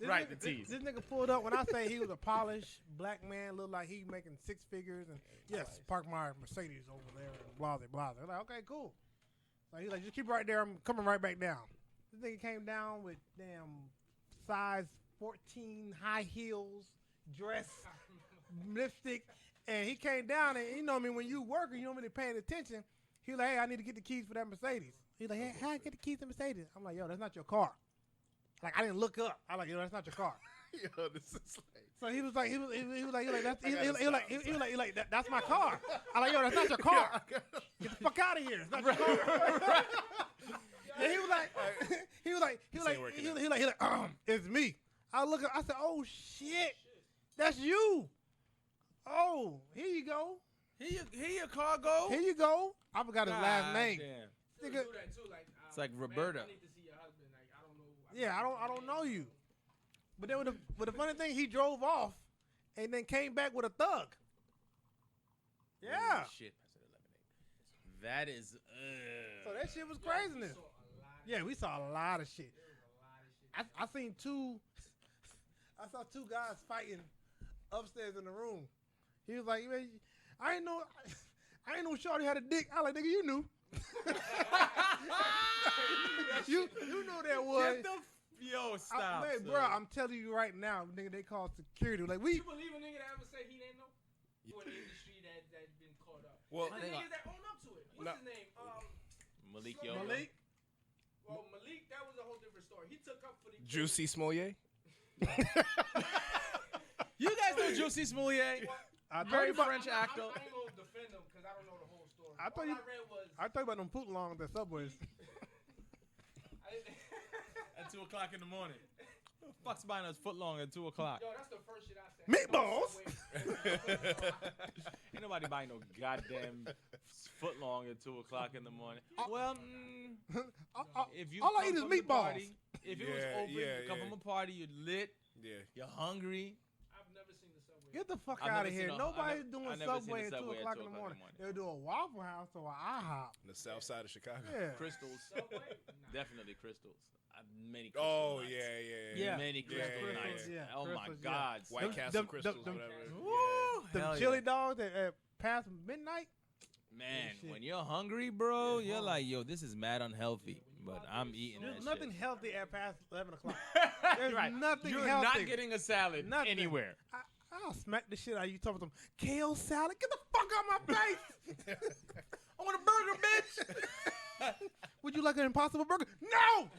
Right, nigga, the tease. This nigga pulled up. When I say he was a polished black man, looked like he making 6 figures, and yes, park my Mercedes over there, and blah blah blah. Like, okay, cool. So he's like, just keep it right there. I'm coming right back down. This nigga came down with damn size 14 high heels, dress, lipstick, and he came down, and you know what I mean, when you working, you don't really paying attention. He was like, hey, I need to get the keys for that Mercedes. He's like, hey, how I get the keys to Mercedes? I'm like, yo, that's not your car. Like, I didn't look up. I'm like, yo, that's not your car. Yo, this is like. So he was like, that's my car. I'm like, yo, that's not your car. Get the fuck out of here. It's not your car. And he was like, it's me. I look up, I said, oh shit, that's you. Oh, here you go. Here your cargo. Here you go. I forgot his last name. Still Nigga, do that too, like, It's like man, Roberta. I need to see your husband. Like, I don't know. yeah, I don't know you. But then with the funny thing, he drove off and then came back with a thug. Yeah. Holy shit. That is. So that shit was craziness. Yeah, we saw a lot of shit. I seen two. I saw 2 guys fighting upstairs in the room. He was like, man, I ain't know Shorty had a dick. I like, nigga, you knew. you knew that was. Yo, stop. Man, bro, I'm telling you right now, nigga, they called security. Like, You believe a nigga that ever say he didn't know? Who in the industry that been caught up? Well, the niggas that own up to it. What's his name? Malik Slow- Yo. Malik. Well, Malik, that was a whole different story. He took up for the Juicy Smollier? You guys know Juicy Smollier? I told Very you about, French actor. I ain't gonna defend him because I don't know the whole story. I thought All you- I read was I told you about them footlongs at Subways. At 2 o'clock in the morning. Who the fuck's buying us foot long at 2 o'clock? yo, that's the first shit I said. Meatballs. Ain't nobody buying no goddamn foot long at 2 o'clock in the morning. Well, if you all I come eat is from the meatballs. party, if it was Yeah, open, yeah, you come yeah. from a party, you're lit, Yeah. you're hungry. I've never seen the subway. Get the fuck I've out never of here. seen a- Nobody's I've doing never seen Subway a at 2 Subway o'clock in the morning. They'll do a Waffle House or an IHOP. The south side of Chicago. Yeah. Crystals. Subway? Nah. Definitely crystals. Many crystal Oh, nuts. Yeah. Many crystal yeah, nuts. yeah. Oh my Crystals, yeah. God. White Them- Castle them- crystals, them- whatever. Woo! The Hell chili yeah. dogs at past midnight. Man, shit. when you're hungry, bro, Yeah, you're hard. like, yo, this is mad unhealthy. But I'm eating There's that nothing shit. healthy at past 11 o'clock. There's Right. nothing You're healthy. not getting a salad Nothing. anywhere. I'll smack the shit out of you. Talking about some kale salad. Get the fuck out my face. I want a burger, bitch. Would you like an Impossible Burger? No.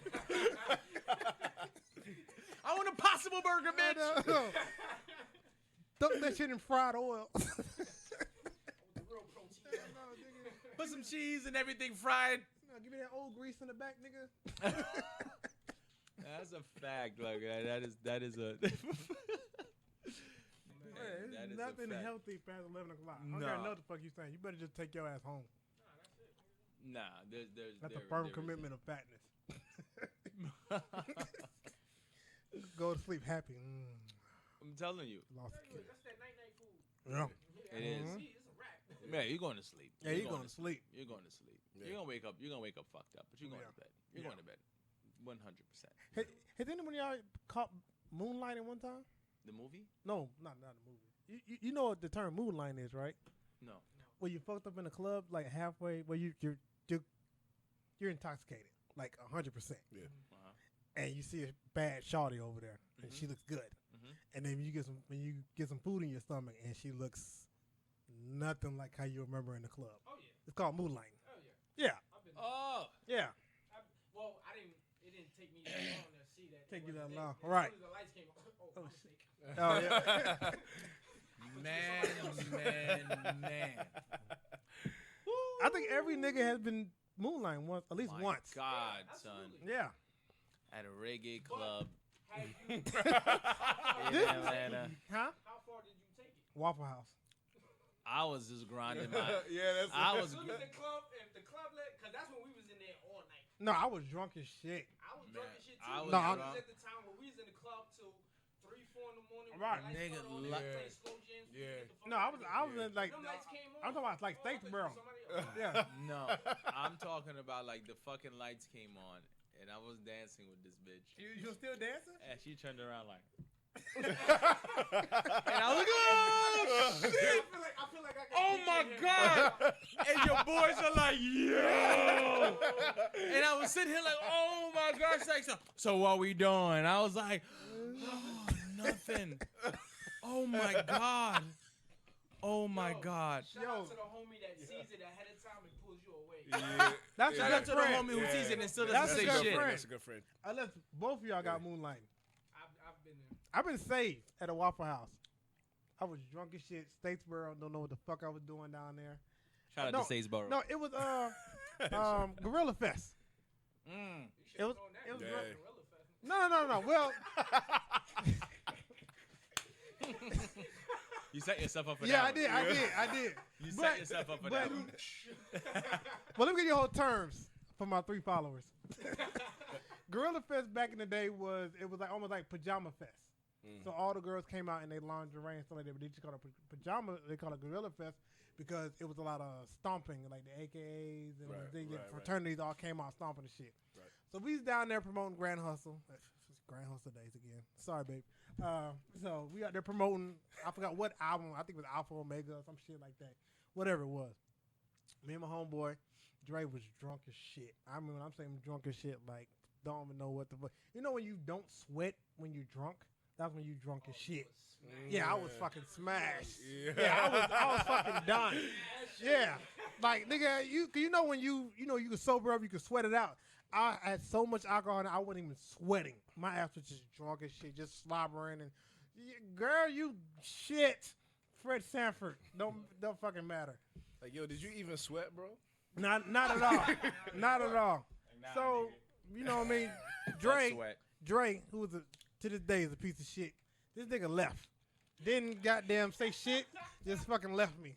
I want a possible burger, bitch. No. Dunk that shit in fried oil. The real protein. Put some cheese and everything fried. No, give me that old grease in the back, nigga. That's a fact, like that is a. Man, that there's is a nothing fact. healthy past 11 o'clock. I don't care Nah. know what the fuck you saying. You better just take your ass home. Nah, there's That's there- a firm there commitment of fatness. is- Go to sleep happy. I'm telling you, Lost a kid. That's that night food. Yeah. it is. See, it's a wrap. Man, you're going to sleep. Yeah, you're going to sleep. You're going to sleep. Yeah. You're gonna wake up. You're gonna wake up fucked up, but you're going Yeah. to bed. You're Yeah. going to bed. 100%. Has anyone of y'all caught moonlighting one time? The movie? No, not the movie. You know what the term moonlighting is, right? No. Where you fucked up in a club like halfway, where you're intoxicated, like 100%. Yeah. And you see a bad shawty over there, and she looks good. And then you get some food in your stomach, and she looks nothing like how you remember in the club. Oh yeah. It's called moonlighting. Oh yeah. Yeah. I've been. Oh. Yeah. Well, I didn't. It didn't take me that long to see that. Take you that As long, soon right? as the lights came on, oh, Oh, my shit. mistake. Oh yeah. Man. I think every nigga has been moonlighting once, at least My once. God, Yeah, son. absolutely. Yeah. At a reggae club Have you, in Atlanta. Huh? how far did you take it? Waffle House. I was just grinding my. Yeah, that's. I As was. soon as the club, if the club let, because that's when we was in there all night. No, I was drunk as shit. I was drunk Man, as shit too. I was No, I drunk. was at the time where we was in the club till 3, 4 in the morning. Right. When the lights Nigga, cut on, li- they play slow jams, we Yeah. get the fuck No, out of I was there. in like Them lights came on. I'm talking about like oh, I thought you Statesboro. were somebody else. Yeah. No, I'm talking about like the fucking lights came on and I was dancing with this bitch. You still dancing? And she turned around like. And I was like, oh, shit. I feel like I got Oh my God. And your boys are like, yo. And I was sitting here like, oh my God. It's like, so what we doing? I was like, oh, nothing. Oh my God. Oh my God. Shout out to the homie that sees it ahead of time and pulls you away. Yeah. That's Shout a out good to the friend. homie who sees it and still That's doesn't a say good shit. friend. That's a good friend. Unless both of y'all got moonlighting. I've been there. I've been saved at a Waffle House. I was drunk as shit. Statesboro, don't know what the fuck I was doing down there. Shout out No, to Statesboro. No, it was Gorilla Fest. You should It was- have known that. it was You great. were Gorilla Fest. No. Well, You set yourself up for yeah, that. I did. You But- set yourself up for that. one. Well, let me give you whole terms for my 3 followers. Gorilla Fest back in the day was like almost like Pajama Fest. So all the girls came out in their lingerie and stuff like that, but they just call it pajama. They call it Gorilla Fest because it was a lot of stomping, like the AKAs and the fraternities all came out stomping and shit. Right. So we was down there promoting Grand Hustle. Grand Hustle days again. Sorry, babe. So we out there promoting. I forgot what album. I think it was Alpha Omega or some shit like that. Whatever it was. Me and my homeboy, Dre, was drunk as shit. I mean, when I'm saying drunk as shit, like don't even know what the fuck. You know when you don't sweat when you're drunk? That's when you drunk as shit. Yeah, I was fucking smashed. Yeah, I was fucking done. Yeah, like nigga, you know when you can sober up, you can sweat it out. I had so much alcohol and I wasn't even sweating. My ass was just drunk as shit, just slobbering and girl, you shit. Fred Sanford, don't fucking matter. Like, yo, did you even sweat, bro? Not at all, not at all. So you know what I mean, Dre, who was to this day is a piece of shit. This nigga left. Didn't goddamn say shit. Just fucking left me.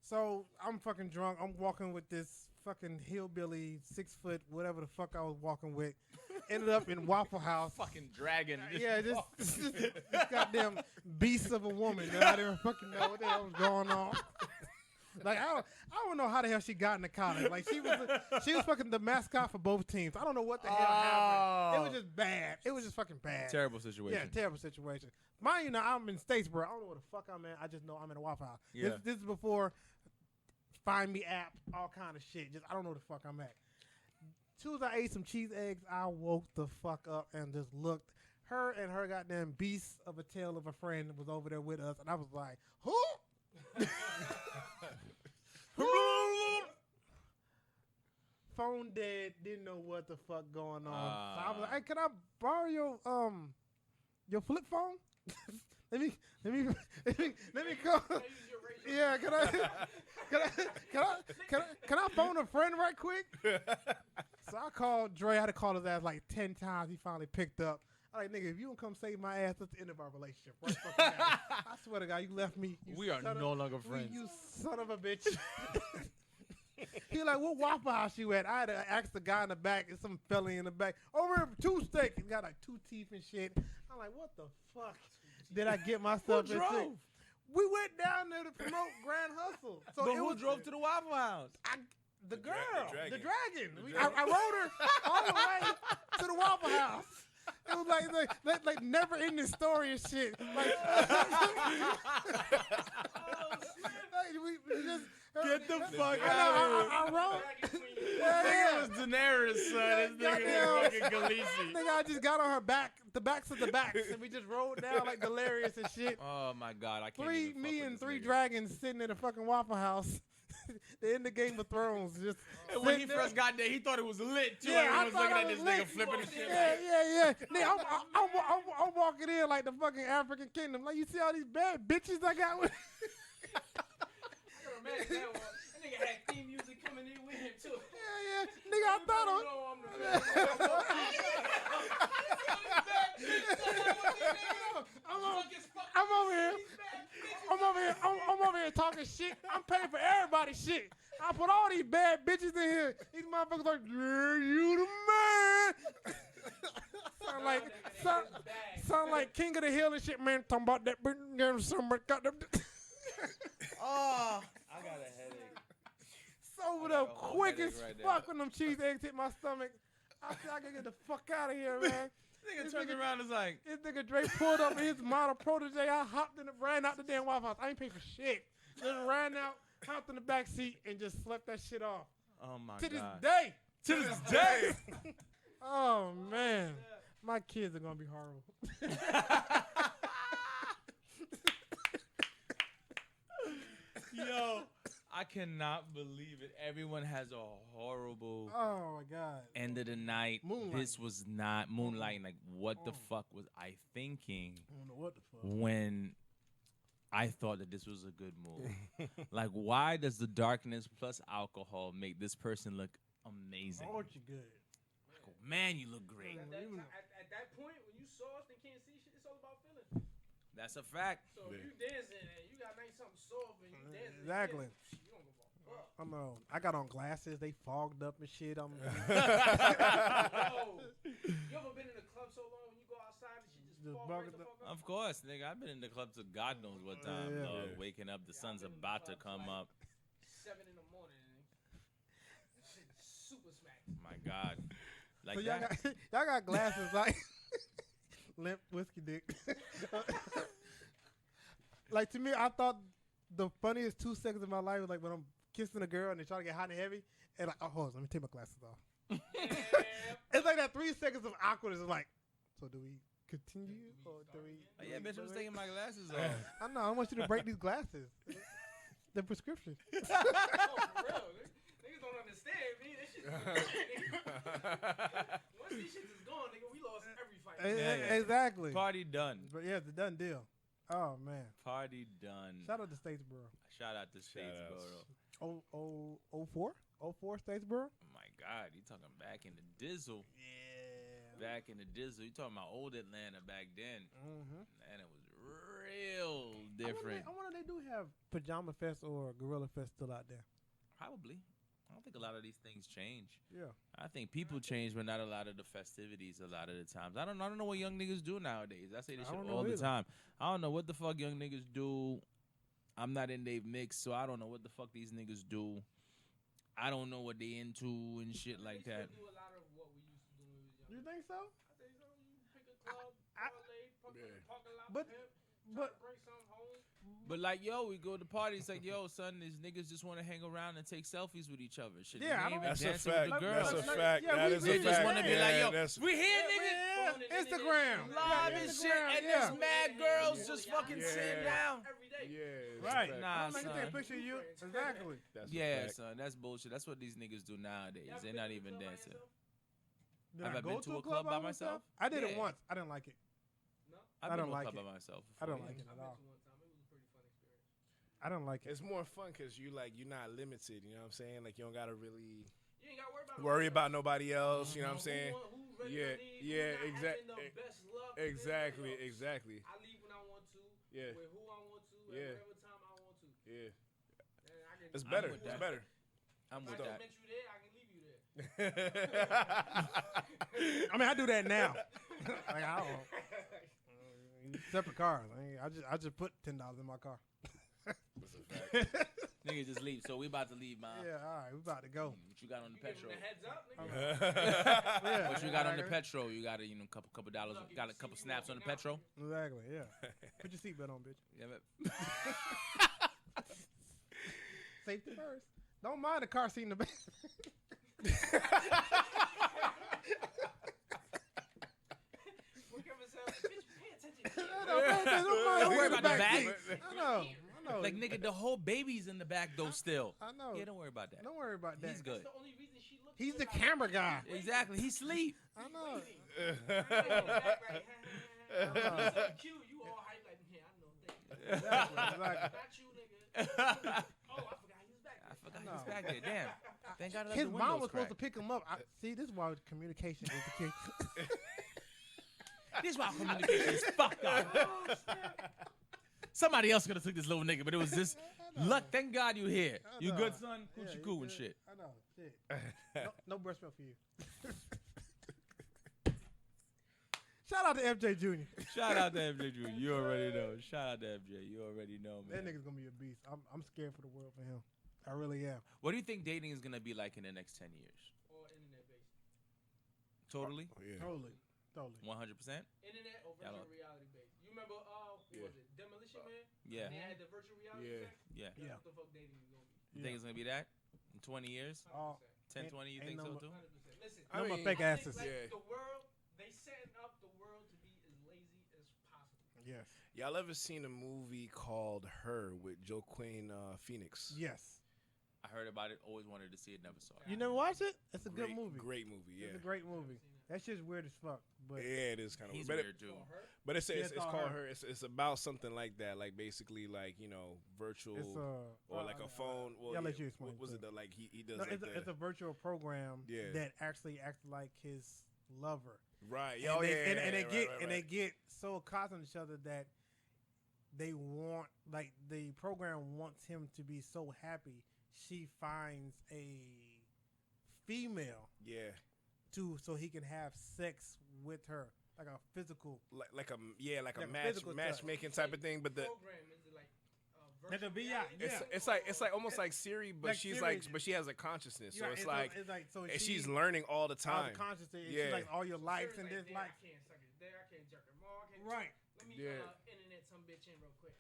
So I'm fucking drunk. I'm walking with this fucking hillbilly, 6 foot, whatever the fuck I was walking with. Ended up in Waffle House. Fucking dragon. Yeah, this goddamn beast of a woman that I didn't fucking know what the hell was going on. Like I don't know how the hell she got into college. Like she was fucking the mascot for both teams. I don't know what the hell happened. It was just bad. It was just fucking bad. Terrible situation. Yeah, terrible situation. Mind you, now I'm in Statesboro. I don't know where the fuck I'm at. I just know I'm in a Waffle House. Yeah. This is before Find Me app, all kind of shit. Just I don't know where the fuck I'm at. As soon as I ate some cheese eggs, I woke the fuck up and just looked. Her and her goddamn beast of a tail of a friend was over there with us, and I was like, who? Phone dead, didn't know what the fuck going on. So I was like, hey, can I borrow your flip phone? let me go. Yeah, can I phone a friend right quick? So I called Dre. I had to call his ass like 10 times. He finally picked up. I'm like, nigga, if you don't come save my ass, that's the end of our relationship. Right fucking now. I swear to God, you left me. We are no longer friends. You son of a bitch. He like, what Waffle House you at? I had to ask the guy in the back. It's some fella in the back. Over here, 2 steak. He got like 2 teeth and shit. I'm like, what the fuck did I get myself into? drove? We went down there to promote Grand Hustle. So But it who was, drove to the Waffle House? The girl, dragon. the dragon. The I rode her all the way to the Waffle House. It was like never ending story and shit. Like, we just Get the fuck I wrote. It was Daenerys, son. This nigga is fucking Khaleesi. Nigga, I just got on her back, the backs of the backs, and we just rolled down like delirious and shit. Oh my God, I can't. even fuck Me with and this three nigga. dragons sitting in a fucking Waffle House. The end of Game of Thrones. Just And when he sitting there. first got there, he thought it was lit too. Yeah, I Everyone was thought looking I at was this lit. nigga flipping the shit. Yeah. Nigga, I'm walking in like the fucking African kingdom. Like, you see all these bad bitches I got with. Imagine that one. That nigga had theme music coming in with him too. Yeah. Nigga, I thought I was. I'm over here talking shit. I'm paying for everybody's shit. I put all these bad bitches in here. These motherfuckers like, yeah, you the man. sound like King of the Hill and shit, man. Talking about that bitch. Somebody got them. Oh, I got a headache. Sobered I got up a whole quick as headache right there. fuck when them cheese eggs hit my stomach. I said, I gotta get the fuck out of here, man. Nigga This turned nigga- around and was like, This nigga Drake pulled up in his model protege. I ran out the damn Waffle House. I ain't paid for shit. Just ran out, hopped in the back seat, and just slept that shit off. oh my To this God. day. To this day. Oh, man. My kids are going to be horrible. Yo, I cannot believe it. Everyone has a horrible Oh, my God. end of the night. Moonlight. This was not moonlighting. Like, what the fuck was I thinking I don't know what the fuck. when I thought that this was a good move? Like, why does the darkness plus alcohol make this person look amazing? Oh, you good. Oh, man, you look great. At that point, when you soft and can't see shit, it's all about feeling. That's a fact. So if you dancing and you got nice something soft and you dancing, Exactly. you don't give a fuck. I know. I got on glasses. They fogged up and shit. I'm Yo, you ever been in a club so long when you go outside and shit just Just fall right bugged the up. fuck up? Of course, nigga. I've been in the club to God knows what time. Yeah. dog. Yeah. Waking up, the sun's I've been in about to clubs come like up. 7 in the morning. That shit super smacked. My God. Like so y'all that. got, y'all got glasses like limp whiskey dick. Like, to me, I thought the funniest 2 seconds of my life was like when I'm kissing a girl and they try to get hot and heavy, and like, oh, hold on, let me take my glasses off. It's like that 3 seconds of awkwardness. It's like, so do we continue or do we? Oh, yeah, bitch, I was taking my glasses off. I know. I want you to break these glasses. The prescription. Oh, for real. Niggas don't understand me. This shit is once these shits is gone, nigga, we lost every fight. Yeah. Exactly. Party done. But yeah, it's a done deal. Oh man. Party done. Shout out to Statesboro. Shout out to Statesboro. Oh, 04 Statesboro. Oh my God, you talking back in the dizzle. Yeah. Back in the dizzle. You talking about old Atlanta back then. Mm-hmm. And it was real different. I wonder they do have Pajama Fest or Gorilla Fest still out there. Probably. I don't think a lot of these things change. Yeah. I think people change, but not a lot of the festivities. A lot of the times, I don't know what young niggas do nowadays. I say this I shit don't know all the either. time. I don't know what the fuck young niggas do. I'm not in their mix, so I don't know what the fuck these niggas do. I don't know what they into and shit like that. We still do a lot of what we used to do when we was young. You think so? I think so. You pick a club, parking lot, But- pimp, but- try to bring something home. But like, yo, we go to parties like, yo, son, these niggas just want to hang around and take selfies with each other. Shit, Yeah, I they ain't don't- even That's a dancing fact. with the That's girls. a fact. Yeah, That we- is we a They just fact. want to be Yeah, like, yo, that's- we here, Yeah, nigga. Instagram. Live Yeah, and shit, Instagram, and yeah. there's mad girls just fucking Yeah. sitting down. Every day. Yeah, it's a Right. fact. Nah, I'm taking son. a picture of you. Exactly. That's a Yeah, fact. son, that's bullshit. That's what these niggas do nowadays. Y'all They're been not to a even club by dancing. yourself? Did Have I I go been to a club by myself? I did it Yeah. once. I didn't like it. No? I've I been don't to a like club it. by myself. I don't before, like yeah. it I've at been all. to one time. It was a pretty fun experience. I don't like it. It's more fun because you're not limited. You know what I'm saying? Like you don't gotta really You ain't gotta worry about worry nobody about nobody else. You know what I'm else. saying? Who ready Yeah, to leave, yeah, who not exact- having the best luck, Exactly, yo, exactly. I leave when I want to, Yeah, with who I want to, Yeah. at whatever time I want to. yeah. And I can, It's I'm better. with It's that. better. I'm If with I that. just met you there, I can leave you there. I mean, I do that now. Like, I don't. Separate cars. I just put $10 in my car. That's a fact. Nigga just leave. So we about to leave, man. Yeah, all right, we about to go. What you got on the You give petrol? him the heads up, nigga. Yeah, What you got on the petrol? You got a couple dollars. Got a couple snaps on the petrol. Exactly. Yeah. Put your seatbelt on, bitch. Yeah, man. Safety first. Don't mind the car seat in the back. Don't worry about the bag. I know. Like, nigga, the whole baby's in the back though. Still. I know. Yeah, don't worry about that. Don't worry about that. He's good. He's the camera guy. Exactly. He sleep. I know. Q, you all hype like, yeah, I know. Exactly. Not you, nigga. Oh, I forgot he was back there. I forgot he was back there. Damn. Thank God. I left His the mom windows was supposed to cracked. pick him up. See, this is why communication is the key. This is why communication is fucked up. Somebody else could have took this little nigga, but it was this luck. Thank God you here. I You know. good, son? Yeah, Coochie you cool and good. shit. I know. Shit. No breast milk for you. Shout out to FJ Jr. Shout out to MJ Jr. You already know. Shout out to MJ. You already know, That man. nigga's gonna be a beast. I'm scared for the world for him. I really am. What do you think dating is gonna be like in the next 10 years? Or internet based. Totally? Yeah. Totally. 100%? Internet or Yeah, I virtual don't- reality based. You remember, Yeah. was it Demolition Man? Yeah. They had the virtual reality Yeah. sex? Yeah. That's Yeah. what the fuck dating is going to be. You think it's gonna be that in 20 years? 100%. 10, Ain't- 20? You ain't think no so mo- too? 100%. Listen, I No more mean, fake I asses. think, like, Yeah. the world, they setting up the world to be as lazy as possible. Yes. Y'all ever seen a movie called Her with Joaquin Phoenix? Yes. I heard about it. Always wanted to see it. Never saw it. You never watched it? It's a Great, good movie. Great movie. Yeah. It's a great movie. That shit's weird as fuck. But Yeah, it is kind of He's weird. weird too. For her, But it's Yeah, it's, it's it's called called Her. Her. It's about something like that, like basically like virtual it's or like a phone. Well, yeah, I'll let you explain What was it. it? Like he does No, like it's a virtual program Yeah. that actually acts like his lover. right. And Yeah, oh, they, yeah, and, yeah, and they right, get right, and they right. get so accustomed to each other that they want, like, the program wants him to be so happy. She finds a female Yeah, so he can have sex with her, like a physical. like a Like a match physical touch. matchmaking type of thing. But the program is it like Like a virtual VR, reality? yeah. it's like almost like Siri, but Like she's Siri. but she has a consciousness, so Yeah, it's and like so and she- she's learning all the all time. the consciousness. Yeah. She's like all your likes Seriously, and there, I dislikes. can't suck it. There, I can't jerk it. More, I can't Right. Let me Yeah. internet some bitch in real quick.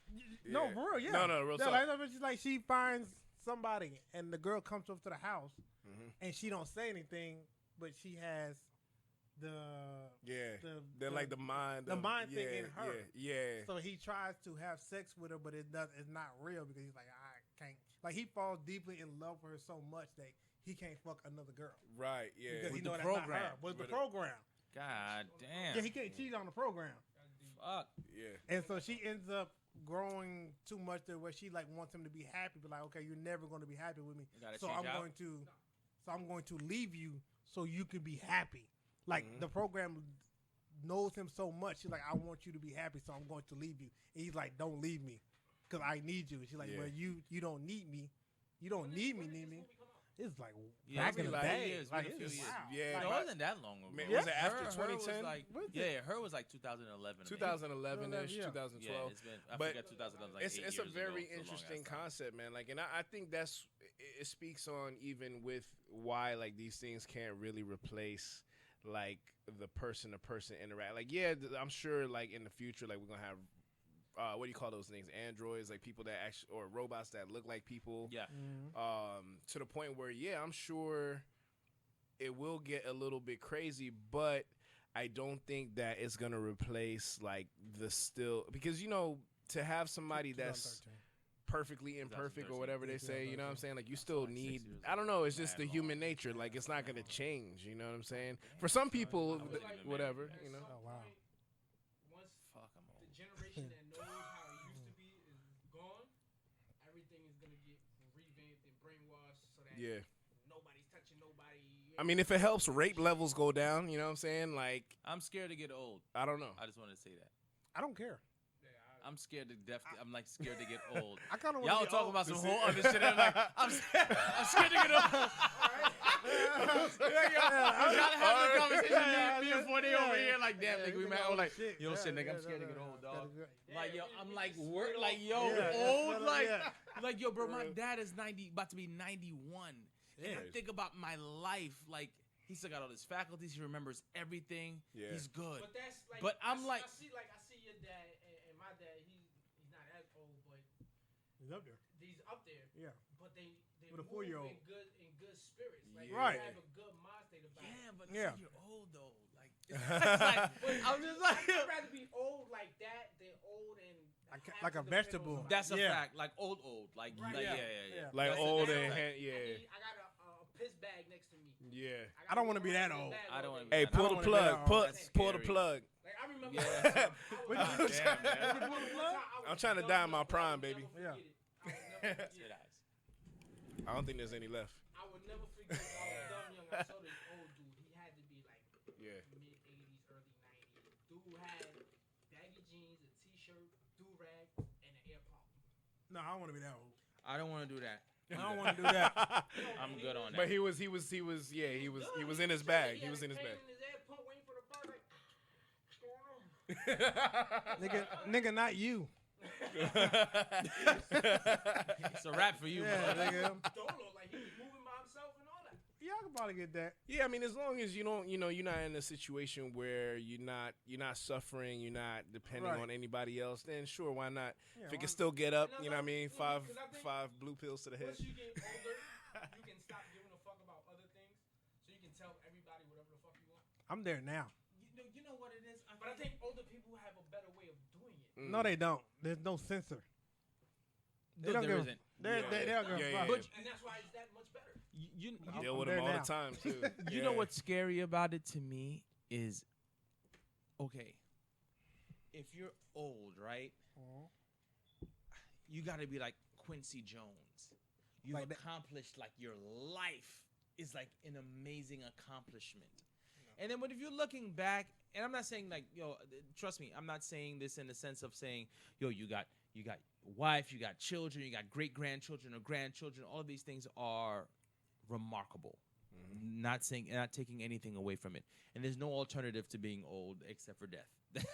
No, Yeah. for real, yeah. No, real yeah, talk. like, she's like, she finds somebody, and the girl comes up to the house, Mhm. and she don't say anything, but she has Yeah, the they're like the mind thing in yeah, her. Yeah, So he tries to have sex with her, but it's not real because he's like, I can't. Like, he falls deeply in love with her so much that he can't fuck another girl right. Yeah, because he With know the that's not program. her. With the With it. program, God damn. yeah, he can't cheat on the program. Fuck. yeah. And so she ends up growing too much to where she like wants him to be happy, but like, okay, you're never going to be happy with me. You gotta So change I'm out? going to leave you so you can be happy. Like Mhm. the program knows him so much. She's like, I want you to be happy, so I'm going to leave you. And he's like, don't leave me, because I need you. And she's like, Yeah. well, you don't need me. You don't need me. It's like Yeah, back it's in the been like day. years, like, been a few it's years. wow. Yeah, Like, No, it wasn't that long ago. Man, was it after Her was 2010? like, Was it? yeah, her was like 2011. 2011ish, Yeah. 2012. Yeah, it's been. I But forget 2011. Like it's 8 it's a years very ago. It's a interesting long-ass time. concept, man. Like, and I think that's it speaks on even with why like these things can't really replace like the person to person interact. Like, yeah, I'm sure like in the future, like we're gonna have what do you call those things? Androids, like people that actually or robots that look like people. Yeah. To the point where I'm sure it will get a little bit crazy, but I don't think that it's gonna replace like the still because to have somebody that's 2013. perfectly imperfect or 2013. whatever they say, you know what I'm saying? Like you still like 6 need years I don't know, it's ago. just the Mad human long. nature. Like it's not gonna change, you know what I'm saying? For some people, I wasn't even whatever, At you know. some Oh, wow. point, once Fuck, I'm the old. generation that knows how it used to be is gone, everything is gonna get revamped and brainwashed so that Yeah. nobody's touching nobody. I mean, if it helps rape levels go down, you know what I'm saying? Like, I'm scared to get old. I don't know. I just wanted to say that. I don't care. Yeah, I'm scared to death. I'm like scared to get old. I kind of Y'all talking about some whole other shit. I'm like, I'm scared to get old. Y'all having a conversation me and 40 over here like, damn, nigga, we mad. I'm like, yo, shit, nigga, I'm scared to get old, dog. Like, yo, I'm like, work, like, yo, old, like, yo, bro, my dad is 90, about to be 91. And I think about my life, like, he still got all his faculties. He remembers everything. Yeah. He's good. But that's like, but I'm like, I see your dad and my dad. He's not as old, but he's up there. He's up there. Yeah. But they with a move 4-year-old in good spirits. Like, right. They have a good mind state about it. Yeah, but you're old though. Like, I'm just like, I'd rather be old like that than old and like a vegetable. That's a fact. Like old. Like, right. like yeah. Like that's old and I got a piss bag next to me. Yeah. I don't want to be that old. I don't want to Hey, be pull the plug. Pull the plug. Like, I remember. I'm trying to die in my prime, baby. Yeah. I don't think there's any left. I would never forget. I was dumb young. I saw this old dude. He had to be like mid 80s, early 90s. Dude had baggy jeans, a t-shirt, do-rag, and an AirPod. No, I don't want to be that old. I don't want to do that. I don't want to do that. I'm good on that. But he was in his bag. He was in his bag. Nigga, not you. It's a wrap for you, yeah, bro. nigga. Don't look like he was moving by himself and all that. Yeah, I can probably get that. Yeah, I mean, as long as you don't, you're not in a situation where you're not suffering, you're not depending on anybody else, then sure, why not? Yeah, if it can still get up, you know what I mean? Five blue pills to the head. Once you get older, you can stop giving a fuck about other things, so you can tell everybody whatever the fuck you want. I'm there now. You know what it is? But I think older people have a better way of doing it. No, they don't. There's no censor. They don't there give. isn't. They don't give a fuck. And that's why it's that much better. You deal with them all the time too. You know what's scary about it to me is, okay, if you're old, right? You got to be like Quincy Jones. You've like accomplished like your life is like an amazing accomplishment. And then, but if you're looking back, and I'm not saying like, yo, trust me, I'm not saying this in the sense of saying, yo, you got wife, you got children, you got great grandchildren or grandchildren. All of these things are remarkable. Not taking anything away from it. And there's no alternative to being old except for death.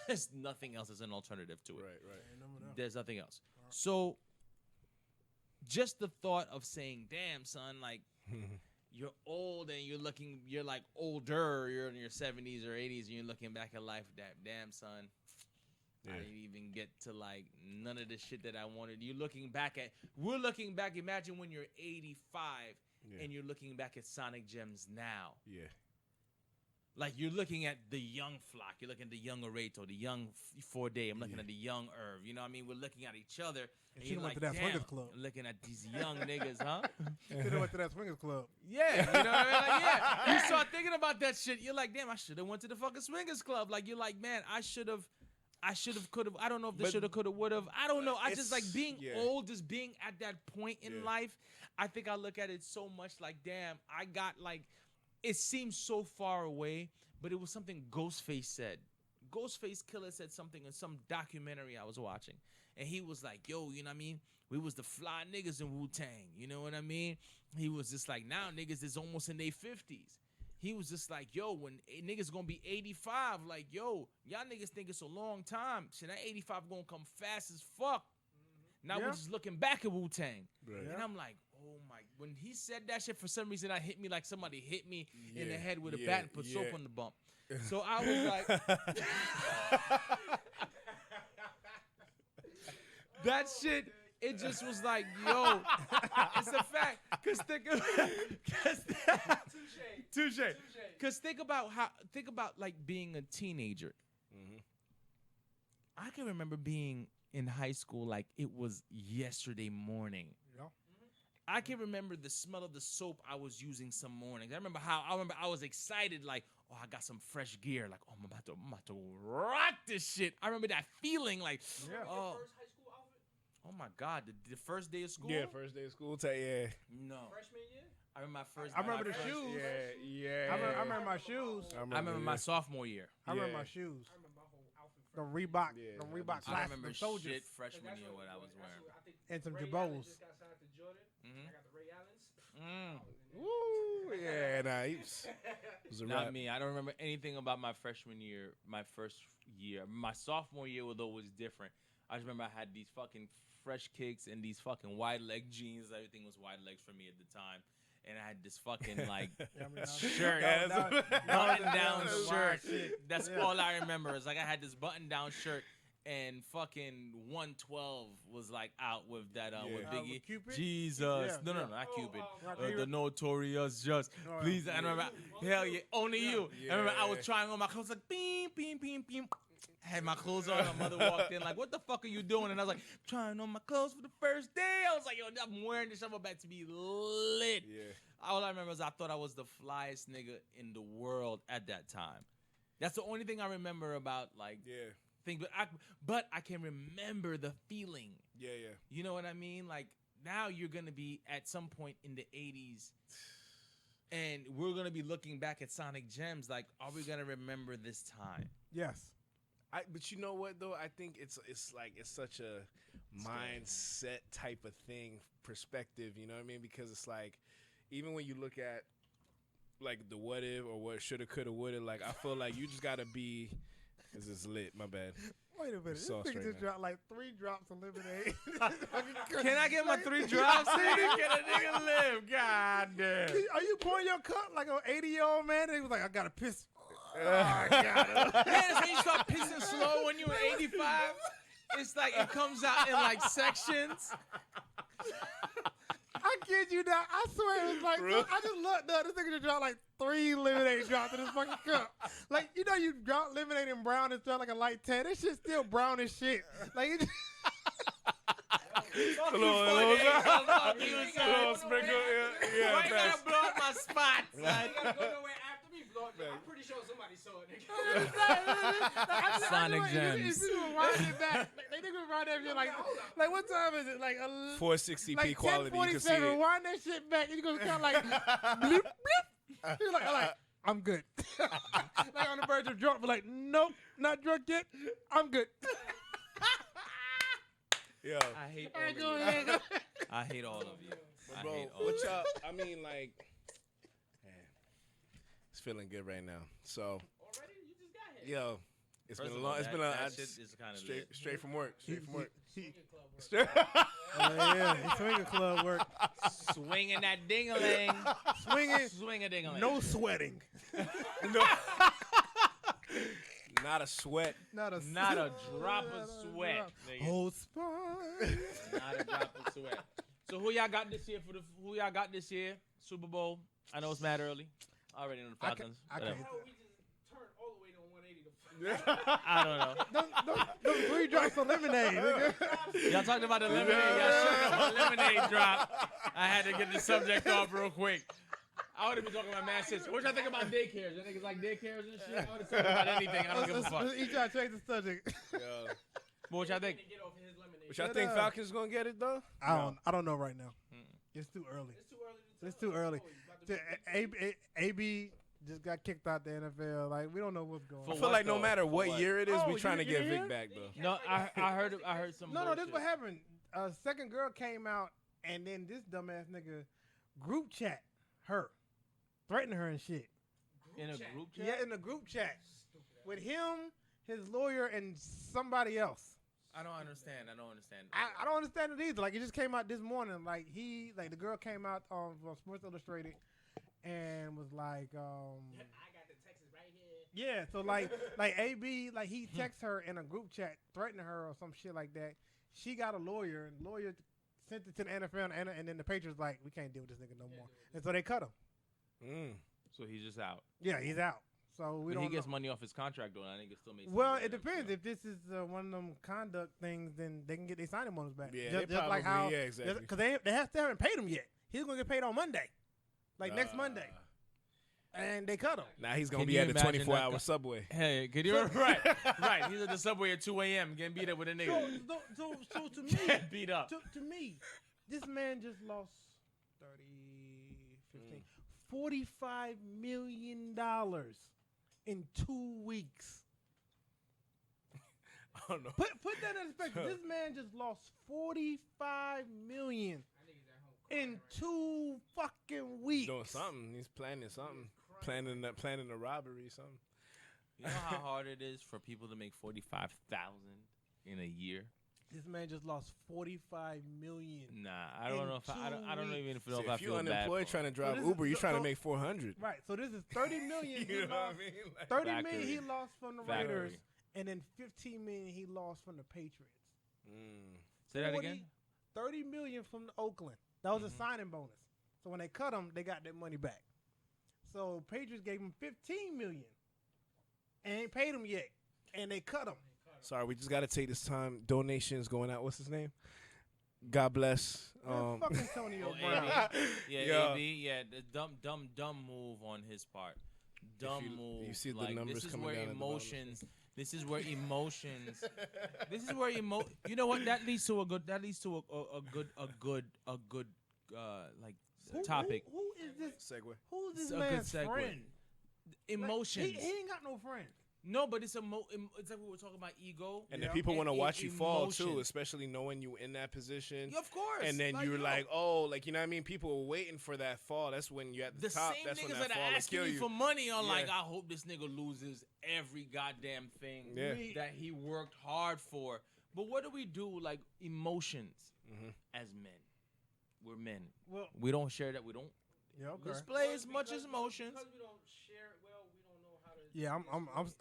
There's nothing else as an alternative to it. Right. There's nothing else. So just the thought of saying, damn, son, like, you're old and you're like older, you're in your 70s or 80s, and you're looking back at life, that damn, son, I didn't even get to like none of the shit that I wanted. We're looking back, imagine when you're 85 and you're looking back at Sonik Gemz now. Yeah. Like you're looking at the young flock, you're looking at the young Oreto, the young 4-Day, I'm looking at the young Irv, you know what I mean? We're looking at each other. And you're like, damn, I'm looking at these young niggas, huh? You could have went to that swingers club. Yeah, you know what I mean? Like, yeah. You start thinking about that shit, you're like, damn, I should have went to the fucking swingers club. Like, you're like, man, I should have, could have. I don't know if the should have, could have, would have. I don't know. I just like being old, just being at that point in life. I think I look at it so much like, damn, I got like, it seems so far away, but it was something Ghostface said. Ghostface Killer said something in some documentary I was watching. And he was like, yo, you know what I mean? We was the fly niggas in Wu-Tang. You know what I mean? He was just like, now niggas is almost in their 50s. He was just like, yo, when niggas gonna be 85, like, yo, y'all niggas think it's a long time. Shit, that 85 gonna come fast as fuck. Now we're just looking back at Wu-Tang. Right. And I'm like, oh my, when he said that shit, for some reason, I hit me like somebody hit me in the head with a bat and put soap on the bump. So I was like, that shit, it just was like, yo, it's a fact. Cause touche. Cause think about like being a teenager. I can remember being in high school like it was yesterday morning. I can remember the smell of the soap I was using some mornings. I remember I was excited, like, oh, I got some fresh gear. Like, oh, I'm about to rock this shit. I remember that feeling, like, oh. Your first high school outfit? Oh my God, the first day of school? Yeah, first day of school. No. Freshman year? I remember my first. I remember the shoes. Yeah. I remember my shoes. I remember my sophomore year. I remember my shoes. I remember my whole outfit. the Reebok, Yeah, the I Reebok I classic, remember the soldiers, shit freshman year what I was wearing. and some Ray Jabos. Allen just got signed to Jordan. Mhm. I got the Ray Allens. Woo, yeah, nah, he was a Not rap. me. I don't remember anything about my freshman year. My first year, my sophomore year, though, was different. I just remember I had these fucking fresh kicks and these fucking wide leg jeans. Everything was wide legs for me at the time. And I had this fucking like shirt, button down shirt. That's all I remember. It's like I had this button down shirt, and fucking 112 was like out with that with Biggie. With Cupid? Jesus, Yeah, no, yeah. not Cupid. Cupid. The Notorious Just. Oh, Please, yeah. I remember. Hell yeah, only you. Yeah. I remember I was trying on my clothes like beam, beam, beam, beam. Had my clothes on. My mother walked in like, "What the fuck are you doing?" And I was like, "Trying on my clothes for the first day." I was like, "Yo, I'm wearing this. I'm about to be lit." Yeah. All I remember is I thought I was the flyest nigga in the world at that time. That's the only thing I remember about like Yeah. thing. But I can remember the feeling. Yeah, yeah. You know what I mean? Like now you're gonna be at some point in the 80s, and we're gonna be looking back at Sonic Gems. Like, are we gonna remember this time? Yes. But you know what though? I think it's such a mindset type of thing, perspective. You know what I mean? Because it's like, even when you look at like the what if or what shoulda, coulda, woulda, like I feel like you just gotta be. This is lit. My bad. Wait a minute. This Sauce nigga right just now. dropped like 3 drops of lemonade. Can I get my 3 drops? Can a nigga live? God damn. Are you pouring your cup like an 80-year-old man? He was like, I gotta piss. Yeah, that's when you start pissing slow when you're 85. It's like it comes out in like sections. I kid you not. I swear it was like, I just looked up. This nigga just dropped like 3 lemonade drops in this fucking cup. Like, you know, you drop lemonade in brown and stuff like a light tan. This shit's still brown as shit. Like, it just, Little sprinkle. Yeah. Why you gotta blow up my spots? You gotta go nowhere after me, blow it. I'm pretty sure somebody saw it. Sonic Gems. If you rewind it back, they think we rewind that shit like what time is it? Like 460p like quality. You can see 10:47. it. Rewind that shit back. You gonna sound like bloop bloop. You're like I'm good. Like on the verge of drunk, but like nope, not drunk yet. I'm good. Yo. I hate all of Go you. ahead. I hate all of you. I Bro, hate all what of you. y'all? I mean, like, man, it's feeling good right now. So, Already? You just got here. yo, it's First been a of long. all, It's that- been a that shit is kinda lit. straight from work. Straight from work. Club work. Yeah, swinging club work. Swinging that ding-a-ling. Swinging, Swing a ding-a-ling. no sweating. No. Not a sweat. Not a drop of sweat. nigga. Whole spine. Not a drop of sweat. So who y'all got this year who y'all got this year? Super Bowl. I know it's mad early. I already know the I Falcons. can't- Whatever. How we just turned all the way to 180 to I don't know. Those 3 drops of lemonade, nigga. Y'all talked about the lemonade. Y'all shut up the lemonade drop. I had to get the subject off real quick. I would have been talking about mad shit. What y'all think about daycares? Y'all niggas like daycares and shit? I would have talked about anything. I don't give a fuck. Let's each try to change the subject. Yo. But what y'all think? get off his lemonade. But y'all Shut think up. Falcons gonna get it though? I don't know right now. Mm. It's too early. It's too early to It's tell. too early. Oh, you about to be- AB just got kicked out the NFL. Like we don't know what's going For I on. feel what, like no though? matter For what what? year it is, Oh, we trying to you get hear? Vic back though. No, I heard some No, bullshit. this what happened. A second girl came out, and then this dumbass nigga group chat her, threatened her and shit. In a chat. group chat? Yeah, in the group chat with him, his lawyer, and somebody else. I don't understand. I don't understand it either. Like it just came out this morning. Like the girl came out on Sports Illustrated and was like, I got the Texas right here. yeah. So like AB, like he texted her in a group chat, threatening her or some shit like that. She got a lawyer, and the lawyer sent it to the NFL, and then the Patriots like, we can't deal with this nigga no more, and so they cut him. So he's just out. Yeah, he's out. So we But don't. he gets know. money off his contract though, and I think it still makes. Well, it depends. If this is one of them conduct things, then they can get their signing bonus back. Yeah, just, they just like probably- how, yeah, exactly. Because they haven't paid him yet. He's gonna get paid on Monday, like next Monday, and they cut him. Now he's gonna Can be you at the imagine 24-hour that- subway. Hey, could you? right. He's at the subway at 2 a.m. getting beat up with a nigga. So to me, Get beat up. to me, this man just lost 30, 15, $45 million in 2 weeks. I don't know. Put that in perspective. This man just lost $45 million in 2 fucking weeks. Doing something. He's planning something. Planning a robbery or something. You know how hard it is for people to make 45,000 in a year. This man just lost $45 million. Nah, I don't know if I don't even know if I If feel you're bad. unemployed trying to drive this Uber, is- you're trying so- to make 400. Right. So this is $30 million. You he know what I lost. mean? Like, 30 Factory. million he lost from the Factory. Raiders, and then 15 million he lost from the Patriots. Say that 40 again. 30 million from Oakland. That was a signing bonus. So when they cut him, they got that money back. So Patriots gave him 15 million, and ain't paid him yet, and they cut him. Sorry, we just got to take this time. Donations going out. What's his name? God bless. Man, fuck Antonio Oh, Brown. Yeah, Yeah. AB, yeah, the dumb move on his part. Dumb move. you see the like, numbers this is coming where down at the bottom. emotions. This is where emotions. This is where You know what? That leads to a good. That leads to a good like topic. Who is this? Segue. Who's this It's a good man's segue. friend? Emotions. Like, he ain't got no friends. No, but it's it's like we were talking about ego. And Yeah. then people want to And watch you fall too, emotion. especially knowing you in that position. Yeah, of course. And then you're yo, like, oh, like, you know what I mean? People are waiting for that fall. That's when you're at the the top. same That's when niggas that that fall are will asking kill me you. for money are like, Yeah. I hope this nigga loses every goddamn thing Yeah. that he worked hard for. But what do we do? Like emotions Mhm. as men. We're men. Well, We don't share that. We don't yeah, okay. display as much as emotions. Because we don't share it well, we don't know how to. Yeah,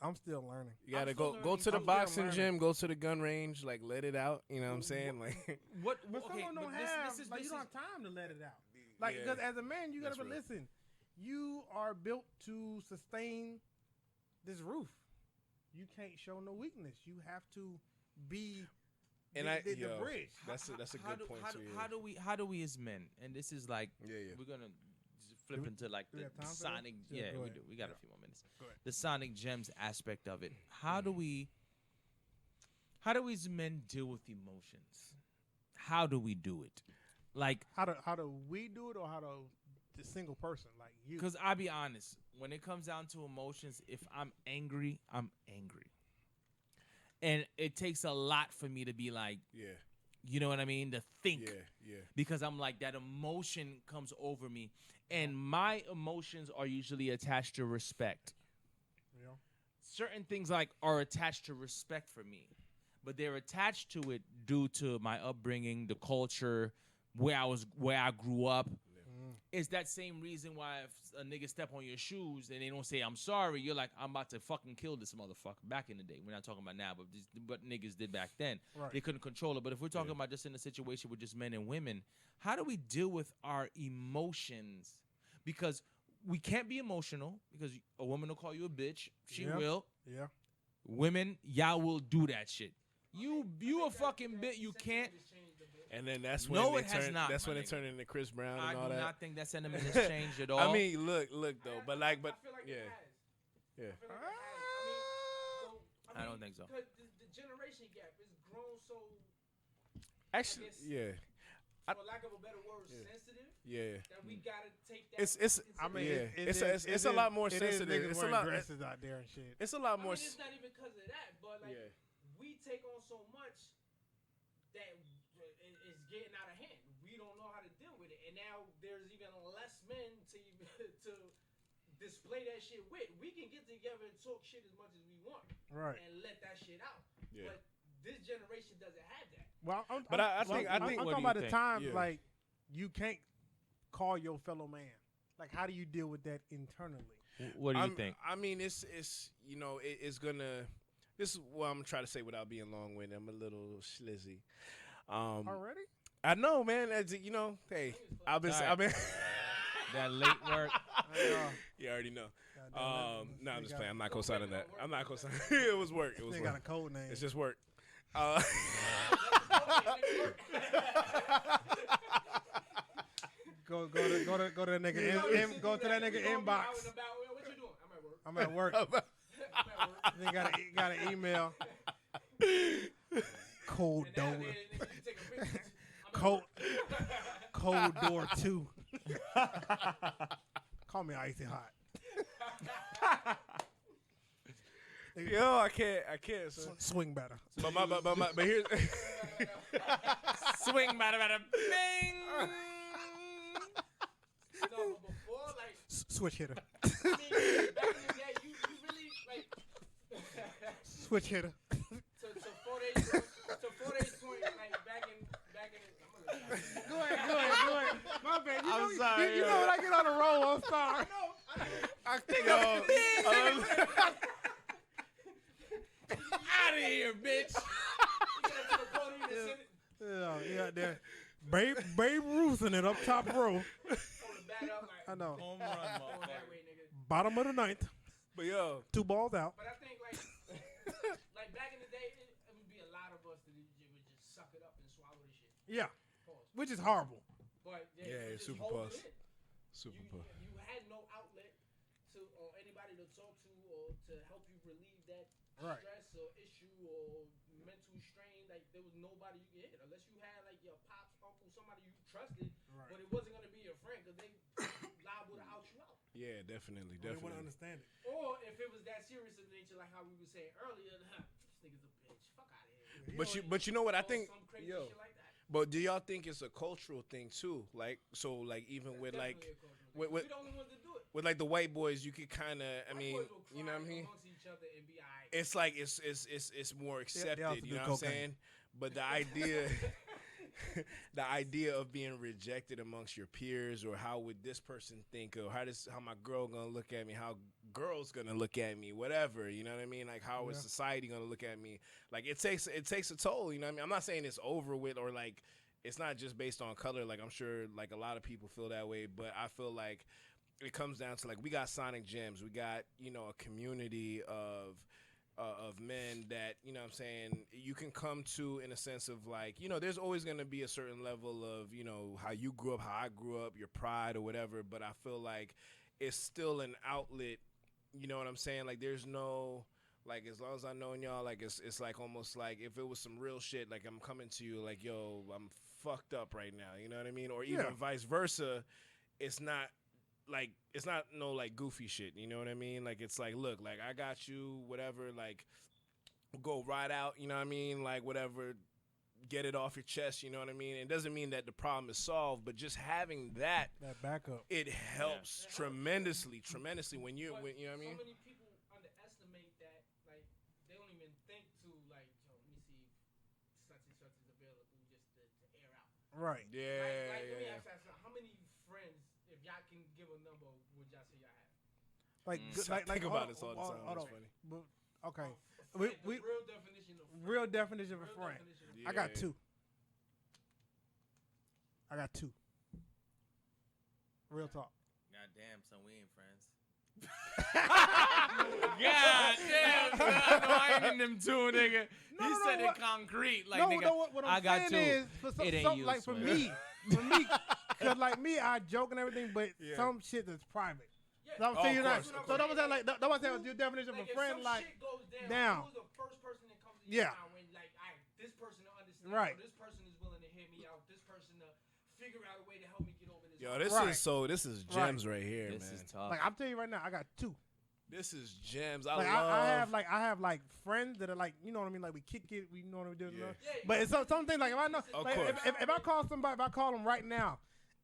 I'm still learning. You gotta I'm still go learning. to the I'm still boxing learning. gym, go to the gun range, like let it out. You know what I'm saying? Like, What? But okay, someone don't but have, this is like, this you don't is- have time to let it out. Like, Yeah. because as a man, you gotta That's real. listen. You are built to sustain this roof. You can't show no weakness. You have to be And the yo, bridge. that's a how good do, point how too. do, Yeah. how do we as men? And this is like Yeah, yeah. we're gonna flip into like do we the have time for this? Sonic. Yeah, Yeah, go we ahead. do. We got Yeah. a few more minutes. Go ahead. The Sonic Gems aspect of it. How do we as men deal with emotions? How do we do it? Like, How do we do it, or how do the single person like you? because I'll be honest, when it comes down to emotions, if I'm angry, I'm angry. And it takes a lot for me to be like, Yeah, you know what I mean? To think. yeah, yeah. Because I'm like, that emotion comes over me. And my emotions are usually attached to respect. You know? Certain things like are attached to respect for me, but they're attached to it due to my upbringing, the culture, where I grew up. It's that same reason why if a nigga step on your shoes and they don't say I'm sorry, you're like, I'm about to fucking kill this motherfucker. Back in the day, we're not talking about now, but just what niggas did back then. Right. They couldn't control it. But if we're talking about just in a situation with just men and women, how do we deal with our emotions? Because we can't be emotional because a woman will call you a bitch. She Yeah. will. Yeah. Women, y'all will do that shit. You a fucking bitch. You can't. And then that's when No, they it has turn. not, That's my when it nigga. turned into Chris Brown I and all do that. not think that sentiment has changed at all. I mean, look though, but I feel like yeah, it has. yeah. I feel like it has. I don't think so. Because the generation gap is grown so, Actually, guess- yeah, for lack of a better word, Yeah. sensitive. yeah. That we gotta take that. It's. into I mean, Yeah. consideration. It's a lot more it is sensitive. niggas It's a wearing lot- dresses out there and shit. It's a lot I more. mean, it's not even because of that, but like Yeah. we take on so much that is getting out of hand. We don't know how to deal with it, and now there's even less men to to display that shit with. We can get together and talk shit as much as we want, Right. and let that shit out. Yeah. But this generation doesn't have that. Well, But I think- I'm what do talking you about the think? times Yeah. like you can't call your fellow man. Like, how do you deal with that internally? What do you I'm- think? I mean, it's you know, it's gonna. This is what I'm trying to say without being long-winded. I'm a little slizzy. Already? I know, man. As you know, hey, I've been. All right. I've been. That late work. You already know. Goddamn, No, I'm they just got- playing. I'm not co-signing that. I'm not co-signing. It was work. It was They got a work. code name. It's just work. Go to that nigga go to that nigga inbox. What you doing? I'm at work. I'm at work. I'm at work. They got an email. Cold door. And then you take a picture. Cold cold door 2. Call me icy hot. Yo, I can't. Son. Swing better. But here's Swing, bada, bada, bing. No, but before, like, Switch hitter. I mean, back in the day, you really, like, Switch hitter. to 4 days point, like, back in Go ahead. My bad. I'm sorry, You know when I get on the roll, I'm sorry. Out of here, bitch. Yeah, there. Babe Ruthing it up top row. I know. Home run, motherfucker. Bottom of the ninth. but yo, 2 balls out. But I think, like back in the day, it would be a lot of us that would just suck it up and swallow the shit. Yeah, Pause. which is horrible. But Yeah, just super hold pause. it in. super You, puff. you had no outlet to or anybody to talk to or to help you relieve that Right. stress or issue or mental strain. Like there was nobody you could hit unless you had like your pops, uncle, somebody you trusted, Right. but it wasn't gonna be your friend because they liable to out you out. Yeah, definitely, They want to definitely. understand it. Or if it was that serious of nature, like how we were saying earlier, this nigga's a bitch. Fuck out of here. But you know what I Or think, some crazy yo. shit like that. But do y'all think it's a cultural thing too? Like so, like even with like Definitely a cultural thing. with- We the only ones that do it. with like the white boys, you could kind of, I White mean, boys will you know what I cry mean? amongst each other and be alright. It's like it's more accepted. also You do know what I'm cocaine. saying? But the idea. The idea of being rejected amongst your peers, or how would this person think, or how my girl gonna look at me, how girls gonna look at me, whatever, you know what I mean? Like how is Yeah. society gonna look at me? Like it takes a toll, you know what I mean? I'm not saying it's over with, or like it's not just based on color. Like I'm sure like a lot of people feel that way, but I feel like it comes down to like we got Sonik Gemz, we got a community of men that, you know what I'm saying, you can come to in a sense of like, there's always going to be a certain level of, how you grew up, how I grew up, your pride or whatever, but I feel like it's still an outlet, you know what I'm saying? Like there's no, like as long as I know y'all, like it's like almost like if it was some real shit, like I'm coming to you like, yo, I'm fucked up right now, you know what I mean? Or even Yeah. vice versa, it's not no like goofy shit, you know what I mean? Like it's like, look, like I got you, whatever, like go right out, you know what I mean? Like whatever, get it off your chest, you know what I mean? It doesn't mean that the problem is solved, but just having that, backup. it helps tremendously when you But when you know what I mean? So many people underestimate that, like they don't even think to like, yo, let me see if such and such is available just to air out. Right. Yeah, Let me yeah. ask that. So how many friends, if y'all can give a number, would y'all say y'all have? Like, I think about this all the time. hold It's on. funny. But, okay. A We- friend, the we- real definition of friend. Real definition of a Real friend. definition of Yeah. I got two. Real talk. God damn, son, we ain't friends. God damn, son. I know I ain't in them two, nigga. No, He no, said what- it concrete, like no, nigga. no, what I'm I got saying two. is, for It ain't some you, like for Swear. me, cause like me, I joke and everything, but Yeah. some shit that's private. Yeah. So I'm Oh, saying of you're not. course, So of that was like that was your definition of Like a if friend. some Like, shit goes down. who's the first person that comes to your Yeah. mind when like, this person to understand, Right. or this person is willing to hear me out, this person to figure out a way to help me get over this. Yo, hump. this is gems right here, This man. is tough. I'm telling you right now, I got two. This is gems. I Like love. I have like friends that are like, you know what I mean, like we kick it, we know what we do. Yeah. But it's something like if I know, Of like course. if I call somebody, if I call them right now,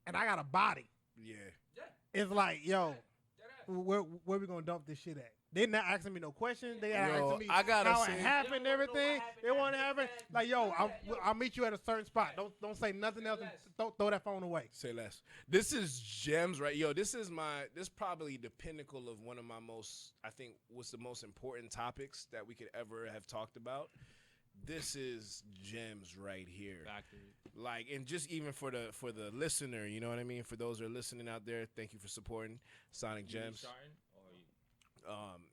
and I got a body, Yeah. Yeah. it's like, yo, Deadass. where we gonna dump this shit at? They not asking me no questions. They Yo, asking me I gotta how say- it happened, They don't know everything. what happened, They want to that, have it. that, Like, yo, that, yo. I'll meet you at a certain spot. Don't say nothing else. And less. throw that phone away. Say less. This is gems, right? Yo, this probably the pinnacle of one of my most, I think, what's the most important topics that we could ever have talked about. This is gems right here. Factory. Like, and just even for the listener, you know what I mean? For those who are listening out there, thank you for supporting Sonik You Gemz. starting, or you-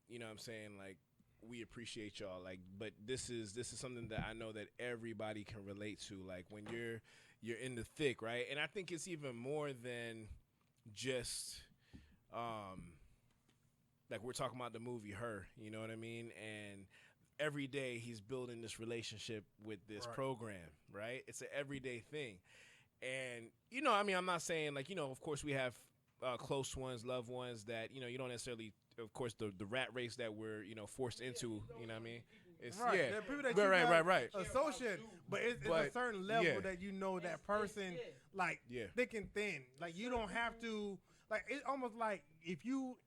You know what I'm saying? Like, we appreciate y'all. Like, but this is something that I know that everybody can relate to. Like when you're in the thick, right? And I think it's even more than just like we're talking about the movie Her, you know what I mean? And every day he's building this relationship with this Right. program, right? It's an everyday thing. And, I mean, I'm not saying like, of course we have close ones, loved ones that, you don't necessarily of course, the rat race that we're forced into. You know what I mean? It's Right. yeah, There are people that right, you right, right. associate, but it's a But, certain level yeah. that you know that person like Yeah. thick and thin. Like you don't have to like it's almost like if you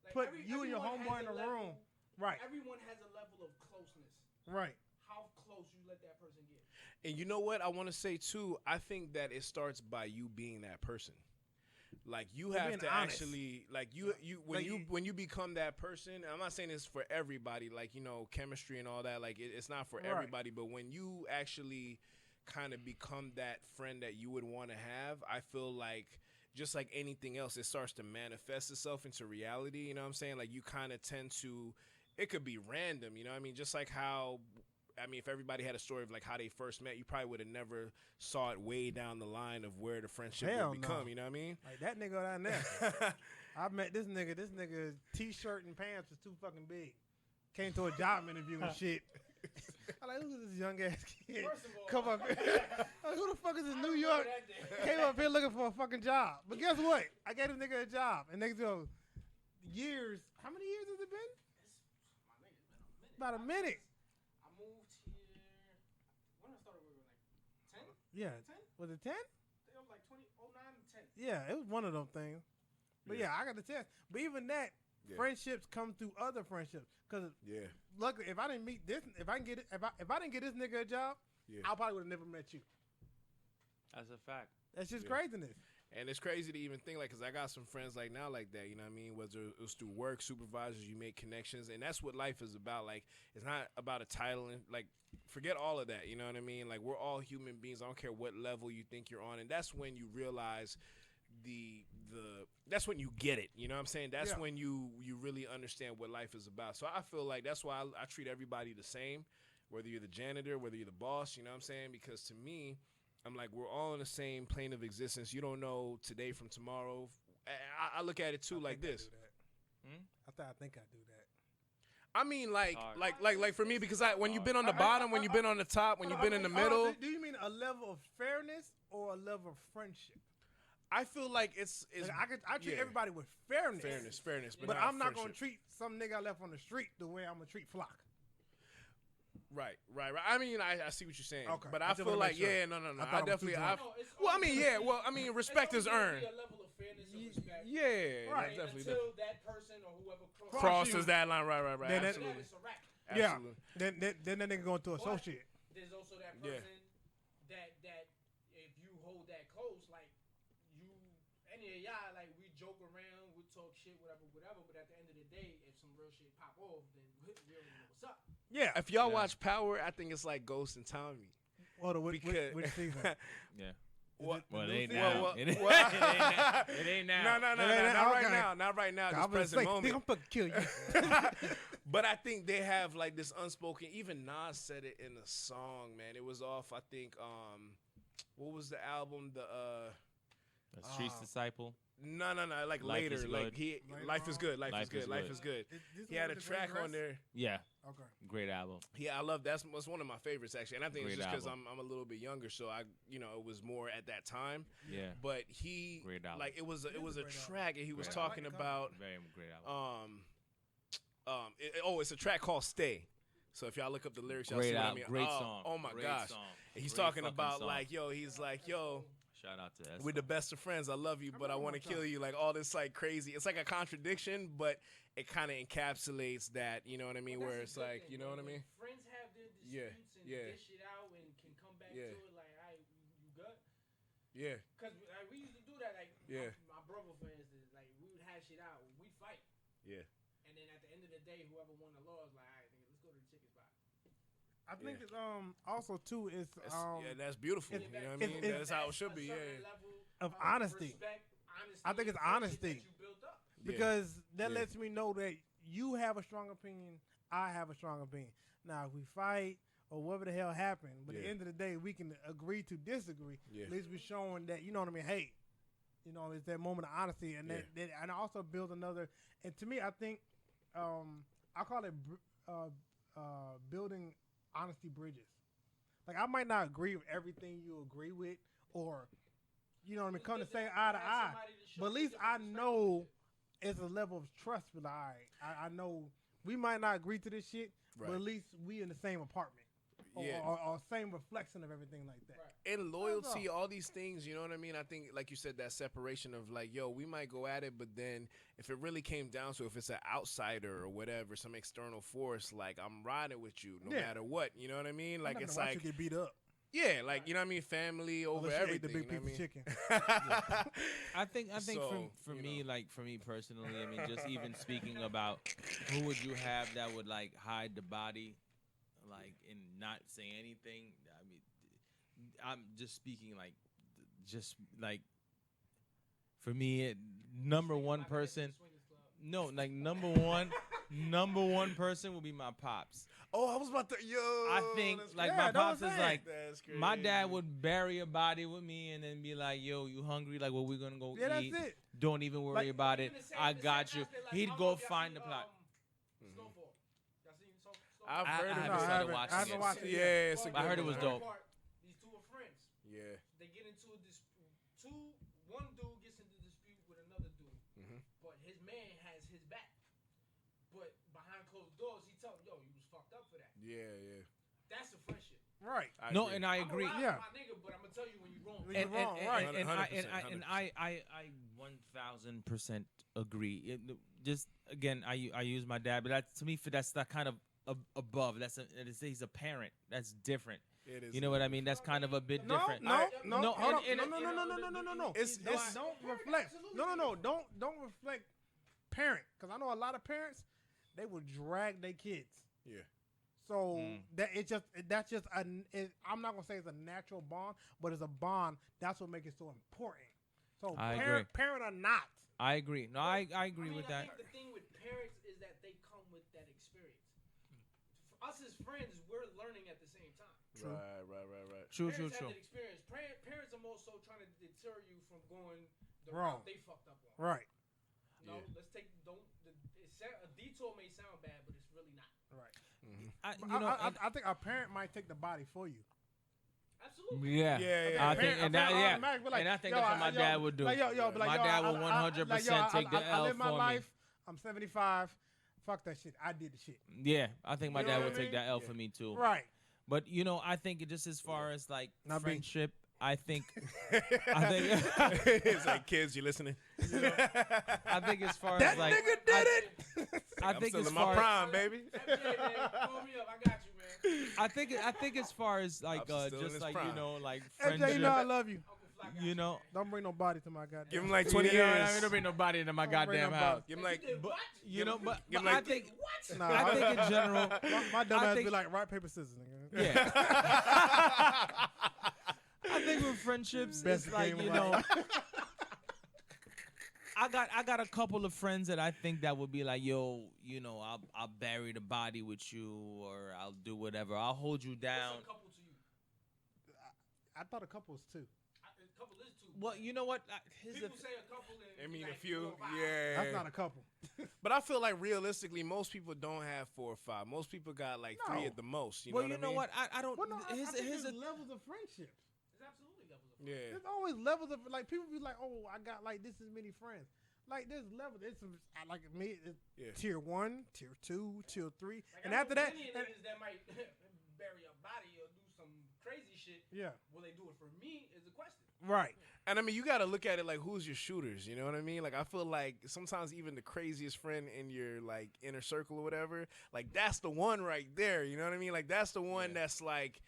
Like, put you and your everyone homeboy has in a level- room, right, Everyone has a level of closeness. right. How close you let that person get. And you know what I want to say too? I think that it starts by you being that person. Like you You're have being to honest. actually like you Like, when you become that person. And I'm not saying this for everybody. Like chemistry and all that. Like it's not for Right. everybody. But when you actually kind of become that friend that you would want to have, I feel like just like anything else, it starts to manifest itself into reality. You know what I'm saying? Like you kind of tend to. It could be random. You know what I mean? Just like how. I mean, if everybody had a story of like how they first met, you probably would have never saw it way down the line of where the friendship Hell would become. no. You know what I mean? Like that nigga down there. I met this nigga. This nigga's t-shirt and pants was too fucking big. Came to a job interview and shit. I'm like, who's this young ass kid? First of all, Come up here. Like, who the fuck is this New York? Came up here looking for a fucking job. But guess what? I gave this nigga a job. And niggas go, years. How many years has it been? About a minute. I moved here. When I started working, like 10? Yeah. 10? Was it 10? I think it was like 2009 to 10. Yeah, it was one of them things. But yeah, I got the test. But even that, Yeah. friendships come through other friendships. Cause Yeah. luckily, if I didn't meet this, if I didn't get this nigga a job, Yeah. I probably would have never met you. That's a fact. That's just Yeah. craziness. And it's crazy to even think, like, because I got some friends like now like that, you know what I mean? Whether it was through work, supervisors, you make connections. And that's what life is about. Like, it's not about a title. And, like, forget all of that, you know what I mean? Like, we're all human beings. I don't care what level you think you're on. And that's when you realize that's when you get it, you know what I'm saying? That's Yeah. when you really understand what life is about. So I feel like that's why I treat everybody the same, whether you're the janitor, whether you're the boss, you know what I'm saying? Because to me, I'm like, we're all on the same plane of existence. You don't know today from tomorrow. I look at it too like this. I think I do that. I mean, like Hard. for me, because when you've been on the bottom, when you've been on the top, when you've been in the middle, Do you mean a level of fairness or a level of friendship? I feel like it's Like, I treat yeah. everybody with fairness. fairness, But I'm not friendship. gonna treat some nigga I left on the street the way I'm gonna treat Flock. Right. I mean, I see what you're saying, Okay. but I I just feel wanna like make sure. no. I thought I I was definitely. too I, drunk. well, I mean, yeah. Well, I mean, respect is earned. A level of fairness and respect. Yeah, Right. that's definitely Until that person or whoever Cross crosses you. that line. Right. Then that- Absolutely. it's a wrap. Yeah. Absolutely. Then that nigga going to associate. There's also that Yeah. person that if you hold that close, like you, any of y'all, like we joke around, we talk shit, whatever. But at the end of the day, if some real shit pop off, then we already know what's up. Yeah. If y'all Yeah. watch Power, I think it's like Ghost and Tommy. Well, which Because season? Yeah. What? Well, new it ain't season? now. Well, It ain't- well- it ain't now. No, It ain't not right okay. now. Not right now. This I'm gonna present say, moment. I'm fucking kill you. But I think they have like this unspoken. Even Nas said it in the song, man. It was off. I think. What was the album? A Street's Disciple. No. Like Life later. is Like good. Life is good. Life is Life good. is Life good. is good. This He had a one with the track green on dress? there. Yeah. Okay. Great album. Yeah, I love that's one of my favorites actually, and I think it's Great just because album. I'm a little bit younger, so it was more at that time. Yeah. But he Great album. like it was a a great track, and he was Great talking album. about Very great album. it's a track called "Stay." So if y'all look up the lyrics, y'all Great see what I album. mean. Great oh, song. Oh my Great gosh. Song. And he's Great talking fucking about song. like, he's like, Shout out to that. we're the best of friends. I love you, but I want to kill you. Like all this like crazy. It's like a contradiction, but it kind of encapsulates that. You know what I mean? But Where that's it's the good like, thing, you know what I when mean? Friends have their Yeah, disputes and yeah. dish it out and can come back Yeah. to it like, all right, you good? Yeah, Because we used to do that. Like, Yeah. my brother, for instance, like we would hash it out. We'd fight. yeah. And then at the end of the day, whoever won the law is like, all right, nigga, let's go to the chicken spot. I think Yeah. it's also too is That's beautiful. it's- you know what I mean? it's- That's how it should a be. certain Yeah. level Of honesty. Respect, honesty. I think it's and friendship honesty. that you built up. because that Yeah. lets me know that you have a strong opinion, I have a strong opinion. Now if we fight or whatever the hell happened, but at the Yeah. end of the day we can agree to disagree. Yeah. At least we're showing that, you know what I mean, hey, it's that moment of honesty, and that and also build another. And to me, I think I call it building honesty bridges. Like I might not agree with everything you agree with, or you know what I mean, come to say eye to eye, but at least I know it's a level of trust. But all right, I know we might not agree to this shit, Right. but at least we in the same apartment. Yeah. Or same reflection of everything like that. Right. And loyalty, all these things, you know what I mean? I think, like you said, that separation of like, yo, we might go at it, but then if it really came down to if it's an outsider or whatever, some external force, like I'm riding with you no matter what. You know what I mean? Like it's like you get beat up. Yeah, like you know what I mean, family over Unless you ate everything. the big you know piece of what I mean? chicken. I think So, for you me, know. like for me personally, I mean, just even speaking about who would you have that would like hide the body, like and not say anything. I mean, I'm just speaking just like for me, number one person. No, like number one person will be my pops. Oh, I was about to I think that's like Yeah, my that's pops what I'm is saying. like That's crazy. my dad would bury a body with me and then be like, "Yo, you hungry? Like, what we gonna go Yeah, eat? that's it. Don't even worry Like, about it. Even the same- I the same got you." aspect, like, He'd I don't go know if y'all find seen, the plot. Snowfall. Y'all seen Snowfall? I've I heard of haven't No, it. started I watching haven't it. watched it. Yeah, it's a Well, good I heard it one. was dope. These two are friends. Yeah. They get into a dispute. One dude gets into a dispute with another dude, but his man has his back. But behind closed doors, he tell him, "Yo, you was fucked up for that." Yeah. That's a friendship. Right. No, agree. and I agree. I'm Yeah. my nigga, but I'm gonna tell you when you're wrong. When you're wrong, right. And 100%. I 1000% agree. Just again, I use my dad, but that to me, that's not kind of above. He's a parent. That's different. It is. You know what I mean? That's kind of a bit No, different. no, No, hold on. and- No. It's Don't reflect. No. Don't reflect parent. Because I know a lot of parents, they will drag their kids. Yeah. So Mm. that's just I'm not gonna say it's a natural bond, but it's a bond. That's what makes it so important. So I parent or not. I agree. No, I agree with I that. think the thing with parents is that they come with that experience. For us as friends, we're learning at the same time. True. Right. True. Parents have that experience. Parents are more so trying to deter you from going the Wrong. route they fucked up on. Right. No, let's take a detour may sound bad, but it's really not. Right. I I think a parent might take the body for you. Absolutely. yeah. Yeah. I think, and that, yeah, automatically be like, and I think yo, that's what my dad would do. Like, yo, be like, My yo, dad would I- 100% take the I L live my for me. life. I'm 75. Fuck that shit. I did the shit. Yeah, I think my You know dad what would I take mean? that L for me too. Right. But I think just as far as like Not me. friendship, I think It's like, kids, you listening? I think as far That as like nigga did it. I I'm think still as in my far prime, baby. MJ, man, call me up. I got you, man. I think as far as like I'm still in just his like prime. like MJ, you friendship, know I love you. Uncle Fly got you know. Don't bring nobody to my goddamn. Give him like You 20 know, years. I mean, don't bring nobody into my Don't bring goddamn nobody. house. Give him like, You did what? You know, but Give him I like think What? Nah, I think in general, my dumb I ass think- be like rock paper scissors, nigga. yeah. I think with friendships, Best it's like game you of know. life. I got a couple of friends that I think that would be like, yo, I'll bury the body with you, or I'll do whatever. I'll hold you down. What's a couple to you? I thought a couple was two. A couple is two. Well, you know what? Here's the People say a couple. And I mean, a like few. 4 or 5. Yeah. That's not a couple. But I feel like realistically, most people don't have 4 or 5. Most people got like 3 No. at the most. You well, know you what I know mean? what? I don't. Well, no, I here's think here's there's a, levels of friendship. There's absolutely levels of Yeah. There's always levels of like people be like, oh, I got like this many friends. Like there's levels. It's like me. It's Yeah. tier 1, tier 2, tier 3, Like, and I know after that, plenty of niggas that might bury a body or do some crazy shit. yeah, Will they do it for me? Is the question. right. And I mean, you got to look at it like, who's your shooters? You know what I mean? Like, I feel like sometimes even the craziest friend in your like inner circle or whatever, like that's the one right there. You know what I mean? Like that's the one that's like,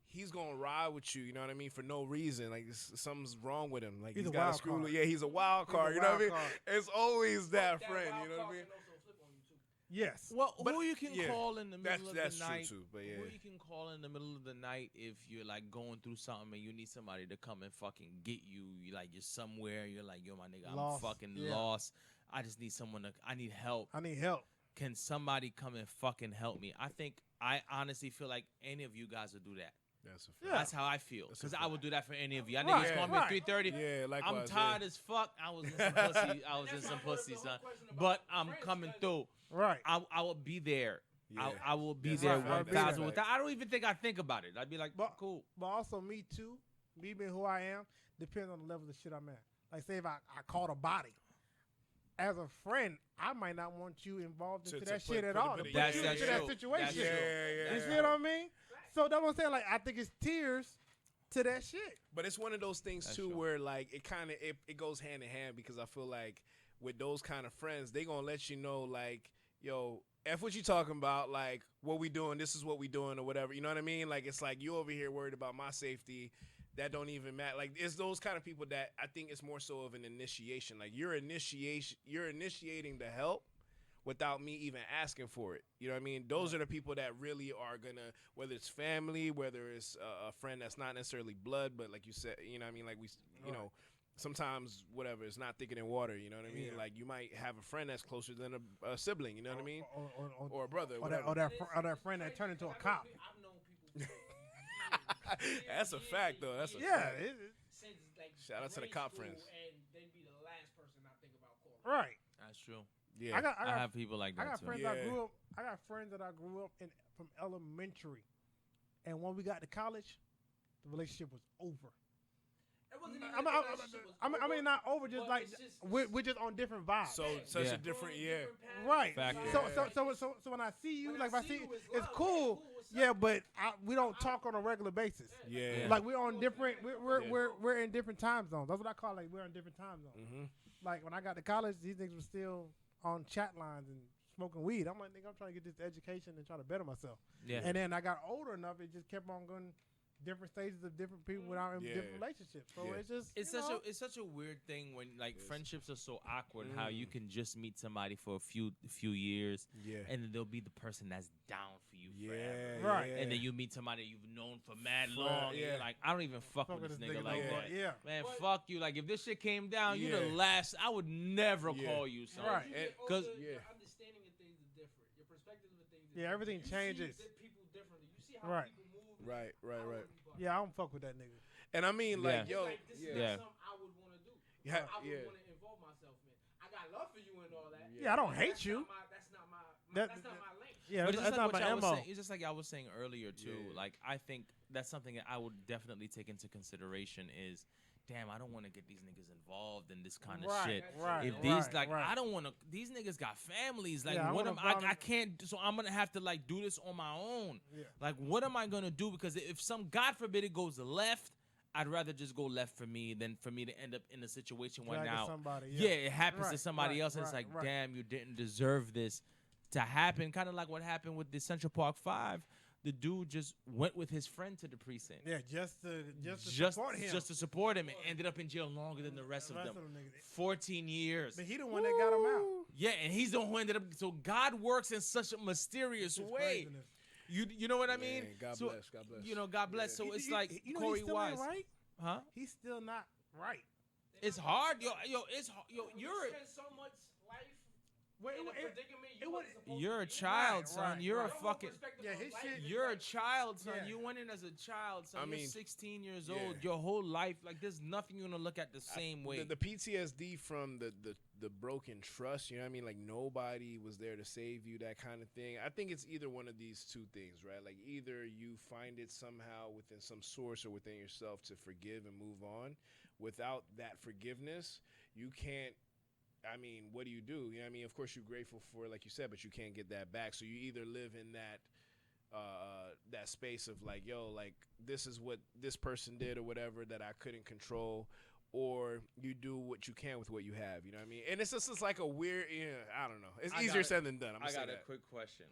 he's gonna ride with you. You know what I mean? For no reason. Like something's wrong with him. Like He's a got wild screw. card. Yeah, he's a wild He's a card. You know what I mean? wild card. It's always that friend. wild You know what I card mean? can also flip on you too. Yes. well, But- who you can yeah, call in the middle of That's the true night. too. But yeah. Who you can call in the middle of the night if you're like going through something and you need somebody to come and fucking get you. You like you're somewhere. You're like, yo, my nigga, Lost. I'm fucking Yeah. lost. I just need someone to. I need help. I need help. Can somebody come and fucking help me? I honestly feel like any of you guys would do that. That's a fact. Yeah. That's how I feel. That's a Because I fact. would do that for any of you. I Right, niggas call me right. at 3:30. Yeah, likewise. I'm tired as fuck. I was in some pussy. I was in some pussy, son. But I'm coming through. Right. I will be there. Yeah. I will be That's there right. I'll be 1,000. there. With that. I don't even think I think about it. I'd be like, But- cool. But also me too. Me being who I am depends on the level of shit I'm at. Like say if I caught a body, as a friend, I might not want you involved into that shit at put a all. bit To of- put That's you true. into that situation. That's Yeah, true. yeah, You yeah. see what I mean? So that's what I'm saying. Like, I think it's tiers to that shit. But it's one of those things That's too true. where like it kind of it goes hand in hand because I feel like with those kind of friends, they gonna let you know like, yo, F what you talking about, like what we doing, this is what we doing or whatever. You know what I mean? Like it's like you over here worried about my safety. That don't even matter. Like it's those kind of people that I think it's more so of an initiation. Like you're initiating the help without me even asking for it. You know what I mean? Those are the people that really are gonna, whether it's family, whether it's a friend that's not necessarily blood, but like you said, you know what I mean? Like you know, sometimes whatever, it's not thicker than water. You know what I mean? Yeah. Like you might have a friend that's closer than a sibling. You know what I mean? Or Or a brother. or Whatever. that friend that turned into a cop. I've known people. That's a fact, though. That's a Yeah. fact. Since like Shout out to the grade cop school, friends. and then be the last person I think about calling. Right. That's true. Yeah. I have people like I that got too. friends Yeah. I got friends that I grew up in from elementary, and when we got to college, the relationship was over. It wasn't even I mean, the relationship was I mean, over, not over, just but like it's just- we're just on different vibes. So such Yeah. a different, yeah. Right. Fact, So when I see you, When like I if I see see you, you, it's it's love. cool. Cool, what's Yeah, up? but we don't talk on a regular basis. Yeah. Like we're on different. Yeah. We're in different time zones. That's what I call like we're in different time zones. Mm-hmm. Like when I got to college, these niggas were still on chat lines and smoking weed. I'm like, nigga, I'm trying to get this education and try to better myself. Yeah. And then I got older enough, it just kept on going different stages of different people without in Yeah. different relationships. So Yeah. it's just It's you such know, it's such a weird thing when like Yes. friendships are so awkward. How you Mm. can just meet somebody for a few years, Yeah. and then they'll be the person that's down for you Yeah. forever. Right. yeah. And then you meet somebody you've known for mad For- long. And yeah. you're like, I don't even fuck fuck with with this nigga no like more. that. Yeah. Man, But- fuck you. Like if this shit came down, you the Yeah. last. I would never Yeah. call you, son. Right. You And- get 'cause- older, yeah. your understanding of things is different. Your perspective of things is Yeah, everything different. changes. You see people differently. You see how Right. people move. Right, right, right. Yeah, I don't fuck with that nigga. And I mean, like, Yeah. yo, Like, this yeah. is Yeah. not something I would want to do. Yeah, I would yeah. want to involve myself in. I got love for you and all that. Yeah, I don't hate That's you. That's not my That- that's not my lane. Yeah, But that's, it's just not like what my y'all was MO. saying. It's just like I was saying earlier too. Yeah. Like I think that's something that I would definitely take into consideration is, damn, I don't want to get these niggas involved in this kind of Right, shit. right, If right, these like right. I don't want to. These niggas got families. Like Yeah, I what wanna am I? bother- I can't. So I'm gonna have to like do this on my own. Yeah. Like what am I gonna do? Because if some God forbid it goes left, I'd rather just go left for me than for me to end up in a situation where Dragging now, somebody, yeah, it happens to Right, somebody right, else, and it's right, like, right. damn, you didn't deserve this to happen. Kind of like what happened with the Central Park 5. The dude just went with his friend to the precinct. Yeah, just to support him. Just to support him, and ended up in jail longer than the rest of them. niggas. 14 years. But he the one that got him out. Yeah, and he's the one who ended up. So God works in such a mysterious It's way. craziness. You know what I mean? Man, God So, bless, God bless. You know, God bless. So it's like you know Corey he's still Wise, ain't right. huh? He's still not right. It's hard, it's hard. You You're spend so much life Wait, in a it- predicament it you would- wasn't supposed you're to a be in. child, Right, son. right, You're right. a Your whole fucking. perspective Yeah, of his life shit- is You're a like- child, son. Yeah. You went in as a child, son. I You're mean, 16 years yeah. old. Your whole life, like, there's nothing you're gonna look at the same way. The PTSD from the broken trust, you know what I mean? Like nobody was there to save you, that kind of thing. I think it's either one of these two things, right? Like either you find it somehow within some source or within yourself to forgive and move on. Without that forgiveness, you can't. I mean, what do? You know what I mean? Of course, you're grateful for, like you said, but you can't get that back. So you either live in that space of like, yo, like this is what this person did or whatever that I couldn't control, or you do what you can with what you have. You know what I mean? And it's just like a weird, I don't know. It's I easier got said than done. I'm I gonna say got a that. quick question.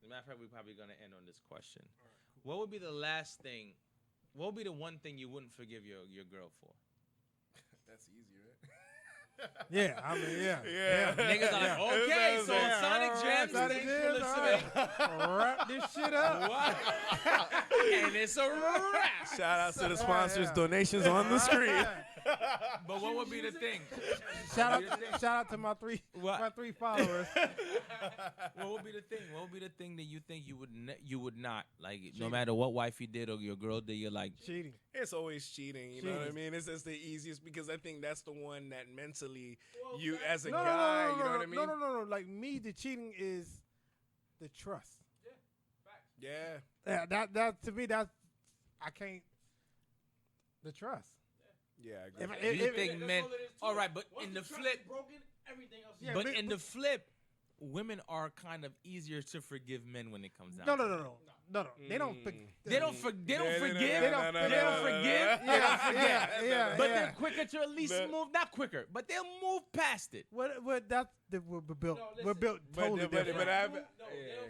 As a matter of fact, we're probably gonna end on this question. What would be the last thing? What would be the one thing you wouldn't forgive your girl for? That's easy, right? Yeah, I mean, yeah. Yeah. Niggas are like, okay, so Yeah, Sonic all right, Gemz, Sonic thanks for Gemz, all listening. right. Wrap this shit up. What? And it's a wrap. Shout out to the Yeah, sponsors. yeah. Donations on the screen. But what would be the thing? Shout out to my three followers. What would be the thing? What would be the thing that you think you would not like? No matter what wife you did or your girl did, you're like, Cheating. It's always cheating. You know what I Cheating. mean? It's just the easiest because I think that's the one that mentally Well, you that- as a No, guy, you know what I mean? No. Like me, the cheating is the trust. Yeah. Yeah, that to me, I can't. The trust. Yeah, I agree. If you if- think That's men? all it is to All it. right, but Once in the trust flip, is broken, everything else. Yeah, But in the flip, women are kind of easier to forgive men when it comes down. No. to it. They don't. They don't forgive. They don't forgive. Yeah. But they're quicker to at least move. Not quicker, but they'll move past it. What that's we're built. No, We're listen. built totally but different. I- They'll yeah.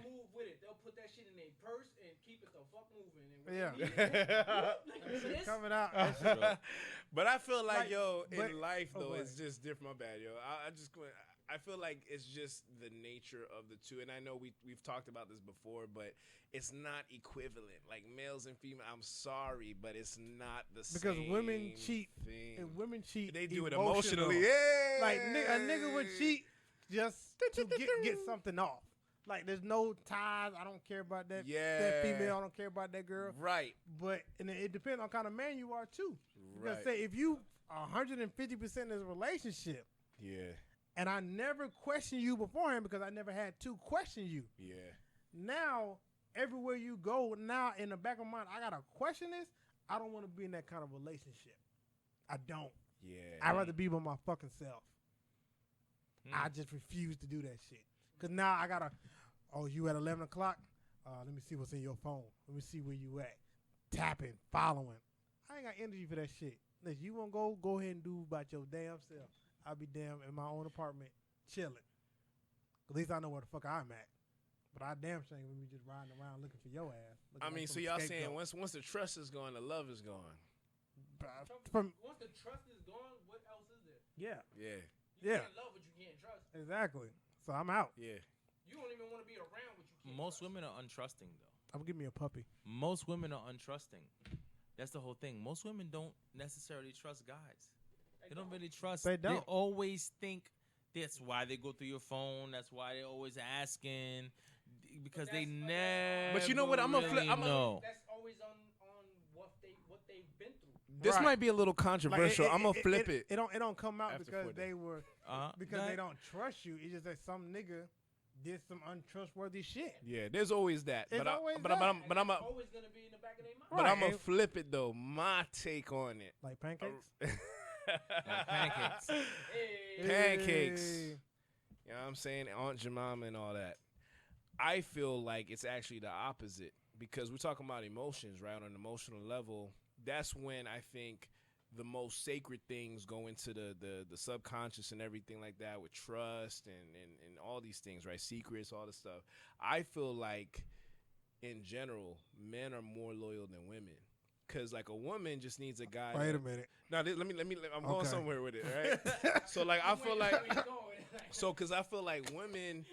move with it. They'll put that shit in their purse and keep it the fuck moving. And Yeah. like this. Coming out. But I feel like, Like, yo, but- in life though, go it's ahead. just different. My bad, yo. I feel like it's just the nature of the two, and I know we've talked about this before, but it's not equivalent. Like males and female, I'm sorry, but it's not the same. Because women cheat, thing. and women cheat. They do it emotional. emotionally. Yeah. Like a nigga would cheat just to get something off. Like there's no ties. I don't care about that. That female. I don't care about that girl. Right. But and it depends on kind of man you are too. Because Right. say if you 150% in this relationship, Yeah. and I never questioned you beforehand because I never had to question you. Yeah. Now everywhere you go, now in the back of my mind, I gotta question this. I don't want to be in that kind of relationship. I don't. Yeah. I'd rather be with my fucking self. I just refuse to do that shit. Cause now I gotta. Oh, you at 11 o'clock? Let me see what's in your phone. Let me see where you at. Tapping, following. I ain't got energy for that shit. Listen, you wanna go ahead and do about your damn self. I'll be damn in my own apartment, chilling. At least I know where the fuck I'm at. But I damn shame when we just riding around looking for your ass. I looking mean, like so some y'all scapegoat. saying once the trust is gone, the love is gone. From Once the trust is gone, what else is there? yeah, Yeah. You Yeah. can't love what you can't trust. exactly. So I'm out. Yeah. You don't even want to be around what you can't Most trust. women are untrusting, though. I'm gonna give me a puppy. Most women are untrusting. That's the whole thing. Most women don't necessarily trust guys. They don't really trust. They don't. always think that's why they go through your phone. That's why they're always asking because they never. But you know what? I'm a flip- really know. That's always on what they've been through. This Right. might be a little controversial. I'm gonna flip it. It don't come out After because 4 they days. were because they don't trust you. It's just that some nigga did some untrustworthy shit. Yeah, there's always that. It's always but that. I'm a Always gonna be in the back of their mind. but Right. I'm gonna flip it though. My take on it. Like pancakes. Like pancakes. Hey. Pancakes. Hey. You know what I'm saying? Aunt Jemima and all that. I feel like it's actually the opposite because we're talking about emotions, right? On an emotional level, that's when I think the most sacred things go into the subconscious and everything like that with trust and all these things, right? Secrets, all this stuff. I feel like in general, men are more loyal than women. Cause like a woman just needs a guy. Wait a minute. Now let me. I'm going Okay. somewhere with it, right? So like I feel like. Where you going? So, because I feel like women,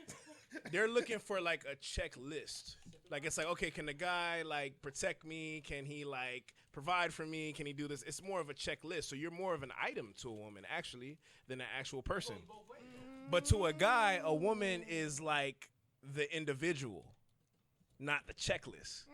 they're looking for like a checklist. Like, it's like, okay, can the guy like protect me? Can he like provide for me? Can he do this? It's more of a checklist. So you're more of an item to a woman actually than an actual person. Both ways. But to a guy, a woman is like the individual, not the checklist.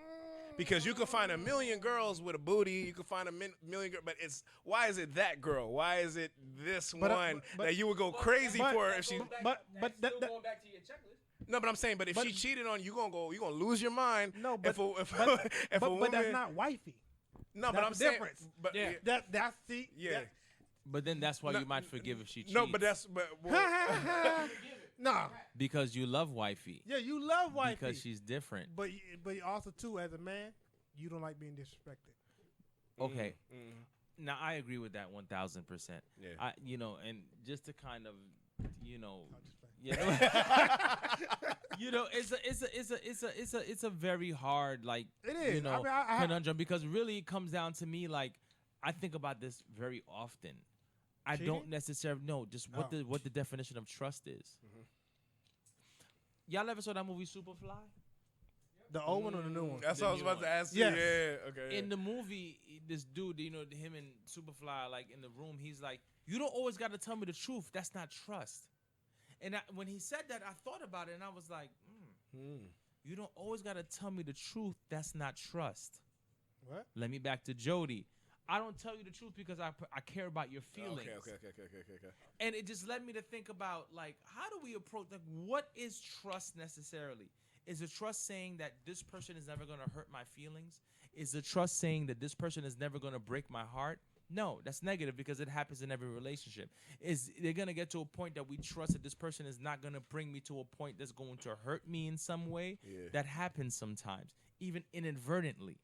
Because you can find a million girls with a booty, you can find a million girls, but it's why is it that girl? Why is it this But, one but- that you would go But- crazy but- for if she? but That's that- still that- going back to your checklist. No, but I'm saying, but if But- she cheated on you, you're gonna lose your mind. No, but if a, if, but, if but, a woman, but that's not wifey. no, but that's I'm the saying, difference. but Yeah. That's see. yeah, But then that's why No, you might forgive if she cheats. no, but that's but Nah. because you love wifey. Yeah, you love wifey. Because she's different. But also too, as a man, you don't like being disrespected. Okay. mm, Now I agree with that 1000%. yeah. I and just to kind of you know I'm just playing. you know it's a very hard like It is. you know I mean, I conundrum because really it comes down to me like I think about this very often. I don't Cheating? necessarily know just what Oh. the definition of trust is. Y'all ever saw that movie Superfly? The old one or the new one? That's The what I was new about to one. ask you. Yes. Yeah, okay. In the movie, this dude, you know, him and Superfly, like in the room, he's like, "You don't always got to tell me the truth. That's not trust." And when he said that, I thought about it, and I was like, "You don't always got to tell me the truth. That's not trust." What? Let me back to Jody. I don't tell you the truth because I care about your feelings. Okay. And it just led me to think about, like, how do we approach, like, what is trust necessarily? Is the trust saying that this person is never going to hurt my feelings? Is the trust saying that this person is never going to break my heart? No, that's negative because it happens in every relationship. Is they're gonna get to a point that we trust that this person is not gonna bring me to a point that's going to hurt me in some way. Yeah. That happens sometimes, even inadvertently.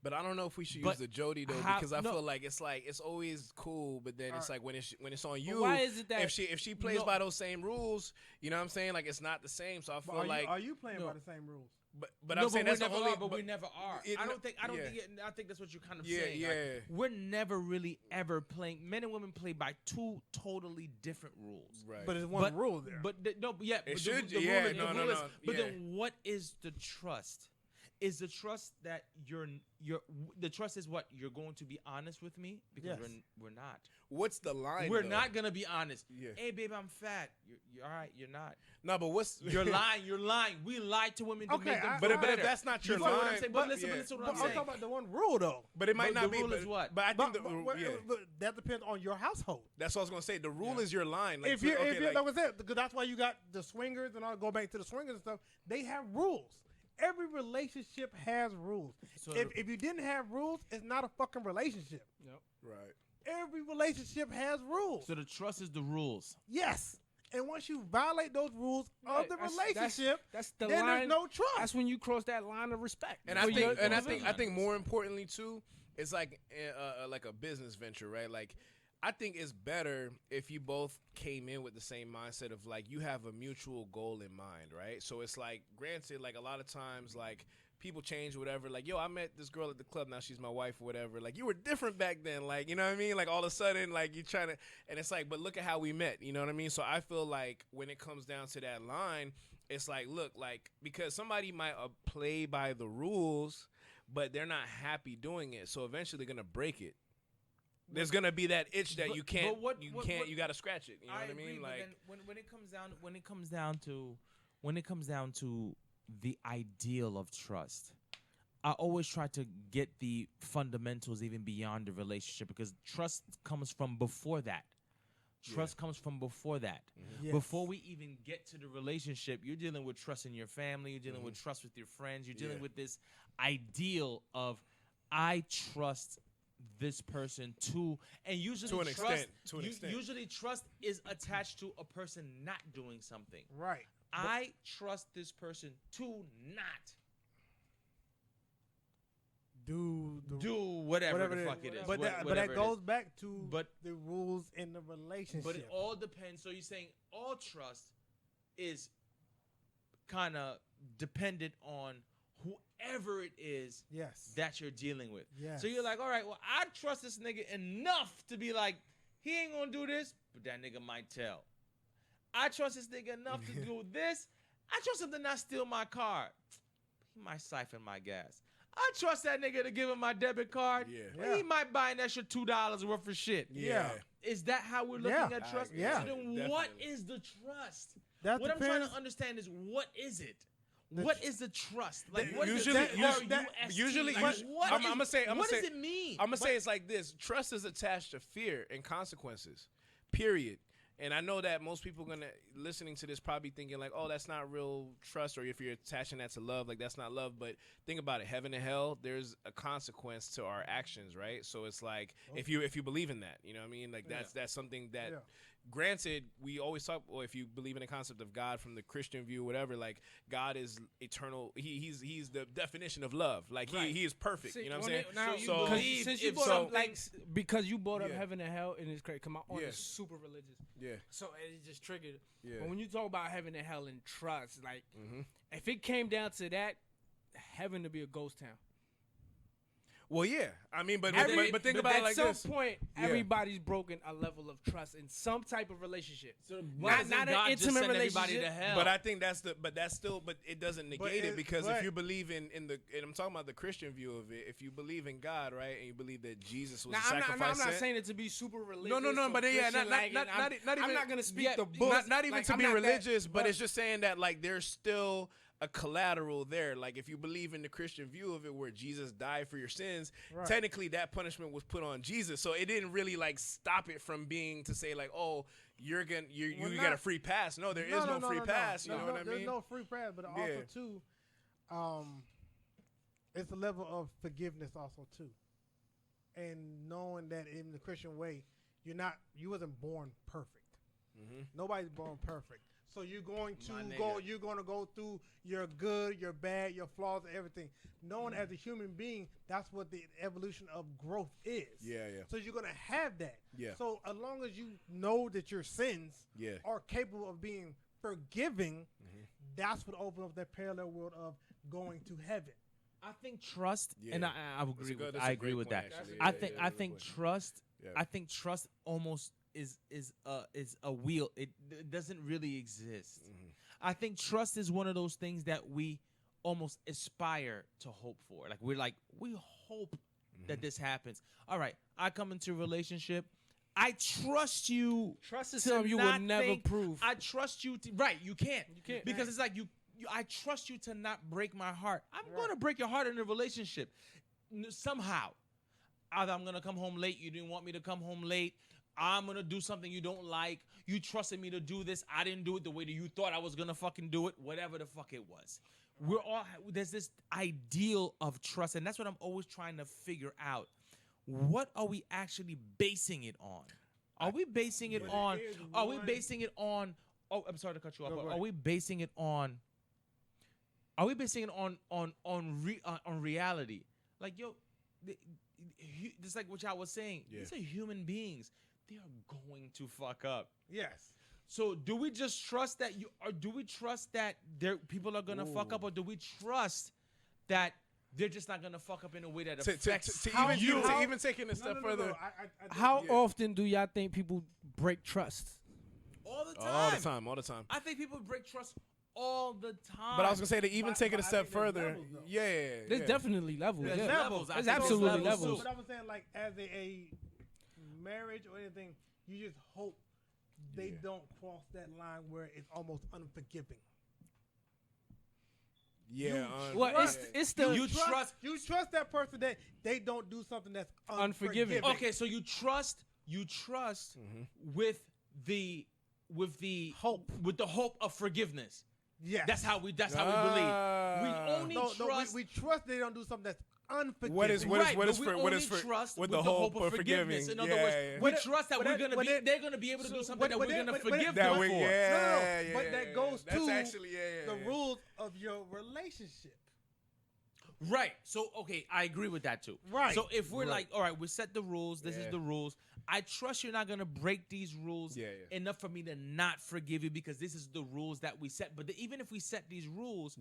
But I don't know if we should But use the Jody though, how- because I no. feel like it's always cool, but then it's like when it's on you. why is it that if she plays No. by those same rules, you know what I'm saying? Like it's not the same. So I But feel like, are you playing No. by the same rules? but No, I'm saying we that's the never only. are, but we never are. it- I don't think. yeah. I think that's what you're kind of Yeah, saying. yeah. Like, we're never really ever playing. Men and women play by two totally different rules. Right. But it's one rule there. But no, but yeah, It but should- the yeah, rule, no, the no, rule is, no, but yeah. then what is the trust? Is the trust that the trust is what you're going to be honest with me because Yes. we're not. What's the line? We're though? not gonna be honest. Yeah. Hey, babe, I'm fat. You're all right. You're not. No, but what's You're lying. You're lying. We lied to women to Okay, make them I- feel but better. if that's not You your feel what I'm line, saying? But listen, but listen what But I'm I'm saying. talking about the one rule though. but it might But not the be. rule But, is what? But I think yeah. That depends on your household. That's what I was gonna say. The rule is your line. Like, If you're, okay, like I said, because that's why you got the swingers and all. Go back to the swingers and stuff. They have rules. Every relationship has rules. So If you didn't have rules, it's not a fucking relationship. right. Every relationship has rules. So the trust is the rules. Yes. And once you violate those rules Right, of the that's- relationship, That's the then line. there's no trust. That's when you cross that line of respect. And for I your think, I individual. think more importantly too, it's like a business venture, right? Like, I think it's better if you both came in with the same mindset of like you have a mutual goal in mind, right? So it's like, granted, like a lot of times, like people change or whatever. Like, yo, I met this girl at the club, now she's my wife or whatever. Like, you were different back then, like, you know what I mean? Like all of a sudden, like you trying to, and it's like, but look at how we met, you know what I mean? So I feel like when it comes down to that line, it's like, look, like because somebody might play by the rules, but they're not happy doing it. So eventually they're gonna break it. There's gonna be that itch that But- you can't, but you gotta scratch it. You know what I agree, mean? but Like, then when it comes down to the ideal of trust, I always try to get the fundamentals even beyond the relationship because trust comes from before that. Trust comes from before that. Yes. Before we even get to the relationship, you're dealing with trust in your family. You're dealing with trust with your friends. You're dealing with this ideal of I trust this person to, and usually To an trust, extent, to an extent. Usually trust is attached to a person not doing something. Right. I trust this person to not Do whatever the it fuck is. it is. But that whatever it goes is. back to But- the rules in the relationship. But it all depends. So you're saying all trust is kind of dependent on whoever it is yes. that you're dealing with. Yes. So you're like, all right, well, I trust this nigga enough to be like, he ain't gonna do this, but that nigga might tell. I trust this nigga enough to do this. I trust him to not steal my car. He might siphon my gas. I trust that nigga to give him my debit card. Yeah. But he might buy an extra $2 worth of shit. Yeah. Is that how we're looking Yeah. at trust? Yeah. So then Definitely. what is the trust? That What I'm trying depends. to understand is what is it? The What tr- is the trust? Like The- what is usually- it? usually- Like, usually- what I'm is- gonna say- what does it mean? I'm gonna say it's like this: trust is attached to fear and consequences. Period. And I know that most people gonna listening to this probably thinking like, oh, that's not real trust, or if you're attaching that to love, like that's not love. But think about it: heaven and hell. There's a consequence to our actions, right? So it's like if you believe in that, you know what I mean? Like that's something that. Yeah. Granted, we always talk, or if you believe in the concept of God from the Christian view, whatever, like God is eternal. He's the definition of love. Like he is perfect. See, you know what I'm saying? Now, So because believe since you if brought up, something- like, because you brought up Yeah. heaven and hell, and it's crazy. Come on, Yeah. it's super religious. Yeah. So it just triggered. Yeah. But when you talk about heaven and hell and trust, like Mhm. if it came down to that, heaven to be a ghost town. Well, yeah. I mean, but Every- think but about it At like some this. point, Yeah. everybody's broken a level of trust in some type of relationship. So Not an intimate send everybody to relationship, hell. But I think but it doesn't negate it because if but- you believe in the, and I'm talking about the Christian view of it, if you believe in God, right, and you believe that Jesus was Now, a I'm sacrifice. not saying it to be super religious. No, or but yeah, Christian, like, not I'm even. not gonna speak yeah, the book. Not even like, to I'm be not that- religious, but it's just saying that like there's still a collateral there. Like if you believe in the Christian view of it, where Jesus died for your sins, Right. technically that punishment was put on Jesus. So it didn't really like stop it from being to say like, oh, you Well, got a not- free pass. No, there is no free pass. You know what I mean? There's no free pass, but also Yeah. too, it's a level of forgiveness also too. and knowing that in the Christian way, you wasn't born perfect. Mm-hmm. Nobody's born perfect. So you're going to My go. nigga. You're going to go through your good, your bad, your flaws, everything. Knowing as a human being, that's what the evolution of growth is. Yeah. So you're going to have that. Yeah. So as long as you know that your sins Yeah. are capable of being forgiving, that's what opens up that parallel world of going to heaven. I think trust, Yeah. and I agree with. that's I a agree great with point, that. actually. I Yeah, think. yeah, I good think point. trust. Yeah. I think trust almost is a wheel. It doesn't really exist. I think trust is one of those things that we almost aspire to hope for. Like we hope that this happens. All right, I come into a relationship. I trust you. Trust is to something you will not never think- prove. I trust you. Right, you can't. You can't. Because it's like you. I trust you to not break my heart. I'm going to break your heart in a relationship somehow. Either I'm going to come home late. You didn't want me to come home late. I'm going to do something you don't like. You trusted me to do this. I didn't do it the way that you thought I was going to fucking do it. Whatever the fuck it was. There's this ideal of trust. And that's what I'm always trying to figure out. What are we actually basing it on? Are we basing it on? Are we basing it on? Oh, I'm sorry to cut you off. But are we basing it on? Are we basing it on reality? Like just like what y'all was saying. Yeah. These are human beings. They are going to fuck up. Yes. So do we just trust that or do we trust that people are gonna fuck up, or do we trust that they're just not gonna fuck up in a way that affects to even taking a step further? How often do y'all think people break trust? all the time? All the time. I think people break trust all the time. But I was gonna say to even take it a I step think there's further. levels, though. Yeah. There's definitely levels. There's yeah. levels. I There's think absolutely levels, levels. But I was saying, like, as a marriage or anything, you just hope they don't cross that line where it's almost unforgiving. Yeah. Well, it's the You trust. You trust that person that they don't do something that's Unforgiving. unforgiving. Okay, so you trust with the Hope. with the hope of forgiveness. Yes. That's how we believe. We only No, trust. we trust they don't do something that's unforgiving. What is trust with the the hope hope of of forgiveness? forgiving? In other words, we trust that they're gonna be able to do something that we're gonna forgive them for. But that goes That's to actually the rules of your relationship. Right. So okay, I agree with that too. Right. So if we're like, all right, we set the rules. This is the rules. I trust you're not gonna break these rules enough for me to not forgive you because this is the rules that we set. But even if we set these rules,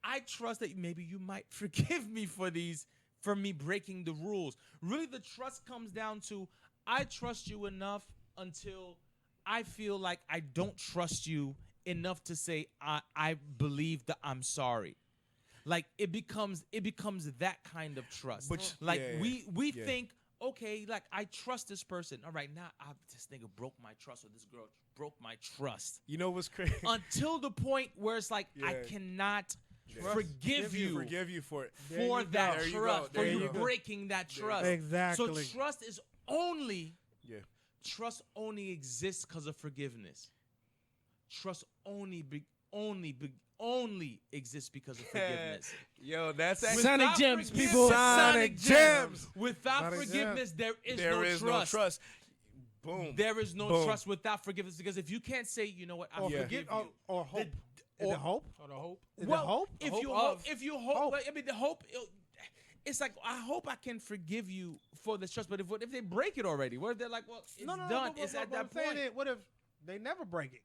I trust that maybe you might forgive me for me breaking the rules. Really, the trust comes down to I trust you enough until I feel like I don't trust you enough to say I believe that I'm sorry. Like it becomes that kind of trust. But we think, okay, like I trust this person. All right, now this nigga broke my trust, or this girl broke my trust. You know what's crazy? Until the point where it's like I cannot forgive you for it. for that trust, for you go. breaking that trust. Exactly. So trust only exists because of forgiveness. Trust only exists because of forgiveness. Yo, that's Sonic Gemz, people. Sonic Gemz. Without Sonic forgiveness, there is no no trust. Boom. There is no Boom. trust without forgiveness, because if you can't say, you know what, I forgive you, or hope. Is it hope? Or the hope. Is it well, hope? if Hope you of. hope, if you hope, Hope. I mean, the hope. It's like I hope I can forgive you for this trust, but if they break it already, what if they're like, well, it's done. It's at that point. What if they never break it?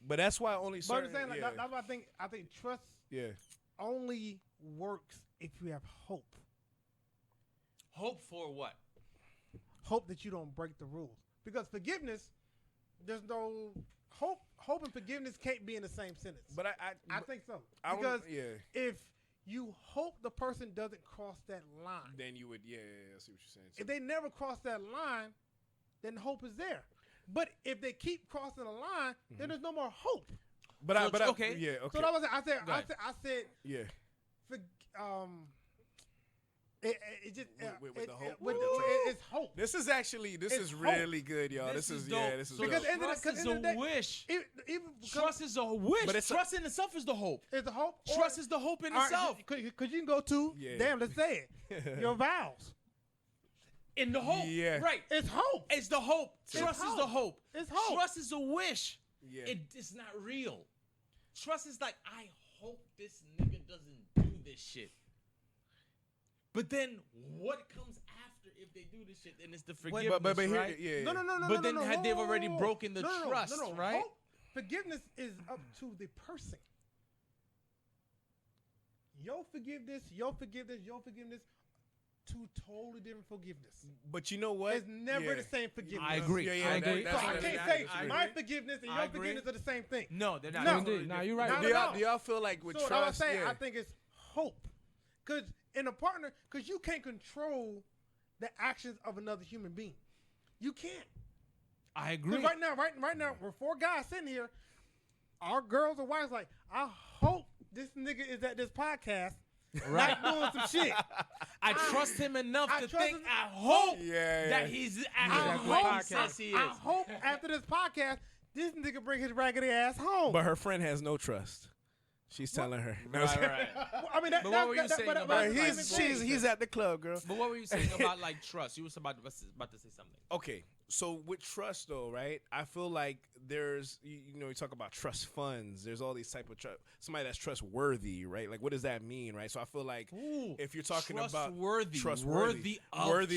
But that's why only But certain. I'm saying, like, that's why I think trust only works if you have hope. Hope for what? Hope that you don't break the rules. Because forgiveness, there's no hope. Hope and forgiveness can't be in the same sentence. But I think so. I Because would- if you hope the person doesn't cross that line, then you would, I see what you're saying. if they never cross that line, then hope is there. But if they keep crossing the line, then there's no more hope. But So okay. okay. Yeah, okay. So that was I said yeah. for, it just With the hope. it's hope. This is It's really good, y'all. This is dope. this is So Because dope. trust is end of the a day- wish. Even Trust is a wish. But it's trust in itself is the hope. is the hope. or- Trust is the hope in all right, itself. because you can go to Yeah. damn. Let's say it. Your vows. In the hope. Yeah. Right. It's hope. It's the hope. Trust is the hope. It's hope. Trust is a wish. Yeah. It's not real. Trust is like, I hope this nigga doesn't do this shit. But then what comes after if they do this shit? Then it's the forgiveness, but here, right? yeah. No. But then had they've whoa, already whoa. broken the trust, right? Hope, forgiveness is up to the person. Your forgiveness, two totally different forgiveness. But you know what? It's never the same forgiveness. I agree. Yeah, I agree. So I can't say I my agree. forgiveness and I your agree. forgiveness are the same thing. No, they're not. No. Absolutely Nah, you're right. Not do at y'all, all. do y'all feel like with So what I was trust? saying, Yeah. I think it's hope. Because in a partner, because you can't control the actions of another human being. You can't. I agree. Because right now, we're four guys sitting here. Our girls or wives like, I hope this nigga is at this podcast, Right. not doing some shit. I trust him enough I to trust think. him- I hope Yeah, that yeah. he's I actually hope, what he says he is. I hope after this podcast, this nigga bring his raggedy ass home. But her friend has no trust. She's telling her. Right. Well, I mean, But what were you saying about- But Like, he's at the club, girl. But what were you saying about like trust? You was about to say something. Okay, so with trust though, right? I feel like there's you know, you talk about trust funds. There's all these type of somebody that's trustworthy, right? Like, what does that mean, right? So I feel like Ooh, if you're talking about trustworthy, trustworthy,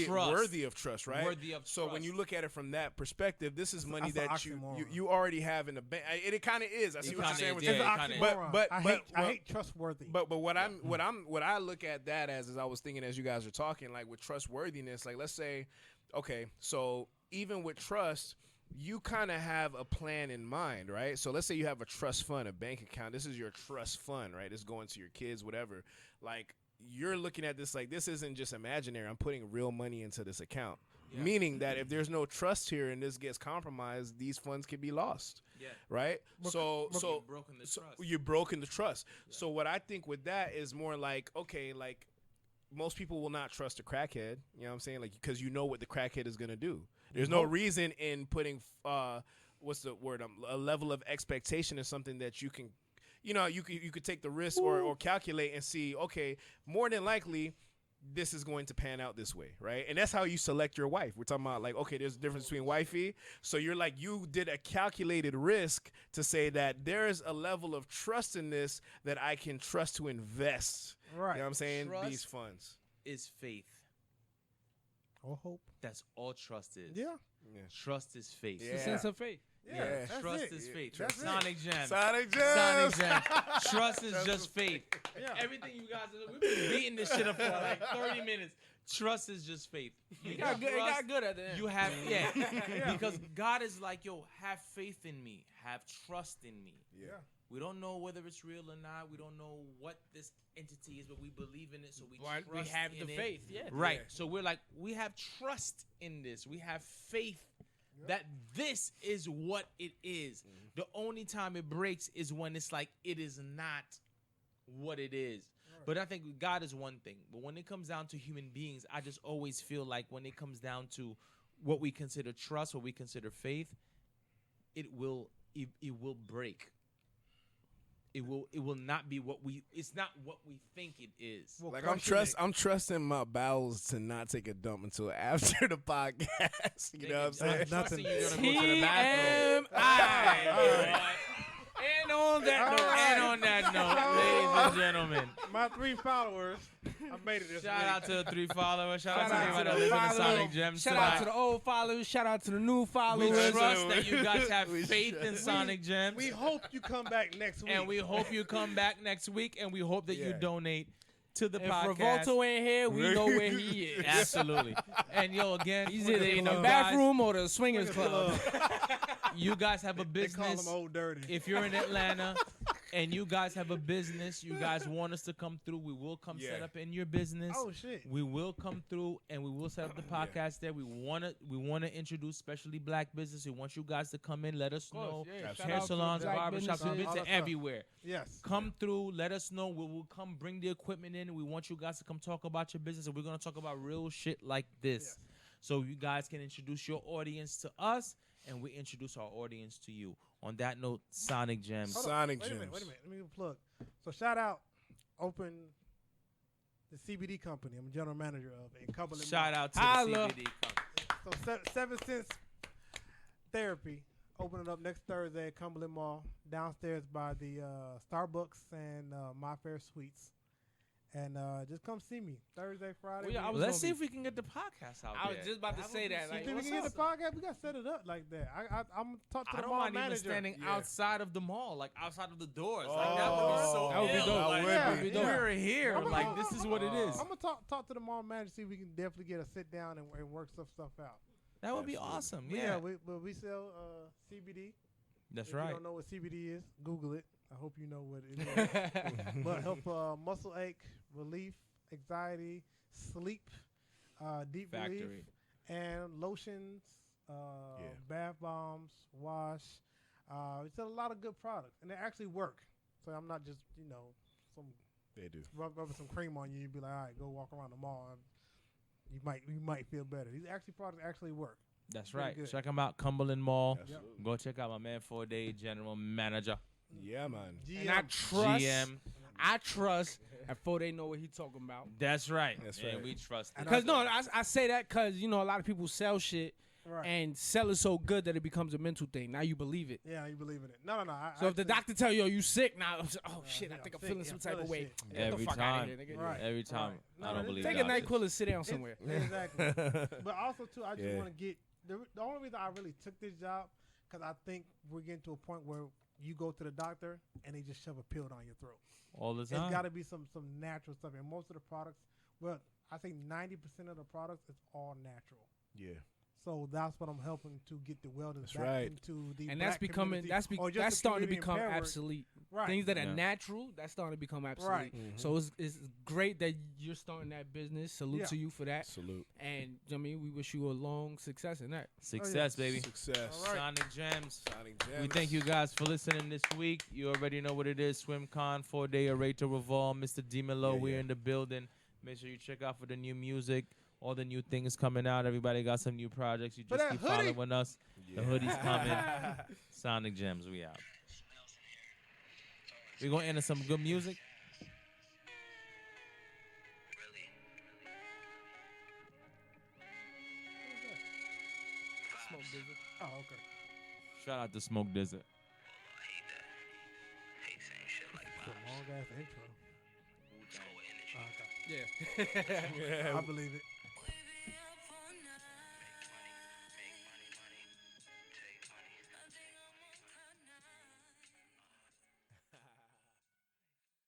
worthy of trust, right? Worthy of so when trust. you look at it from that perspective, this is money that's that an oxymoron. you already have in the bank. It kind of is. I see It what you're kinda saying is, with yeah, It's an it that. kinda is. oxymoron. But- I well- hate trustworthy. But what I look at that as I was thinking as you guys are talking, like with trustworthiness, like let's say, okay, so even with trust, you kind of have a plan in mind, right? So let's say you have a trust fund, a bank account. This is your trust fund, right? It's going to your kids, whatever. Like, you're looking at this like this isn't just imaginary. I'm putting real money into this account. Yeah. Meaning that if there's no trust here and this gets compromised, these funds can be lost. Yeah. Right? So You've broken the trust. you've broken the trust. So what I think with that is more like, okay, like most people will not trust a crackhead. You know what I'm saying? Like, because you know what the crackhead is gonna do. There's no reason in putting what's the word? A level of expectation is something that you can, you know, you could take the risk or calculate and see. Okay, more than likely, this is going to pan out this way, right? And that's how you select your wife. We're talking about like, okay, there's a difference between wifey. So you're like, you did a calculated risk to say that there is a level of trust in this that I can trust to invest. Right. You know what I'm saying? Trust. These funds. Is faith. Or hope. That's all trust is. Yeah. Trust is faith. Yeah. It's a sense of faith. Yeah. That's Trust it. is faith. That's it. Sonic Gemz. Sonic Sonic Gemz. Gemz. Trust is just faith. Yeah. Everything you guys are, we've been beating this shit up for like 30 minutes. Trust is just faith. You It got good at the end. You have, yeah. Because God is like, yo, have faith in me. Have trust in me. Yeah. We don't know whether it's real or not. We don't know what this entity is, but we believe in it, so we Right, trust we have in the it. faith, yeah. Right. Yeah. So we're like, we have trust in this. We have faith that this is what it is. The only time it breaks is when it's like it is not what it is. But I think God is one thing. But when it comes down to human beings, I just always feel like when it comes down to what we consider trust, what we consider faith, it will break. It will not be what it's not what we think it is. Well, Like crush I'm trusting my bowels to not take a dump until after the podcast. You know what I'm saying? I'm trusting Nothing. you're gonna go to the bathroom. TMI. And on that note, And on that note, ladies and gentlemen, My 3 followers, I made it this shout week. out to the 3 followers. Shout out to Shout out everybody to that the lives in the followers. Sonic Gemz Shout out to tonight. the old followers. Shout out to the new We followers. trust that you guys have We faith in should. Sonic Gemz. We hope you come back next week. And we hope you come back next week, and we hope that you Yeah. donate to the If podcast. Revolto ain't here, we know where he is. Absolutely. And yo, again, He's for either in the you bathroom or the swingers club. You guys have a They call business. them old dirty. If you're in Atlanta and you guys have a business, you guys want us to come through, we will come set Yeah. up in your business. Oh shit. We will come through and we will set up the podcast there. We wanna introduce especially black business. We want you guys to come in, let us know. Hair salons, barbershops, we've been All to that stuff. everywhere. Yes. Come through, let us know. We will come bring the equipment in. We want you guys to come talk about your business, and we're gonna talk about real shit like this. Yes. So you guys can introduce your audience to us, and we introduce our audience to you. On that note, Sonic Gemz. Hold on. Sonic Wait a Gemz. minute. Let me plug. So shout out. Open the CBD company. I'm a general manager of in Cumberland. Shout Mall. out to Holla. the CBD company. So 7 Cents Therapy opening up next Thursday at Cumberland Mall, downstairs by the Starbucks and My Fair Sweets. And just come see me Thursday, Friday. Well, yeah, I was Let's gonna see be- if we can get the podcast out I there. was just about to say that. You Like, think we what's can get up? the podcast? We got to set it up like that. I'm gonna talk to I the don't mall mind manager. even standing Yeah. outside of the mall, like outside of the doors. Like that would be so That would be ill. dope. Like, That would be dope. We're here. I'm Like gonna- this is what it is. I'm gonna talk to the mall manager, see if we can definitely get a sit down and work some stuff out. That would be Absolutely. awesome. But Yeah, we sell CBD. that's If you right. don't know what CBD is, Google it. I hope you know what it is. But help muscle ache, relief, anxiety, sleep, deep relief, Factory. and lotions, bath bombs, wash. It's a lot of good products, and they actually work. So I'm not just some They do. rubbing some cream on you. You'd be like, all right, go walk around the mall. And you might feel better. These products actually work. That's Pretty right. good. Check them out, Cumberland Mall. Absolutely. Go check out my man 4-Day General Manager. Yeah, man. And I trust. GM. I trust. Before they know what he talking about. That's right. That's And right. we trust it. And Because no, I say that because a lot of people sell shit Right. and sell it so good that it becomes a mental thing. Now you believe it. Yeah, you believe in it. No. So if the doctor tell you, you sick now, shit, I yeah, think I'm sick, feeling yeah, some type of feeling way. shit. Get the Every fuck time. outta here, nigga. Right. Every time. No, I don't this- believe Take a doctors. night quill and sit down somewhere. Exactly. But also too, I just Yeah. want to get the only reason I really took this job because I think we're getting to a point where you go to the doctor and they just shove a pill down your throat. All the It's time. got to be some natural stuff, and most of the products, well, I think 90% of the products is all natural. Yeah. So that's what I'm helping to get the wellness That's back right. into the And black that's becoming community, or just that's the starting to community become empowered. obsolete. Right. Things that are Yeah. natural, that's starting to become obsolete. Right. So it's great that you're starting that business. Salute Yeah. to you for that. Salute. And I mean, we wish you a long success in that. Success, baby. Success. All right. Sonic Gems. Sonic Gemz. We thank you guys for listening this week. You already know what it is. SwimCon, 4-Day Areta Revolve, Mr. DeMelo. Yeah, We're yeah. in the building. Make sure you check out for the new music. All the new things coming out. Everybody got some new projects. You For just that keep hoodie. following us. Yeah. The hoodie's coming. Sonic Gems, we out. We're going to enter some good music. Oh, okay. Shout out to Smoke Desert. It's a long ass intro. Oh, okay. Yeah. Yeah. I believe it.